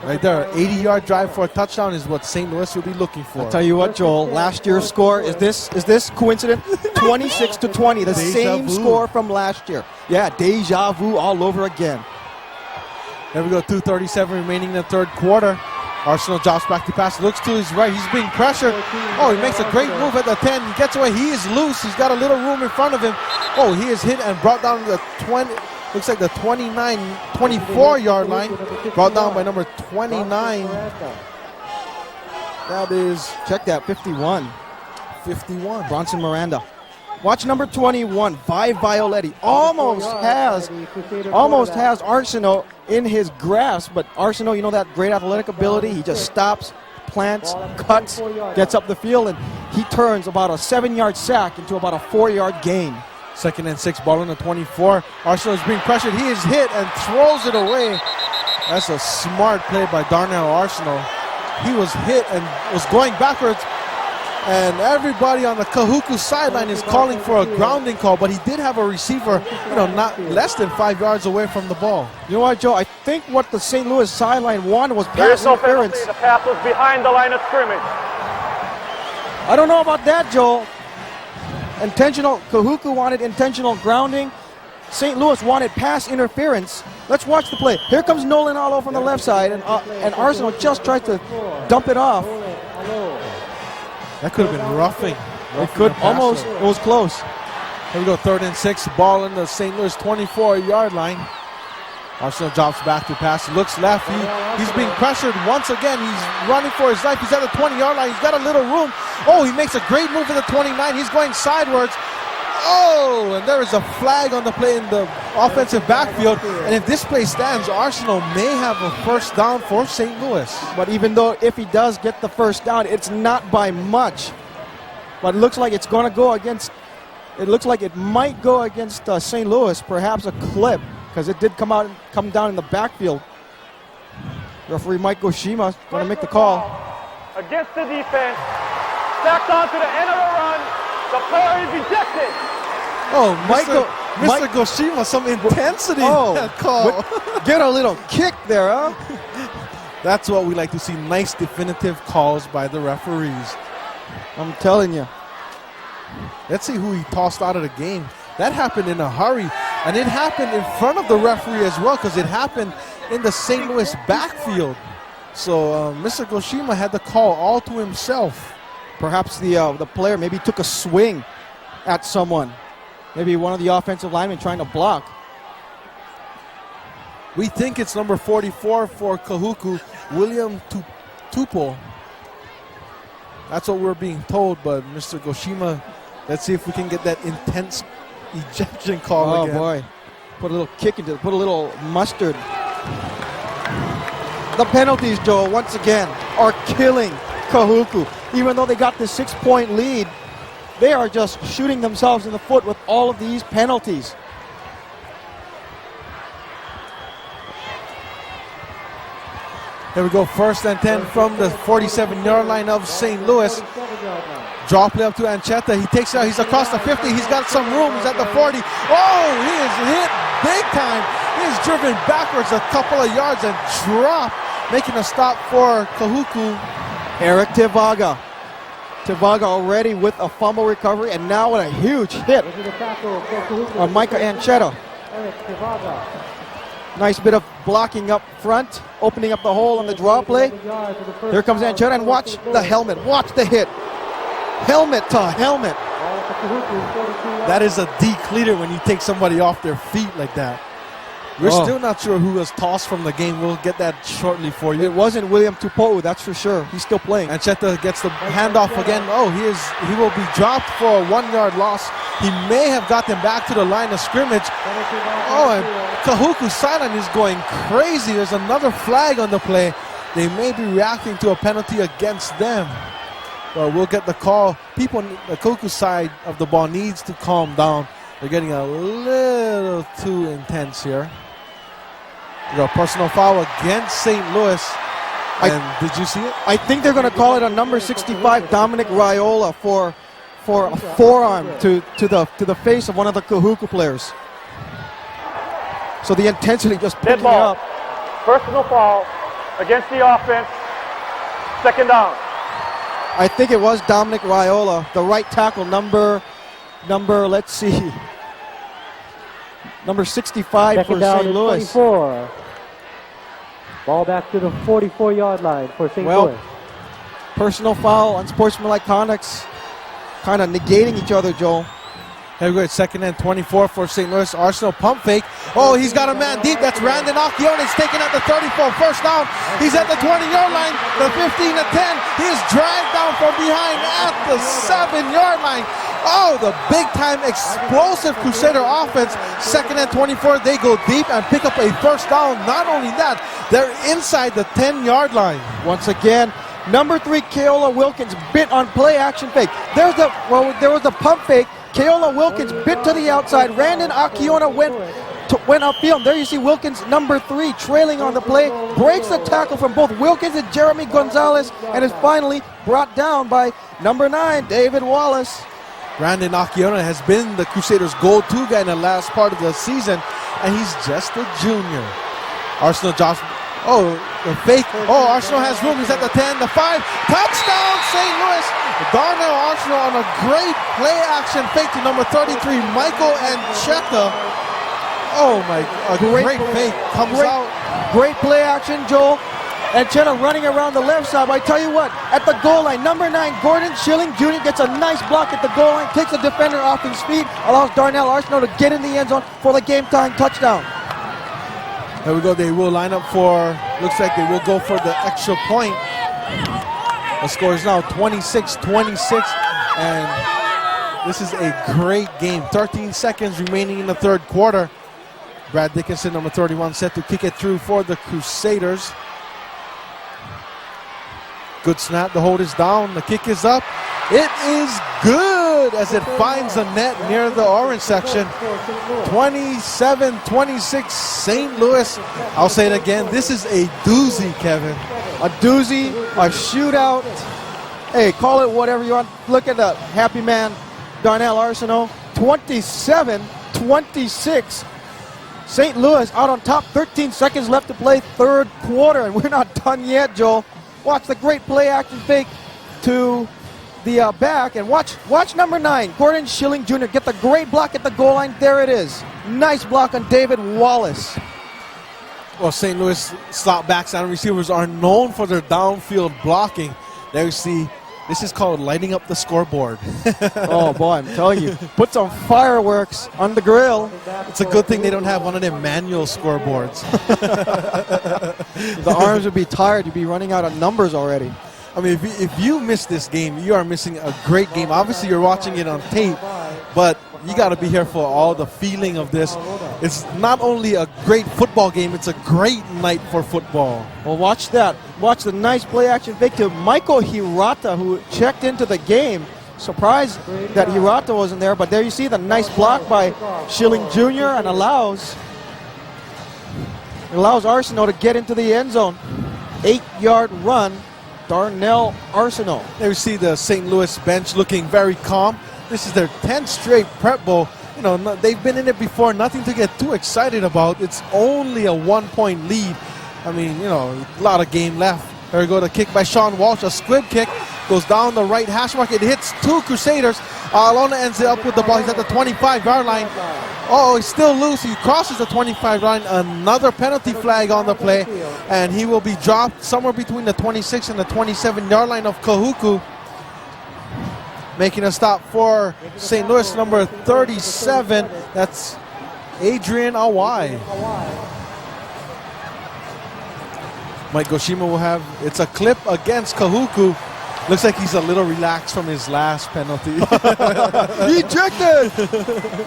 G: right there, 80-yard drive for a touchdown is what St. Louis will be looking for.
H: I'll tell you what, Joel, last year's score, is this coincident? 26-20, the same score from last year. Yeah, deja vu all over again.
G: There we go, 2:37 remaining in the third quarter. Arsenal drops back to pass, looks to his right, he's being pressured. Oh, he makes a great move at the 10, he gets away, he is loose, he's got a little room in front of him. Oh, he is hit and brought down to the 20, looks like the 24-yard line, brought down by number 29. That is,
H: Check that, 51.
G: 51.
H: Bronson Miranda. Watch number 21, Vi Violetti. Almost has Arsenal in his grasp, but Arsenal, you know that great athletic ability. He just stops, plants, cuts, gets up the field, and he turns about a 7-yard sack into about a 4-yard gain.
G: 2nd and 6, ball on the 24. Arsenal is being pressured. He is hit and throws it away. That's a smart play by Darnell Arsenal. He was hit and was going backwards. And everybody on the Kahuku sideline is calling for a grounding call, but he did have a receiver, not less than 5 yards away from the ball.
H: You know what, Joe? I think what the St. Louis sideline wanted was
D: There is
H: pass
D: no penalty.
H: interference.
D: The pass was behind the line of scrimmage.
H: I don't know about that, Joe. Kahuku wanted intentional grounding. St. Louis wanted pass interference. Let's watch the play. Here comes Nolan Allo from the left side, and Arsenal just tried to dump it off.
G: That could have been roughing.
H: It could almost. It was close.
G: Here we go, 3rd and 6, ball in the St. Louis 24-yard line. Arsenal drops back to pass, looks left. He's being pressured once again. He's running for his life. He's at the 20-yard line. He's got a little room. Oh, he makes a great move at the 29. He's going sideways. Oh, and there is a flag on the play in the offensive backfield. And if this play stands, Arsenal may have a first down for St. Louis.
H: But even though if he does get the first down, it's not by much. But it looks like it's going to go against, it looks like it might go against St. Louis, perhaps a clip, because it did come down in the backfield. Referee Mike Goshima going to make the call.
D: Against the defense, stacked onto the end of the run. The player is ejected.
G: Oh, Mr. Goshima, some intensity in that call.
H: Get a little kick there, huh?
G: That's what we like to see, nice definitive calls by the referees.
H: I'm telling you.
G: Let's see who he tossed out of the game. That happened in a hurry, and it happened in front of the referee as well, because it happened in the St. Louis backfield. So Mr. Goshima had the call all to himself.
H: Perhaps the player maybe took a swing at someone. Maybe one of the offensive linemen trying to block.
G: We think it's number 44 for Kahuku, William Tupou. That's what we're being told, but Mr. Goshima, let's see if we can get that intense ejection call again.
H: Oh, boy. Put a little kick into it, put a little mustard. The penalties, Joe, once again, are killing Kahuku. Even though they got the 6-point lead, they are just shooting themselves in the foot with all of these penalties.
G: Here we go, 1st and 10 from the 47-yard line of St. Louis. Draw play up to Ancheta. He takes it out. He's across the 50. He's got some room. He's at the 40. Oh, he is hit big time. He is driven backwards a couple of yards and dropped, making a stop for Kahuku.
H: Eric Tevaga. Tevaga already with a fumble recovery, and now with a huge hit on Micah Ancheta. Nice bit of blocking up front, opening up the hole on the draw play. Here comes Ancheta, and watch the helmet. Watch the hit. Helmet to helmet.
G: That is a decleater when you take somebody off their feet like that. We're still not sure who was tossed from the game. We'll get that shortly for you.
H: It wasn't William Tupou, that's for sure. He's still playing.
G: Ancheta gets the handoff again. Oh, he will be dropped for a 1-yard loss. He may have gotten back to the line of scrimmage. Oh, and Kahuku's sideline is going crazy. There's another flag on the play. They may be reacting to a penalty against them. But we'll get the call. People on the Kahuku side of the ball needs to calm down. They're getting a little too intense here. We got a personal foul against St. Louis. And did you see it?
H: I think they're going to call it on number 65, Dominic Raiola, for a forearm to the face of one of the Kahuku players. So the intensity just picking up.
D: Personal foul against the offense. 2nd down.
H: I think it was Dominic Raiola, the right tackle, number let's see, number 65 for St. Louis.
A: 24. Ball back to the 44-yard line for St.
H: Well,
A: Louis.
H: personal foul, unsportsmanlike conducts, kind of negating each other, Joel.
G: Here we go, it's 2nd and 24 for St. Louis. Arsenal pump fake. Oh, he's got a man deep. That's Randon Akiona. He's taken at the 34. First down. He's at the 20-yard line. The 15 to 10. He is dragged down from behind at the 7-yard line. Oh, the big-time explosive Crusader offense. 2nd and 24. They go deep and pick up a first down. Not only that, they're inside the 10-yard line.
H: Once again, number 3, Keola Wilkins bit on play action fake. There was the pump fake. Keola Wilkins bit to the outside. Randon Akiona went upfield. There you see Wilkins, number 3, trailing on the play. Breaks the tackle from both Wilkins and Jeremy Gonzalez, and is finally brought down by number 9, David Wallace.
G: Randon Akiona has been the Crusaders' go-to guy in the last part of the season, and he's just a junior. Arsenal drops. Oh, the fake. Oh, Arsenal has room. He's at the 10, the 5. Touchdown, St. Louis. Darnell Arsenal on a great play-action fake to number 33, Michael Ancheta. Oh, my, a great fake comes out.
H: Great play action, Joel. Ancheta running around the left side. But I tell you what, at the goal line, number 9, Gordon Schilling Jr. gets a nice block at the goal line, takes the defender off his feet, allows Darnell Arsenal to get in the end zone for the game-time touchdown.
G: There we go. They will line up for, looks like they will go for the extra point. The score is now 26-26, and this is a great game. 13 seconds remaining in the third quarter. Brad Dickinson, number 31, set to kick it through for the Crusaders. Good snap. The hold is down. The kick is up. It is good as it finds the net near the orange section. 27-26 St. Louis. I'll say it again. This is a doozy, Kevin.
H: A doozy, a shootout. Hey, call it whatever you want. Look at the happy man, Darnell Arsenault. 27-26. St. Louis out on top. 13 seconds left to play, third quarter, and we're not done yet, Joel. Watch the great play action fake to the back, and watch number 9, Gordon Schilling Jr. get the great block at the goal line. There it is. Nice block on David Wallace.
G: Well, St. Louis slot backs and receivers are known for their downfield blocking. There you see, this is called lighting up the scoreboard.
H: Oh boy, I'm telling you, put some fireworks on the grill.
G: It's a good thing they don't have one of them manual scoreboards.
H: The arms would be tired. You'd be running out of numbers already.
G: I mean, if you miss this game, you are missing a great game. Obviously, you're watching it on tape, but you got to be here for all the feeling of this. It's not only a great football game, it's a great night for football.
H: Well, watch that. Watch the nice play-action fake to Michael Hirata, who checked into the game. Surprised that Hirata wasn't there, but there you see the nice block by Schilling Jr. and allows Arsenault to get into the end zone. 8-yard run, Darnell Arsenault.
G: There you see the St. Louis bench looking very calm. This is their 10th straight prep bowl. You know, they've been in it before, nothing to get too excited about. It's only a 1-point lead. I mean, you know, a lot of game left. There we go, the kick by Sean Walsh, a squib kick. Goes down the right hash mark. It hits 2 Crusaders. Alona ends up with the ball. He's at the 25-yard line. Oh, he's still loose. He crosses the 25 line. Another penalty flag on the play. And he will be dropped somewhere between the 26 and the 27-yard line of Kahuku. Making a stop for St. Louis, number 37. That's Adrian Awai. Mike Goshima will have, it's a clip against Kahuku. Looks like he's a little relaxed from his last penalty.
H: Ejected!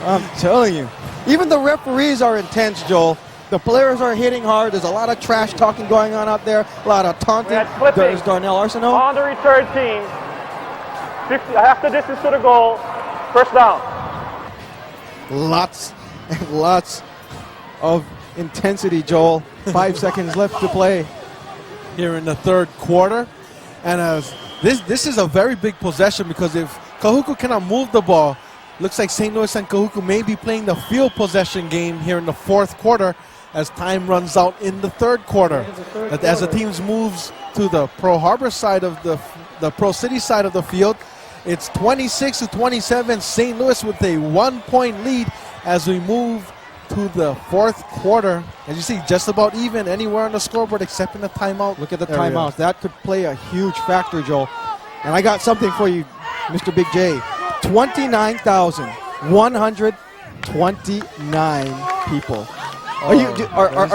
H: I'm telling you. Even the referees are intense, Joel. The players are hitting hard. There's a lot of trash talking going on out there. A lot of taunting. There's Darnell Arsenault.
D: On the return team. 50, half the distance to the goal. First down.
H: Lots and lots of intensity, Joel. 5 seconds left to play.
G: Here in the third quarter. And as this is a very big possession, because if Kahuku cannot move the ball, looks like St. Louis and Kahuku may be playing the field possession game here in the fourth quarter as time runs out in the third quarter. As the teams moves to the Pro Harbor side of the Pro City side of the field, it's 26-27, St. Louis with a 1-point lead as we move into the fourth quarter. As you see, just about even anywhere on the scoreboard except in the timeout.
H: Look at the
G: area.
H: timeouts. That could play a huge factor, Joel. And I got something for you, Mr. Big J. 29,129 people. Are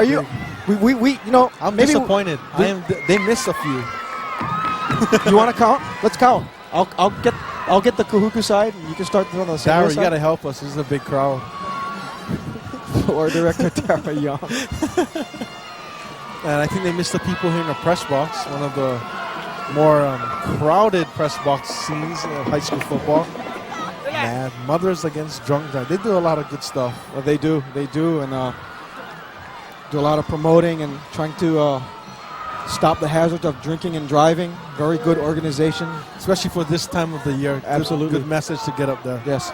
H: you? We you know?
G: I'm
H: maybe
G: disappointed. They missed a few.
H: You want to count? Let's count. I'll get the Kahuku side. And you can start on the
G: Dara,
H: side.
G: you gotta help us. This is a big crowd.
H: Or Director Dara Young.
G: And I think they missed the people here in the press box. One of the more crowded press box scenes of high school football. Mad Mothers Against Drunk Drive. They do a lot of good stuff.
H: Well, they do, and do a lot of promoting and trying to stop the hazards of drinking and driving. Very good organization.
G: Especially for this time of the year.
H: Absolutely.
G: Good message to get up there.
H: Yes.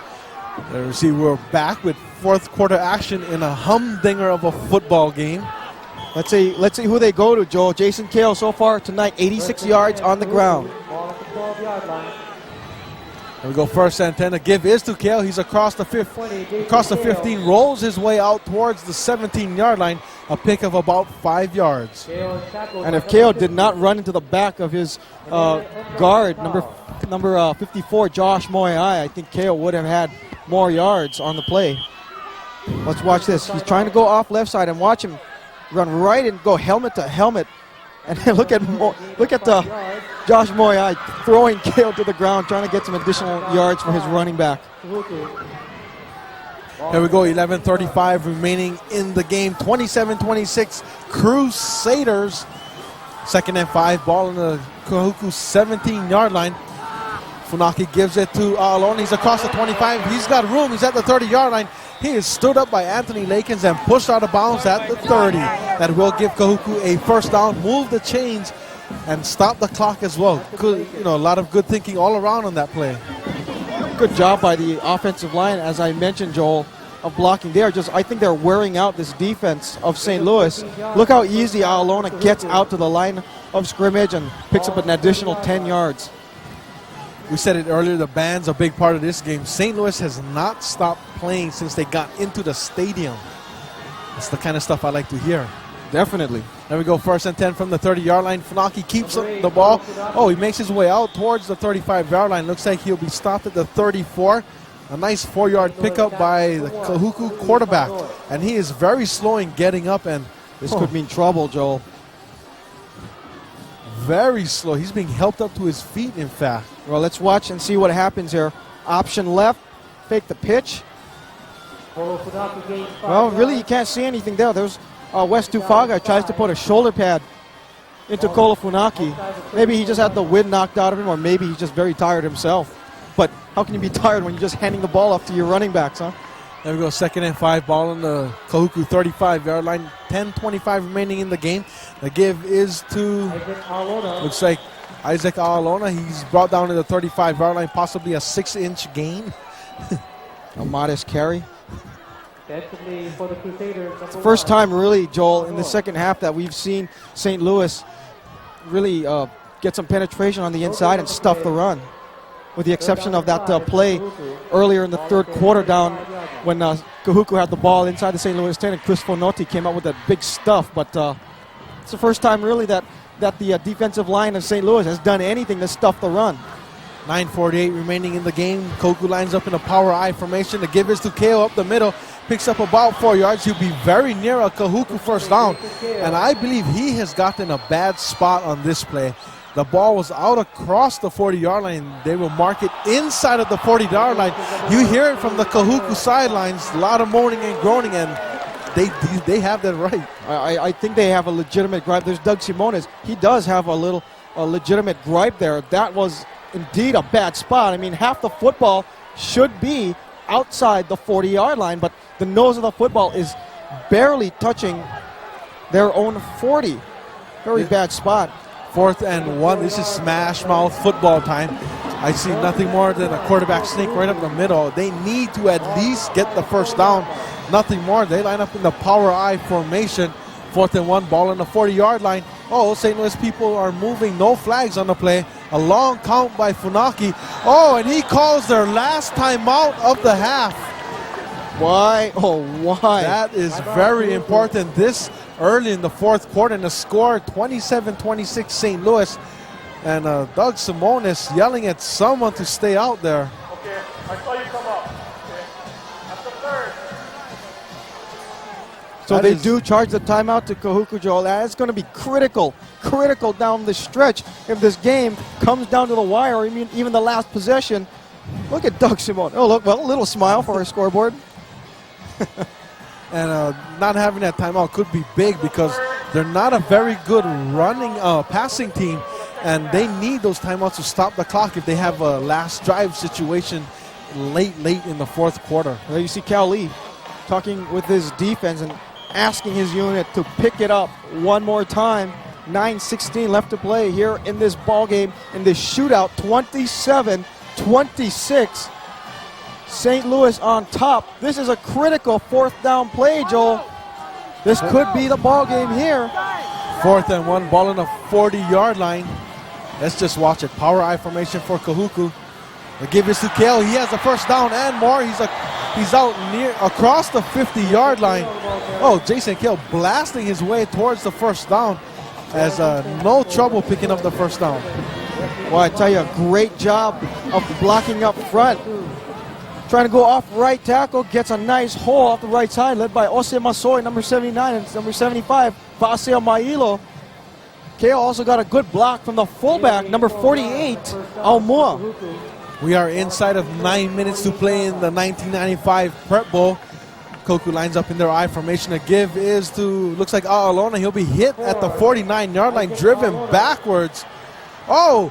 G: There we see we're back with fourth quarter action in a humdinger of a football game.
H: Let's see who they go to, Joel. Jason Kale so far tonight, 86 yards on the ground.
G: Here we go, first and 10. The give is to Kale. He's across the 15, rolls his way out towards the 17-yard line. A pick of about 5 yards.
H: And if Kale did not run into the back of his guard, number 54, Josh Moyai, I think Kale would have had more yards on the play. Let's watch this. He's trying to go off left side, and watch him run right and go helmet to helmet. And look at Josh Moyai throwing Kale to the ground, trying to get some additional yards for his running back.
G: Here we go, 11:35 remaining in the game. 27-26, Crusaders. Second and 5, ball on the Kahuku 17-yard line. Funaki gives it to Alon. He's across the 25. He's got room. He's at the 30-yard line. He is stood up by Anthony Lakins and pushed out of bounds at the 30. That will give Kahuku a first down, move the chains, and stop the clock as well. Good, a lot of good thinking all around on that play.
H: Good job by the offensive line, as I mentioned, Joel, of blocking. I think they're wearing out this defense of St. Louis. Look how easy Aolona gets out to the line of scrimmage and picks up an additional 10 yards.
G: We said it earlier, the band's a big part of this game. St. Louis has not stopped playing since they got into the stadium. That's the kind of stuff I like to hear.
H: Definitely.
G: There we go, first and 10 from the 30-yard line. Funaki keeps the ball. Oh, he makes his way out towards the 35-yard line. Looks like he'll be stopped at the 34. A nice 4-yard pickup by the Kahuku quarterback. And he is very slow in getting up. And
H: this could mean trouble, Joel.
G: Very slow. He's being helped up to his feet, in fact.
H: Well, let's watch and see what happens here. Option left, fake the pitch. Well, really, you can't see anything there. There's Wes Tufaga tries to put a shoulder pad into Kolofunaki. Maybe he just had the wind knocked out of him, or maybe he's just very tired himself. But how can you be tired when you're just handing the ball off to your running backs, huh?
G: There we go, second and 5, ball on the Kahuku 35-yard line. 10:25 remaining in the game. The give is to, looks like Isaac Aolona. He's brought down to the 35-yard line, possibly a 6-inch gain.
H: A modest carry. It's the first time, really, Joel, in the second half that we've seen St. Louis really get some penetration on the inside and stuff the run. With the exception of that play earlier in the third quarter down when Kahuku had the ball inside the St. Louis 10 and Chris Fonotti came out with that big stuff. But it's the first time really that the defensive line of St. Louis has done anything to stuff the run.
G: 9:48 remaining in the game. Kahuku lines up in a power I formation. The give is to Kale up the middle. Picks up about 4 yards. He'll be very near a Kahuku first down. And I believe he has gotten a bad spot on this play. The ball was out across the 40-yard line. They will mark it inside of the 40-yard line. You hear it from the Kahuku sidelines. A lot of moaning and groaning, and they have that right.
H: I think they have a legitimate gripe. There's Doug Simones. He does have a legitimate gripe there. That was indeed a bad spot. I mean, half the football should be outside the 40-yard line, but the nose of the football is barely touching their own 40. Very bad spot.
G: 4th and 1. This is smash mouth football time. I see nothing more than a quarterback sneak right up the middle. They need to at least get the first down. Nothing more. They line up in the power I formation. 4th and 1, ball on the 40-yard line. Oh, St. Louis people are moving. No flags on the play. A long count by Funaki. Oh, and he calls their last timeout of the half.
H: Why? Oh, why?
G: That is very important this early in the fourth quarter. And the score, 27-26 St. Louis. And Doug Simonis yelling at someone to stay out there.
D: Okay, I saw you come up. Okay, that's the third.
H: So
G: That
H: they
G: is-
H: do charge the timeout to Kahuku, Joel. That's going to be critical down the stretch if this game comes down to the wire, or even the last possession. Look at Doug Simone. Oh, look, well, a little smile for our scoreboard.
G: And not having that timeout could be big because they're not a very good passing team, and they need those timeouts to stop the clock if they have a last drive situation late in the fourth quarter.
H: There you see Cal Lee talking with his defense and asking his unit to pick it up one more time. 9:16 left to play here in this ball game, in this shootout. 27-26. St. Louis on top. This is a critical fourth down play, Joel. This could be the ball game here.
G: 4th and 1, ball on the 40-yard line. Let's just watch it. Power I formation for Kahuku. They give it to Kale. He has the first down and more. He's out across the 50-yard line. Oh, Jason Kale blasting his way towards the first down. Has no trouble picking up the first down.
H: Well, I tell you, a great job of blocking up front. Trying to go off right tackle, gets a nice hole off the right side, led by Ose Masoy, number 79, and number 75, Paseo Mailo. Kale also got a good block from the fullback, number 48, Aumua.
G: We are inside of 9 minutes to play in the 1995 Prep Bowl. Koku lines up in their I formation. A give is to, looks like A'alona. He'll be hit at the 49-yard line, driven backwards. Oh,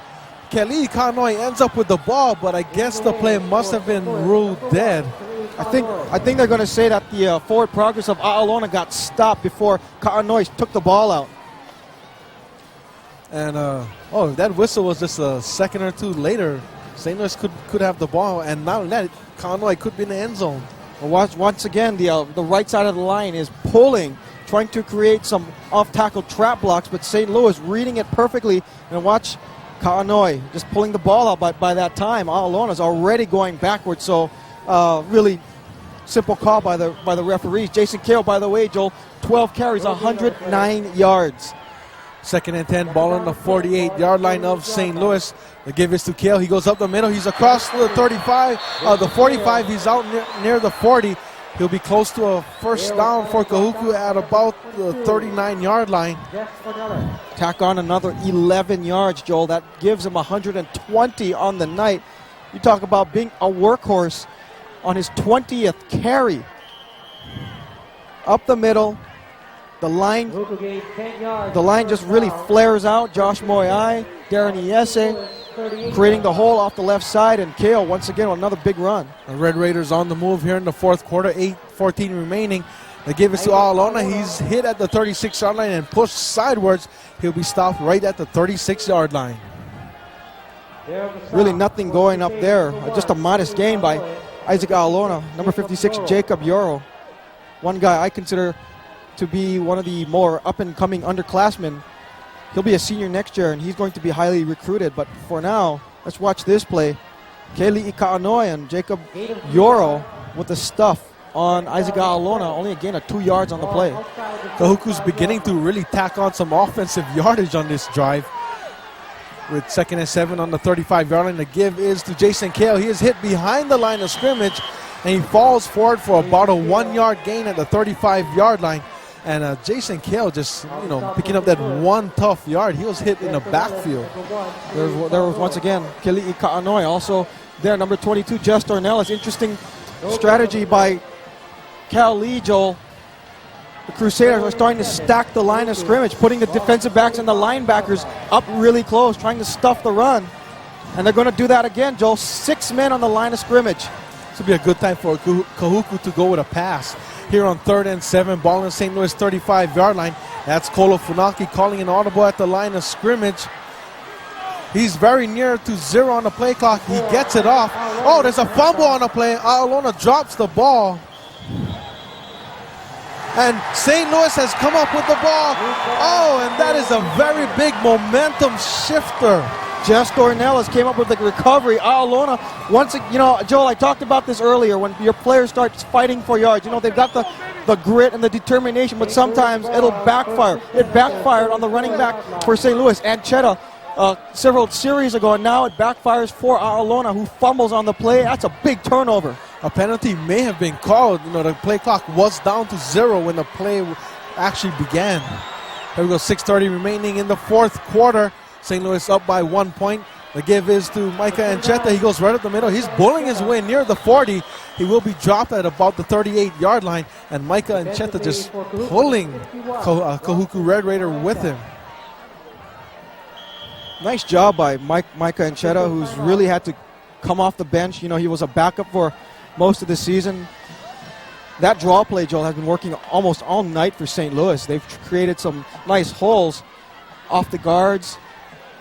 G: Kelly Kanoi ends up with the ball, but I guess the play must have been ruled dead.
H: I think they're going to say that the forward progress of A'alona got stopped before Kanoi took the ball out.
G: And, that whistle was just a second or two later. St. Louis could have the ball, and not only that, Kanoi could be in the end zone.
H: Well, once again, the right side of the line is pulling, trying to create some off-tackle trap blocks, but St. Louis reading it perfectly. And watch Kanoi just pulling the ball out by that time. A'alona's already going backwards, so really simple call by the referees. Jason Kale, by the way, Joel, 12 carries, 109 yards.
G: 2nd and 10, ball on the 48-yard line of St. Louis. The give is to Kale. He goes up the middle. He's across the 35, the 45. He's out near the 40. He'll be close to a first down for Kahuku at about the 39-yard line.
H: Tack on another 11 yards, Joel. That gives him 120 on the night. You talk about being a workhorse on his 20th carry. Up the middle. The line just really flares out. Josh Moyai, Darren Iese, creating the hole off the left side, and Kale once again with another big run.
G: The Red Raiders on the move here in the fourth quarter, 8:14 remaining. They give it to A'alona. He's hit at the 36-yard line and pushed sideways. He'll be stopped right at the 36-yard line.
H: Really nothing going up there. Just a modest gain by Isaac A'alona. Number 56, Jacob Yoro. One guy I consider to be one of the more up-and-coming underclassmen. He'll be a senior next year, and he's going to be highly recruited. But for now, let's watch this play. Keli Ikaanoy and Jacob Yoro with the stuff on Isaac A'alona. Only a gain of 2 yards on the play.
G: Kahuku's beginning to really tack on some offensive yardage on this drive. With 2nd and 7 on the 35-yard line. The give is to Jason Kale. He is hit behind the line of scrimmage, and he falls forward for about a 1-yard gain at the 35-yard line. And Jason Kale just, picking up that one tough yard. He was hit in the backfield.
H: There was once again Keli Ikaanoy. Also there, number 22, Jess Dornellis. Interesting strategy by Cal Lee, Joel. The Crusaders are starting to stack the line of scrimmage, putting the defensive backs and the linebackers up really close, trying to stuff the run. And they're going to do that again, Joel. 6 men on the line of scrimmage.
G: This will be a good time for Kahuku to go with a pass. Here on 3rd and 7, ball in St. Louis 35-yard line. That's Kolo Funaki calling an audible at the line of scrimmage. He's very near to 0 on the play clock. He gets it off. Oh, there's a fumble on the play. A'alona drops the ball. And St. Louis has come up with the ball. Oh, and that is a very big momentum shifter.
H: Jess Dornellis came up with the recovery. Aolona, Joel, I talked about this earlier. When your player starts fighting for yards, they've got the grit and the determination, but sometimes it'll backfire. It backfired on the running back for St. Louis, Anchetta, several series ago, and now it backfires for Aolona, who fumbles on the play. That's a big turnover.
G: A penalty may have been called. The play clock was down to 0 when the play actually began. Here we go, 6:30 remaining in the fourth quarter. St. Louis up by 1 point. The give is to Micah Anchetta. He goes right up the middle. He's bullying his way near the 40. He will be dropped at about the 38-yard line. And Micah Anchetta just pulling Kahuku Red Raider with him.
H: Nice job by Micah Anchetta, who's really had to come off the bench. He was a backup for most of the season. That draw play, Joel, has been working almost all night for St. Louis. They've created some nice holes off the guards,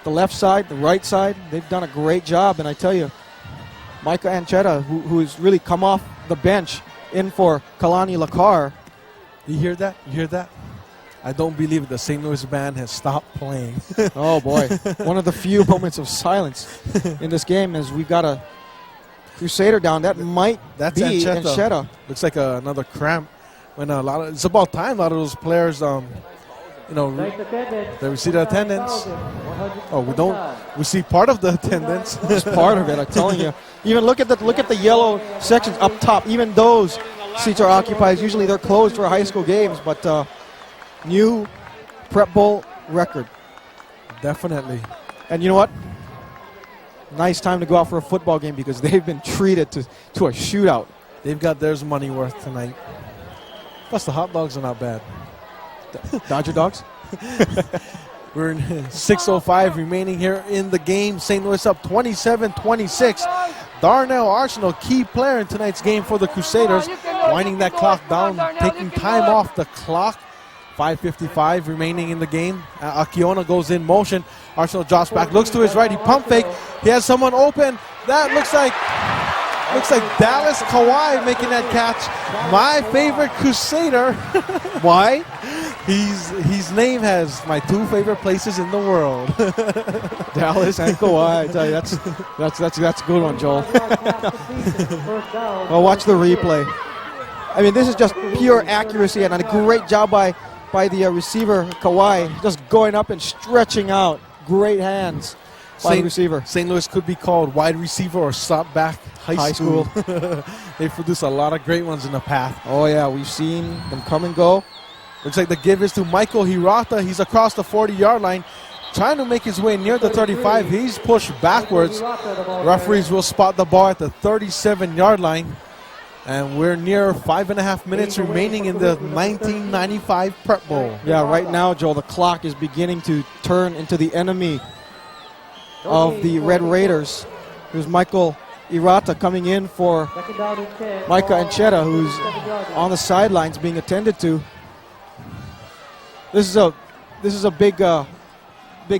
H: the left side, the right side. They've done a great job, and I tell you, Micah Anchetta, who's really come off the bench in for Kalani Lakar.
G: You hear that? You hear that? I don't believe the St. Louis band has stopped playing.
H: Oh, boy. One of the few moments of silence in this game is we've got a Crusader down. That might be Anchetta.
G: Looks like another cramp. When it's about time a lot of those players, they receive the attendance. Oh, we don't. We see part of the attendance.
H: Just part of it. I'm telling you. Even look at the yellow sections up top. Even those seats are occupied. Usually they're closed for high school games, but new Prep Bowl record.
G: Definitely.
H: And you know what? Nice time to go out for a football game because they've been treated to a shootout.
G: They've got theirs money worth tonight. Plus the hot dogs are not bad.
H: Dodger dogs?
G: We're in 6:05 remaining here in the game. St. Louis up 27-26. Darnell Arsenal, key player in tonight's game for the Crusaders, winding that clock down, taking time off the clock. 5:55 remaining in the game. Akiona goes in motion. Arsenal drops back, looks to his right. He pump fake. He has someone open. That looks like Dallas Kawhi making that catch. My favorite Crusader.
H: Why?
G: His name has my two favorite places in the world.
H: Dallas and Kawhi. I tell you, that's a good one, Joel. Well, watch the replay. I mean, this is just pure accuracy and a great job by the receiver, Kawhi, just going up and stretching out. Great hands by the receiver.
G: St. Louis could be called wide receiver or slot back high school. They produce a lot of great ones in the path.
H: Oh, yeah, we've seen them come and go.
G: Looks like the give is to Michael Hirata. He's across the 40-yard line, trying to make his way near the 35. He's pushed backwards. Referees will spot the ball at the 37-yard line. And we're near 5.5 minutes remaining in the 1995 Prep Bowl.
H: Yeah, right now, Joel, the clock is beginning to turn into the enemy of the Red Raiders. There's Michael Hirata coming in for Micah Anchetta, who's on the sidelines being attended to. This is a big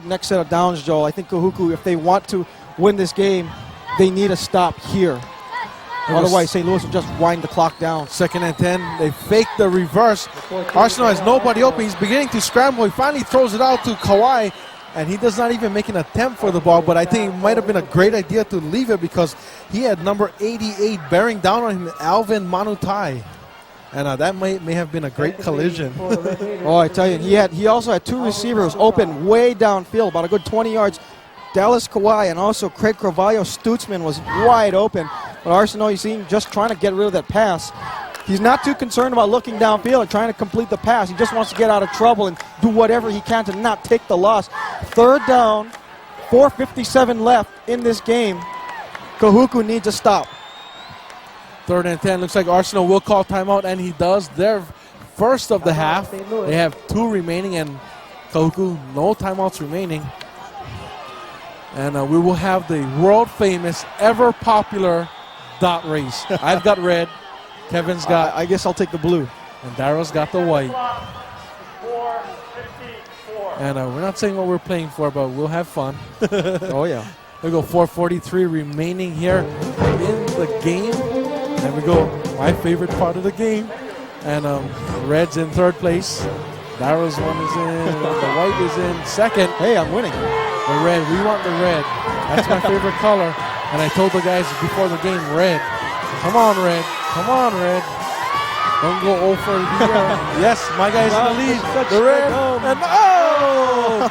H: next set of downs, Joel. I think Kahuku, if they want to win this game, they need a stop here. Otherwise, St. Louis will just wind the clock down.
G: 2nd and 10. They fake the reverse. Arsenal has nobody open. He's beginning to scramble. He finally throws it out to Kawhi, and he does not even make an attempt for the ball. But I think it might have been a great idea to leave it because he had number 88 bearing down on him, Alvin Manutai. And that may have been a great collision.
H: Oh, I tell you, he also had two receivers open way downfield, about a good 20 yards. Dallas Kawhi and also Craig Carvalho Stutzman was wide open. But Arsenal, you see him just trying to get rid of that pass. He's not too concerned about looking downfield and trying to complete the pass. He just wants to get out of trouble and do whatever he can to not take the loss. 3rd down, 4:57 left in this game. Kahuku needs a stop.
G: 3rd and 10. Looks like Arsenal will call timeout, and he does. Their first of the half. They have 2 remaining, and Kahuku, no timeouts remaining. And we will have the world-famous, ever-popular dot race. I've got red. Kevin's got...
H: I guess I'll take the blue.
G: And Darryl's got the white. And we're not saying what we're playing for, but we'll have fun.
H: Oh, yeah.
G: We go 4:43 remaining here in the game. And we go my favorite part of the game. And red's in 3rd place. Darryl's one is in. The white is in 2nd.
H: Hey, I'm winning.
G: The red. We want the red. That's my favorite color. And I told the guys before the game, red. Come on, red. Come on, red. Don't go 0 for the Yes, my guy's in the lead. The red. And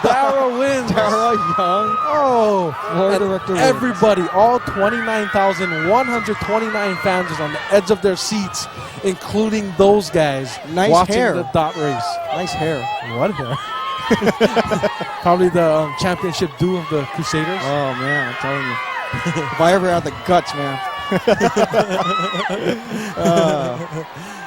G: Dara wins.
H: Dara Young.
G: Oh,
H: Floor director wins.
G: everybody, all 29,129 fans is on the edge of their seats, including those guys
H: Nice
G: watching
H: hair.
G: the dot race.
H: Nice hair.
G: What hair? Probably the championship due of the Crusaders.
H: Oh, man, I'm telling you. If I ever had the guts, man.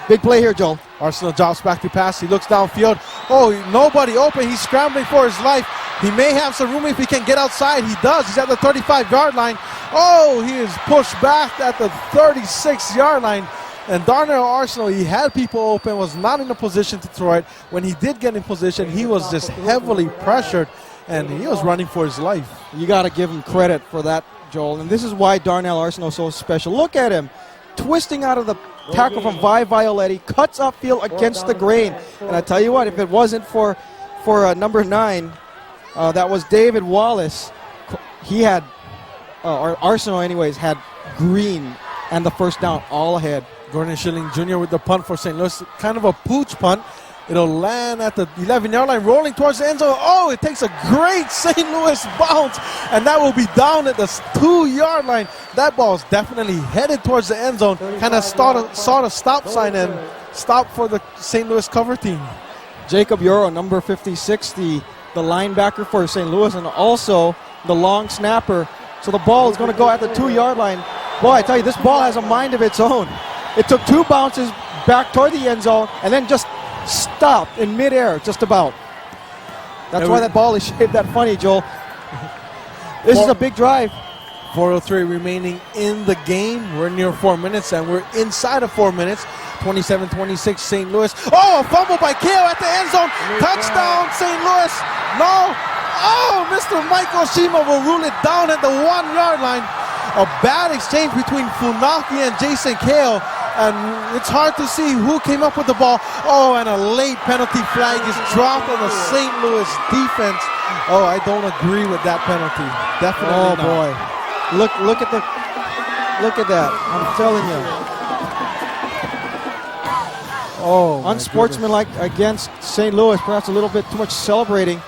H: Big play here, Joel.
G: Arsenal drops back to pass. He looks downfield. Oh, nobody open. He's scrambling for his life. He may have some room if he can get outside. He does. He's at the 35-yard line. Oh, he is pushed back at the 36-yard line. And Darnell Arsenal, he had people open, was not in a position to throw it. When he did get in position, he was just heavily pressured, and he was running for his life.
H: You got to give him credit for that, Joel. And this is why Darnell Arsenal is so special. Look at him. Twisting out of the tackle from Vi Violetti, cuts upfield against the grain. And I tell you what, if it wasn't for number 9, that was David Wallace, he had, or Arsenal anyways, had Green and the first down all ahead.
G: Gordon Schilling Jr. with the punt for St. Louis. Kind of a pooch punt. It'll land at the 11-yard line, rolling towards the end zone. Oh, it takes a great St. Louis bounce, and that will be down at the 2-yard line. That ball is definitely headed towards the end zone. Kind of saw the stop sign and stopped for the St. Louis cover team.
H: Jacob Euro, number 56, the linebacker for St. Louis, and also the long snapper. So the ball is going to go at the 2-yard line. Boy, I tell you, this ball has a mind of its own. It took 2 bounces back toward the end zone and then just stopped in midair, just about. That's why that ball is shaped that funny, Joel. This is a big drive.
G: 4:03 remaining in the game. We're near 4 minutes, and we're inside of 4 minutes. 27-26 St. Louis. Oh, a fumble by Kale at the end zone. Touchdown, St. Louis. No. Oh, Mr. Michael Shima will rule it down at the 1-yard line. A bad exchange between Funaki and Jason Kale, and it's hard to see who came up with the ball. Oh, and a late penalty flag is dropped on the St. Louis defense. Oh, I don't agree with that penalty. Definitely not.
H: Boy. Look at that. I'm telling you.
G: Oh,
H: unsportsmanlike against St. Louis, perhaps a little bit too much celebrating.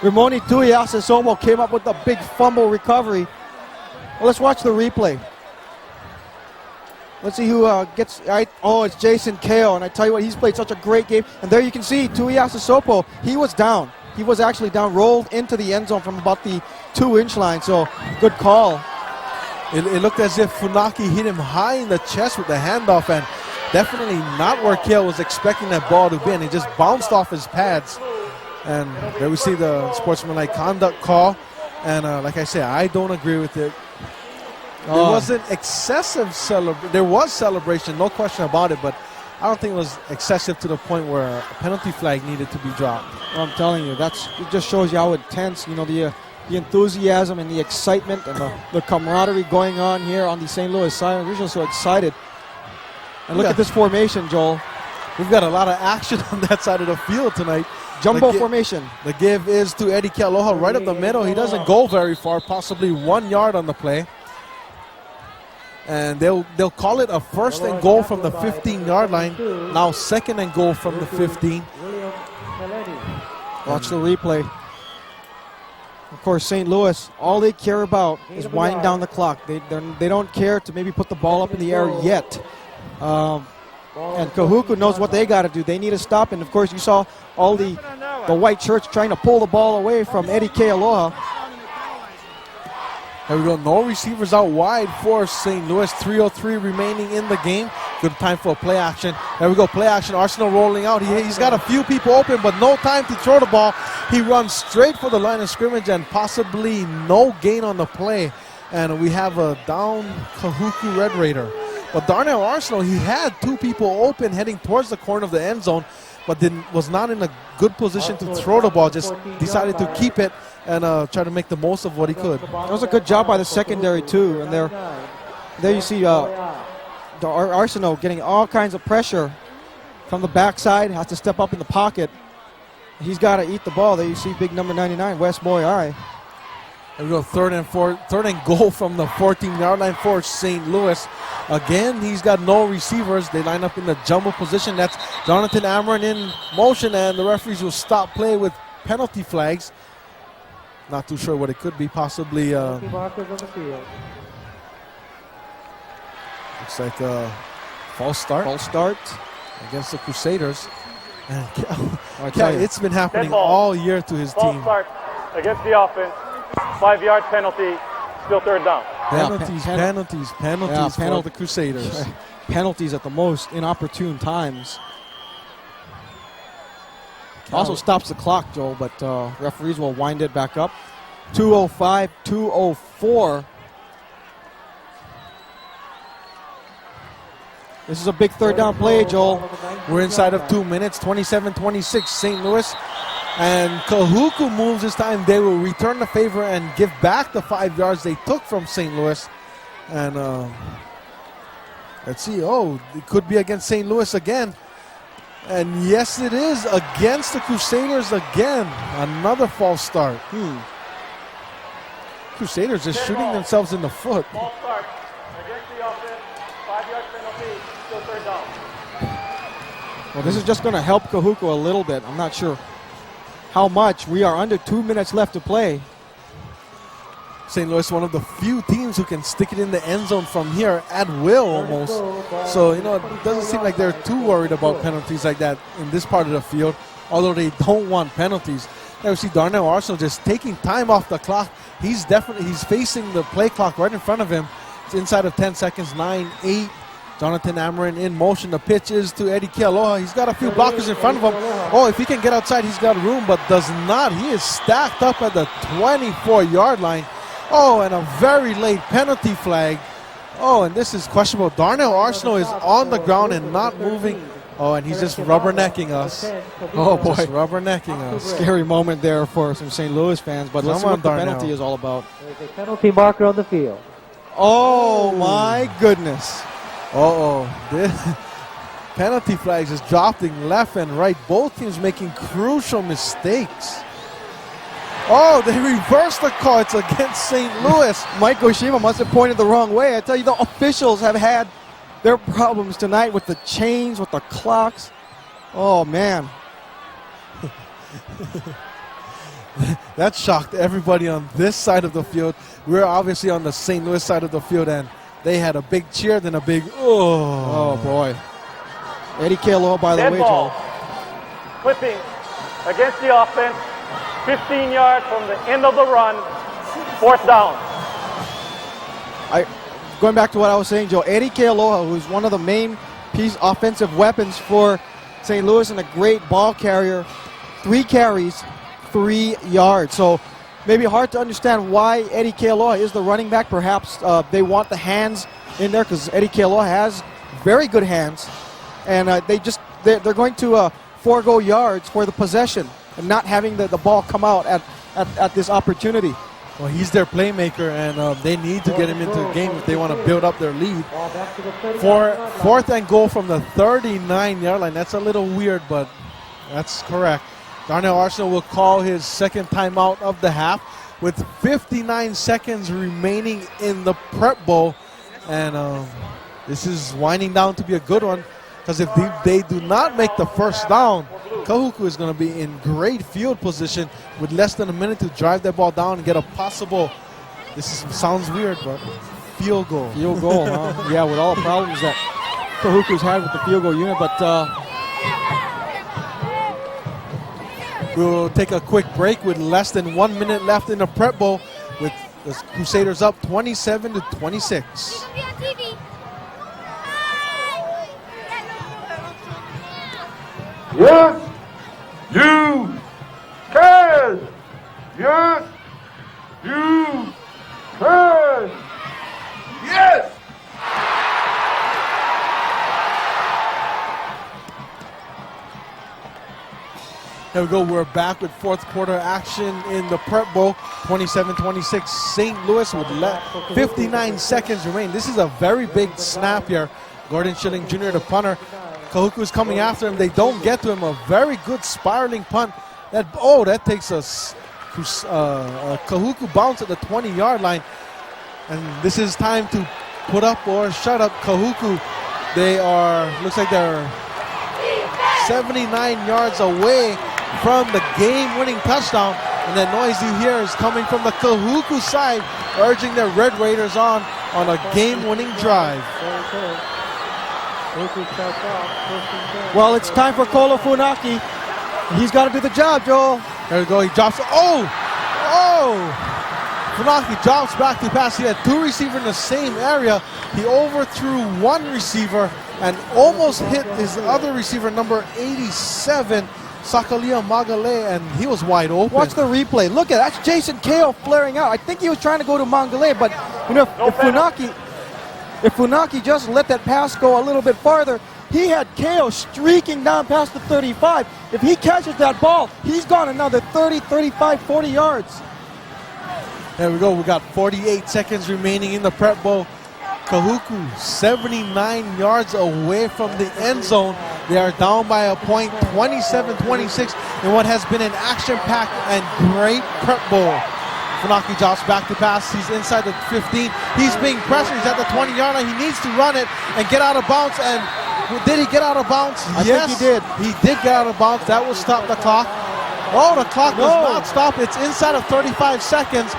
H: Ramoni Tuiasosomo came up with a big fumble recovery. Well, let's watch the replay. Let's see who gets. Oh, it's Jason Kale, and I tell you what, he's played such a great game. And there you can see Tuiasosopo. He was down. He was actually down, rolled into the end zone from about the 2-inch line. So good call.
G: It looked as if Funaki hit him high in the chest with the handoff, and definitely not where Kale was expecting that ball to be, and it just bounced off his pads. And there we see the sportsmanlike conduct call. And like I said, I don't agree with it. There wasn't excessive there was celebration, no question about it, but I don't think it was excessive to the point where a penalty flag needed to be dropped.
H: Well, I'm telling you, it just shows you how intense, the enthusiasm and the excitement and the camaraderie going on here on the St. Louis side. We're just so excited. And look at this formation, Joel.
G: We've got a lot of action on that side of the field tonight.
H: Jumbo formation.
G: The give is to Eddie Kealoha right up the middle. He doesn't go very far, possibly 1 yard on the play. And they'll call it a 1st and goal from the 15-yard line. Now 2nd and goal from the 15.
H: Watch the replay. Of course, St. Louis, all they care about is winding down the clock. They don't care to maybe put the ball up in the air yet. And Kahuku knows what they got to do. They need to stop. And, of course, you saw all the white shirts trying to pull the ball away from Eddie Kealoha.
G: There we go. No receivers out wide for St. Louis. 3:03 remaining in the game. Good time for a play action. There we go. Play action. Arsenal rolling out. He's got a few people open, but no time to throw the ball. He runs straight for the line of scrimmage and possibly no gain on the play. And we have a down Kahuku Red Raider. But Darnell Arsenal, he had 2 people open heading towards the corner of the end zone, but was not in a good position to throw the ball. Just decided to keep it and try to make the most of what he could.
H: That was a good job by the secondary, too. And there you see the Arsenal getting all kinds of pressure from the backside. Has to step up in the pocket. He's got to eat the ball. There you see big number 99, Wes Moyai.
G: There we go, third and goal from the 14-yard line for St. Louis. Again, he's got no receivers. They line up in the jumbo position. That's Jonathan Amarin in motion, and the referees will stop play with penalty flags. Not too sure what it could be, possibly.
A: Markers on the field.
G: Looks like a false start.
H: False start.
G: Against the Crusaders. And it's been happening
D: Dead ball.
G: all year to his
D: False
G: team.
D: start against the offense. 5-yard penalty. Still third down.
G: Penalties for the Crusaders.
H: Penalties at the most inopportune times. Also stops the clock, Joel, but referees will wind it back up. 2:05, 2:04. This is a big third down play, Joel.
G: We're inside of 2 minutes, 27-26, St. Louis. And Kahuku moves this time. They will return the favor and give back the 5 yards they took from St. Louis. And let's see. Oh, it could be against St. Louis again. And yes, it is against the Crusaders again. Another false start. Crusaders just shooting themselves in the foot.
D: False start against the offense. 5-yard penalty. Still third down.
H: Well, this is just going to help Kahuku a little bit. I'm not sure how much. We are under 2 minutes left to play.
G: St. Louis, one of the few teams who can stick it in the end zone from here at will almost. So, it doesn't seem like they're too worried about penalties like that in this part of the field, although they don't want penalties. Now we see Darnell Arsenal just taking time off the clock. He's facing the play clock right in front of him. It's inside of 10 seconds, 9-8. Jonathan Amarin in motion. The pitch is to Eddie Kealoha. He's got a few blockers in front of him. Oh, if he can get outside, he's got room, but does not. He is stacked up at the 24-yard line. Oh, and a very late penalty flag. Oh, and this is questionable. Darnell Arsenault is on the ground and not moving. Oh, and he's just rubbernecking us.
H: Oh, boy.
G: Just rubbernecking us.
H: Scary moment there for some St. Louis fans, but let's see what the
G: Darnell.
H: penalty is all about.
A: There's a penalty marker on the field.
H: Oh, my goodness.
G: The penalty flags is dropping left and right. Both teams making crucial mistakes. Oh, they reversed the call. It's against St. Louis.
H: Mike Oshima must have pointed the wrong way. I tell you, the officials have had their problems tonight with the chains, with the clocks. Oh, man.
G: That shocked everybody on this side of the field. We're obviously on the St. Louis side of the field, and they had a big cheer, then a big,
H: oh boy. Eddie Kealoha, by the
D: Dead
H: way,
D: ball.
H: Joel.
D: Clipping against the offense. 15 yards from the end of the run. Fourth down.
H: Going back to what I was saying, Joe, Eddie Kealoha, who's one of the main offensive weapons for St. Louis and a great ball carrier, 3 carries, 3 yards. So maybe hard to understand why Eddie Kealoha is the running back. Perhaps they want the hands in there because Eddie Kealoha has very good hands. And they're going to forego yards for the possession and not having the ball come out at this opportunity.
G: Well, he's their playmaker, and they need to get him into the game if they want to build up their lead. For fourth and goal from the 39-yard line. That's a little weird, but that's correct. Darnell Arsenault will call his second timeout of the half with 59 seconds remaining in the Prep Bowl. And this is winding down to be a good one, because if they do not make the first down, Kahuku is going to be in great field position with less than a minute to drive that ball down and get a possible, sounds weird, but field goal.
H: Field goal, huh? Yeah, with all the problems that Kahuku's had with the field goal unit, but
G: we'll take a quick break with less than 1 minute left in the Prep Bowl with the Crusaders up 27-26.
F: Yes, you can. Yes, you can. Yes.
G: There we go. We're back with fourth quarter action in the Prep Bowl. 27-26. St. Louis with 59 seconds remain. This is a very big snap here. Gordon Schilling Jr., the punter. Kahuku is coming after him. They don't get to him. A very good spiraling punt. That takes us Kahuku bounce at the 20-yard line. And this is time to put up or shut up Kahuku. Looks like they're 79 yards away from the game-winning touchdown. And that noise you hear is coming from the Kahuku side, urging their Red Raiders on a game-winning drive.
H: Well, it's time for Kolo Funaki. He's got to do the job, Joel.
G: There we go. He drops. Funaki drops back to pass. He had two receivers in the same area. He overthrew one receiver and almost hit his other receiver, number 87, Sakalia Magale, and he was wide open.
H: Watch the replay. Look at that. That's Jason Kale flaring out. I think he was trying to go to Mangale, but if Funaki just let that pass go a little bit farther, he had Kale streaking down past the 35. If he catches that ball, he's gone another 30, 35, 40 yards.
G: There we go. We got 48 seconds remaining in the prep bowl. Kahuku 79 yards away from the end zone. They are down by a point, 27-26, in what has been an action-packed and great prep bowl. Funaki drops back to pass. He's inside the 15. He's being pressured. He's at the 20-yard line. He needs to run it and get out of bounds. And did he get out of bounds?
H: Yes, he did.
G: He did get out of bounds. That will stop the clock. Oh, the clock does not stop. It's inside of 35 seconds.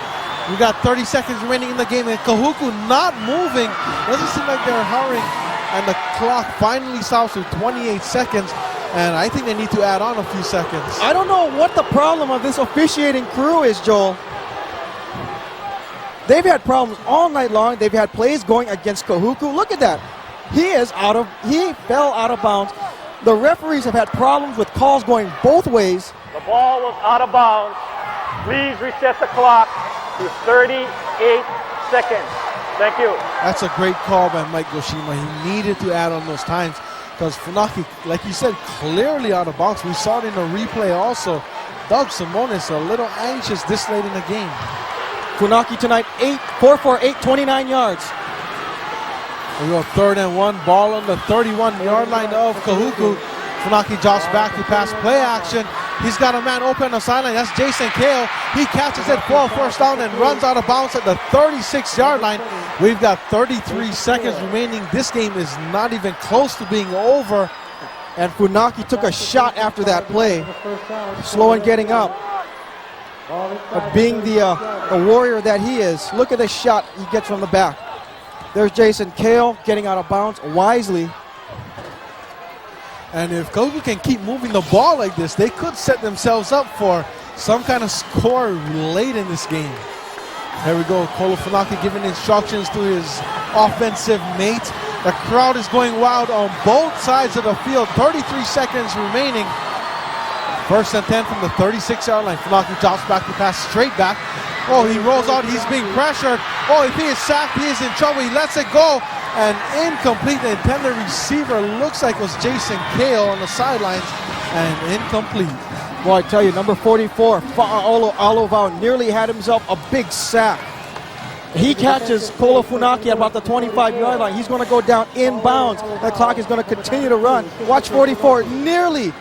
G: We got 30 seconds remaining in the game, and Kahuku not moving. Doesn't seem like they're hurrying. And the clock finally stops with 28 seconds. And I think they need to add on a few seconds.
H: I don't know what the problem of this officiating crew is, Joel. They've had problems all night long. They've had plays going against Kahuku. Look at that. He fell out of bounds. The referees have had problems with calls going both ways.
D: The ball was out of bounds. Please reset the clock to 38 seconds. Thank you.
G: That's a great call by Mike Goshima. He needed to add on those times because Funaki, like you said, clearly out of bounds. We saw it in the replay also. Doug Simonis a little anxious this late in the game.
H: Funaki tonight, 4 for 8, 29 yards.
G: We go 3rd and 1, ball on the 31-yard line of Kahuku. Funaki drops back to pass play action. He's got a man open on the sideline. That's Jason Kale. He catches it for a first down and runs out of bounds at the 36-yard line. We've got 33 seconds remaining. This game is not even close to being over.
H: And Funaki took a shot after that play. Slow in getting up. But being the warrior that he is, look at the shot he gets from the back. There's Jason Kale getting out of bounds wisely.
G: And if Kahuku can keep moving the ball like this, they could set themselves up for some kind of score late in this game. There we go. Kolo Funaki giving instructions to his offensive mate. The crowd is going wild on both sides of the field. 33 seconds remaining. 1st and 10 from the 36-yard line. Funaki drops back to pass straight back. Oh, he rolls out. He's being pressured. Oh, if he is sacked, he is in trouble. He lets it go. And incomplete. The intended receiver looks like it was Jason Kale on the sidelines. And incomplete.
H: Well, I tell you, number 44, Alovao, nearly had himself a big sack. He catches Kolo Funaki at about the 25-yard line. He's going to go down inbounds. The clock is going to continue to run. Watch 44, nearly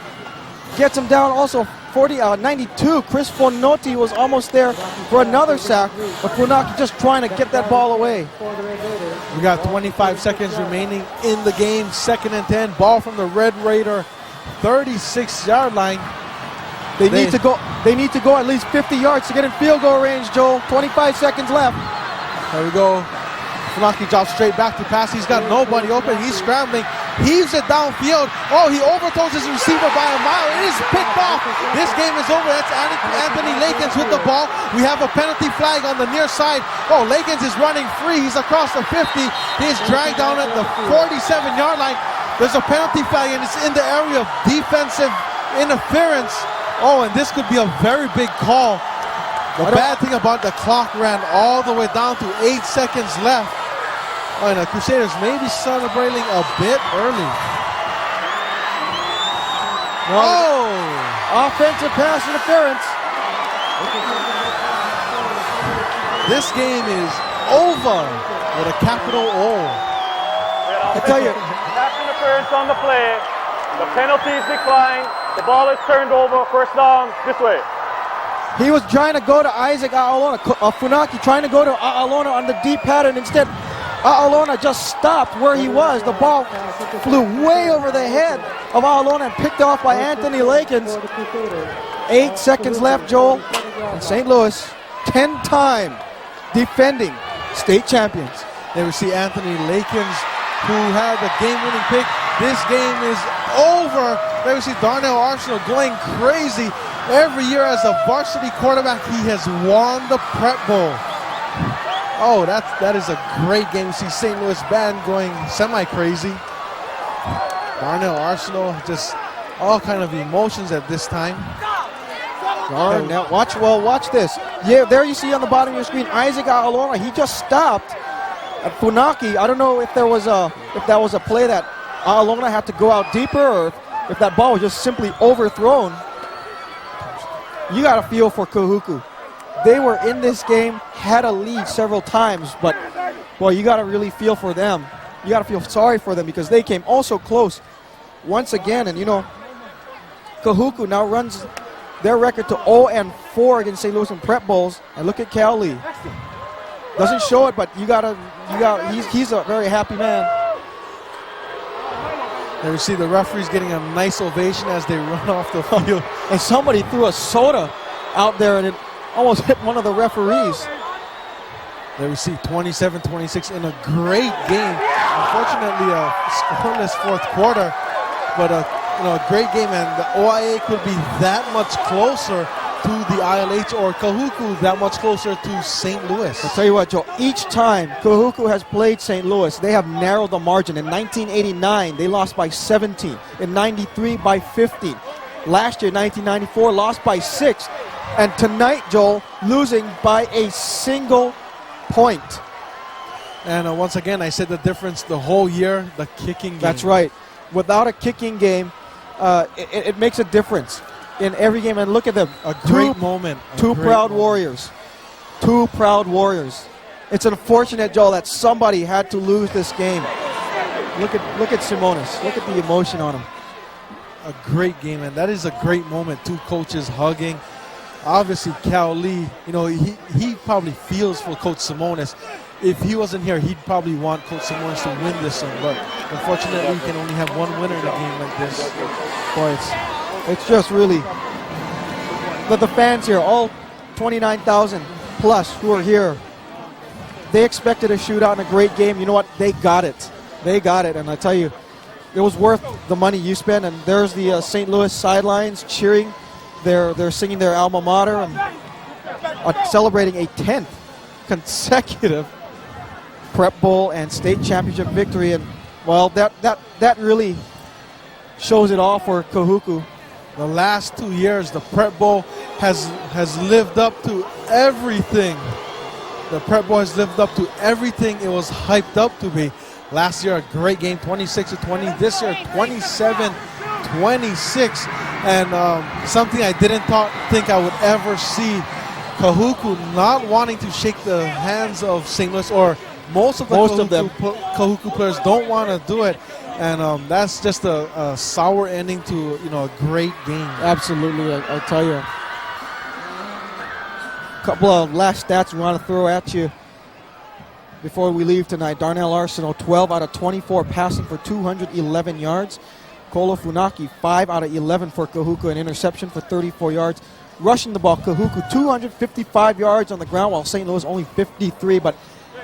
H: gets him down. Also 92, Chris Fonotti was almost there for another sack, but Funaki just trying to get that ball away.
G: We got 25 seconds remaining in the game. 2nd and 10, ball from the Red Raider 36-yard line.
H: They need to go at least 50 yards to get in field goal range, Joel. 25 seconds left.
G: There we go. Funaki drops straight back to pass. He's got nobody open. He's scrambling. Heaves it downfield. Oh, he overthrows his receiver by a mile. It is picked off. This game is over. That's Anthony Lakins with the ball. We have a penalty flag on the near side. Oh, Lakins is running free. He's across the 50. He is dragged down at the 47-yard line. There's a penalty flag, and it's in the area of defensive interference. Oh, and this could be a very big call. The bad thing about the clock ran all the way down to 8 seconds left. Oh, and the Crusaders may be celebrating a bit early.
H: Oh! Offensive pass interference.
G: This game is over with a capital O.
H: I tell you.
D: Pass interference on the play. The penalty is declined. The ball is turned over. First down this way.
H: He was trying to go to Isaac A'alona. Funaki trying to go to A'alona on the deep pattern. Instead, A'alona just stopped where he was. The ball flew way over the head of A'alona and picked off by Anthony Lakins. 8 seconds left, Joel. And St. Louis, 10-time defending state champions.
G: There we see Anthony Lakins, who had the game-winning pick. This game is over. There we see Darnell Arsenal going crazy. Every year as a varsity quarterback, he has won the Prep Bowl. Oh, that is a great game. We see St. Louis band going semi-crazy. Darnell Arsenal, just all kind of emotions at this time.
H: Now watch this. Yeah, there you see on the bottom of your screen, Isaac A'alona. He just stopped at Funaki. I don't know if that was a play that A'alona had to go out deeper, or if that ball was just simply overthrown. You got to feel for Kahuku. They were in this game, had a lead several times, but boy, you got to really feel for them. You got to feel sorry for them because they came also close once again. And you know, Kahuku now runs their record to 0-4 against St. Louis in Prep Bowls. And look at Cal Lee. Doesn't show it, but he's a very happy man.
G: There we see the referees getting a nice ovation as they run off the field.
H: And somebody threw a soda out there and it almost hit one of the referees.
G: There we see 27-26 in a great game. Unfortunately, a scoreless fourth quarter, but a great game, and the OIA could be that much closer to the ILH, or Kahuku that much closer to St. Louis.
H: I'll tell you what, Joe, each time Kahuku has played St. Louis, they have narrowed the margin. In 1989, they lost by 17. In 93, by 15. Last year, 1994, lost by 6. And tonight, Joel, losing by a single point.
G: And once again, I said the difference the whole year, the kicking game.
H: That's right. Without a kicking game, it makes a difference in every game. And look at them.
G: A great moment.
H: Two proud warriors. Two proud warriors. It's unfortunate, Joel, that somebody had to lose this game. Look at Simonis. Look at the emotion on him.
G: A great game, and that is a great moment. Two coaches hugging. Obviously, Cal Lee, he probably feels for Coach Simonis. If he wasn't here, he'd probably want Coach Simonis to win this one. But unfortunately, we can only have one winner in a game like this.
H: Boy, it's just really the fans here, all 29,000 plus who are here. They expected a shootout and a great game. You know what? They got it. They got it. And I tell you, it was worth the money you spent. And there's the St. Louis sidelines cheering. They're singing their alma mater and celebrating a 10th consecutive Prep Bowl and state championship victory. And well, that really shows it all for Kahuku.
G: The last 2 years, the Prep Bowl has lived up to everything. The Prep Bowl has lived up to everything it was hyped up to be. Last year, a great game, 26-20. This year, 27-26. And something I didn't think I would ever see. Kahuku not wanting to shake the hands of St. Louis, or most of them. Kahuku players don't want to do it. And that's just a sour ending to a great game.
H: Absolutely, I'll tell you. A couple of last stats we want to throw at you before we leave tonight. Darnell Arsenal, 12 out of 24 passing for 211 yards. Kolo Funaki, 5 out of 11 for Kahuku, an interception for 34 yards. Rushing the ball, Kahuku 255 yards on the ground, while St. Louis only 53. But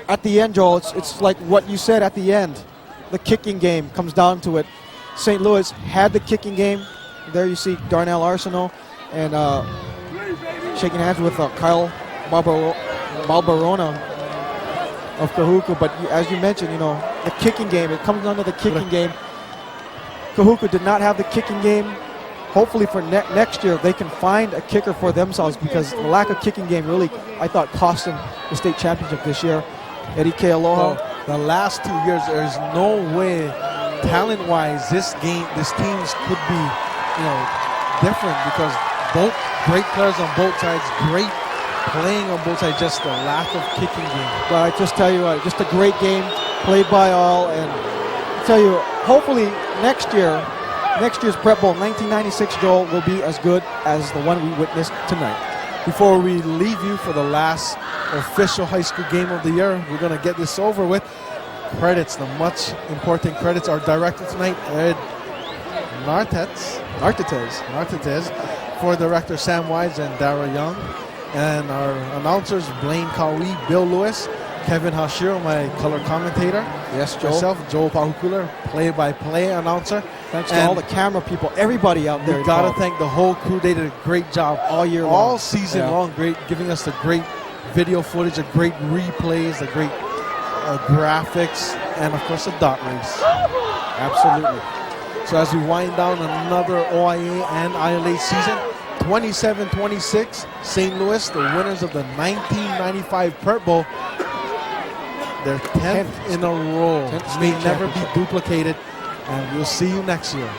H: at the end, Joel, it's like what you said at the end. The kicking game comes down to it. St. Louis had the kicking game. There you see Darnell Arsenal and shaking hands with Kyle Balbarona of Kahuku. But as you mentioned, the kicking game, it comes down to the kicking game. Kahuku did not have the kicking game. Hopefully for next year, they can find a kicker for themselves, because the lack of kicking game really, I thought, cost them the state championship this year. Eddie K. Aloha.
G: The last 2 years, there's no way, talent-wise, these teams could be, different, because both great players on both sides, great playing on both sides, just the lack of kicking game.
H: But I just tell you what, just a great game played by all, and I tell you, hopefully next year's Prep Bowl 1996, Joel, will be as good as the one we witnessed tonight.
G: Before we leave you for the last official high school game of the year, we're going to get this over with. Credits, the much important credits. Our director tonight, Ed Nartetez, for director Sam Wise and Dara Young, and our announcers Blaine Kawi, Bill Lewis, Kevin Hashiro, my color commentator.
H: Yes, Joel.
G: Myself, Joel Pahukuler, play-by-play announcer.
H: Thanks to all the camera people, everybody out there.
G: We got to thank the whole crew. They did a great job
H: all year long.
G: All season long, great, giving us the great video footage, the great replays, the great graphics, and of course the dot race.
H: Absolutely.
G: So as we wind down another OIA and ILA season, 27-26, St. Louis, the winners of the 1995 Prep Bowl, their 10th in a row. May never be duplicated, and we'll see you next year.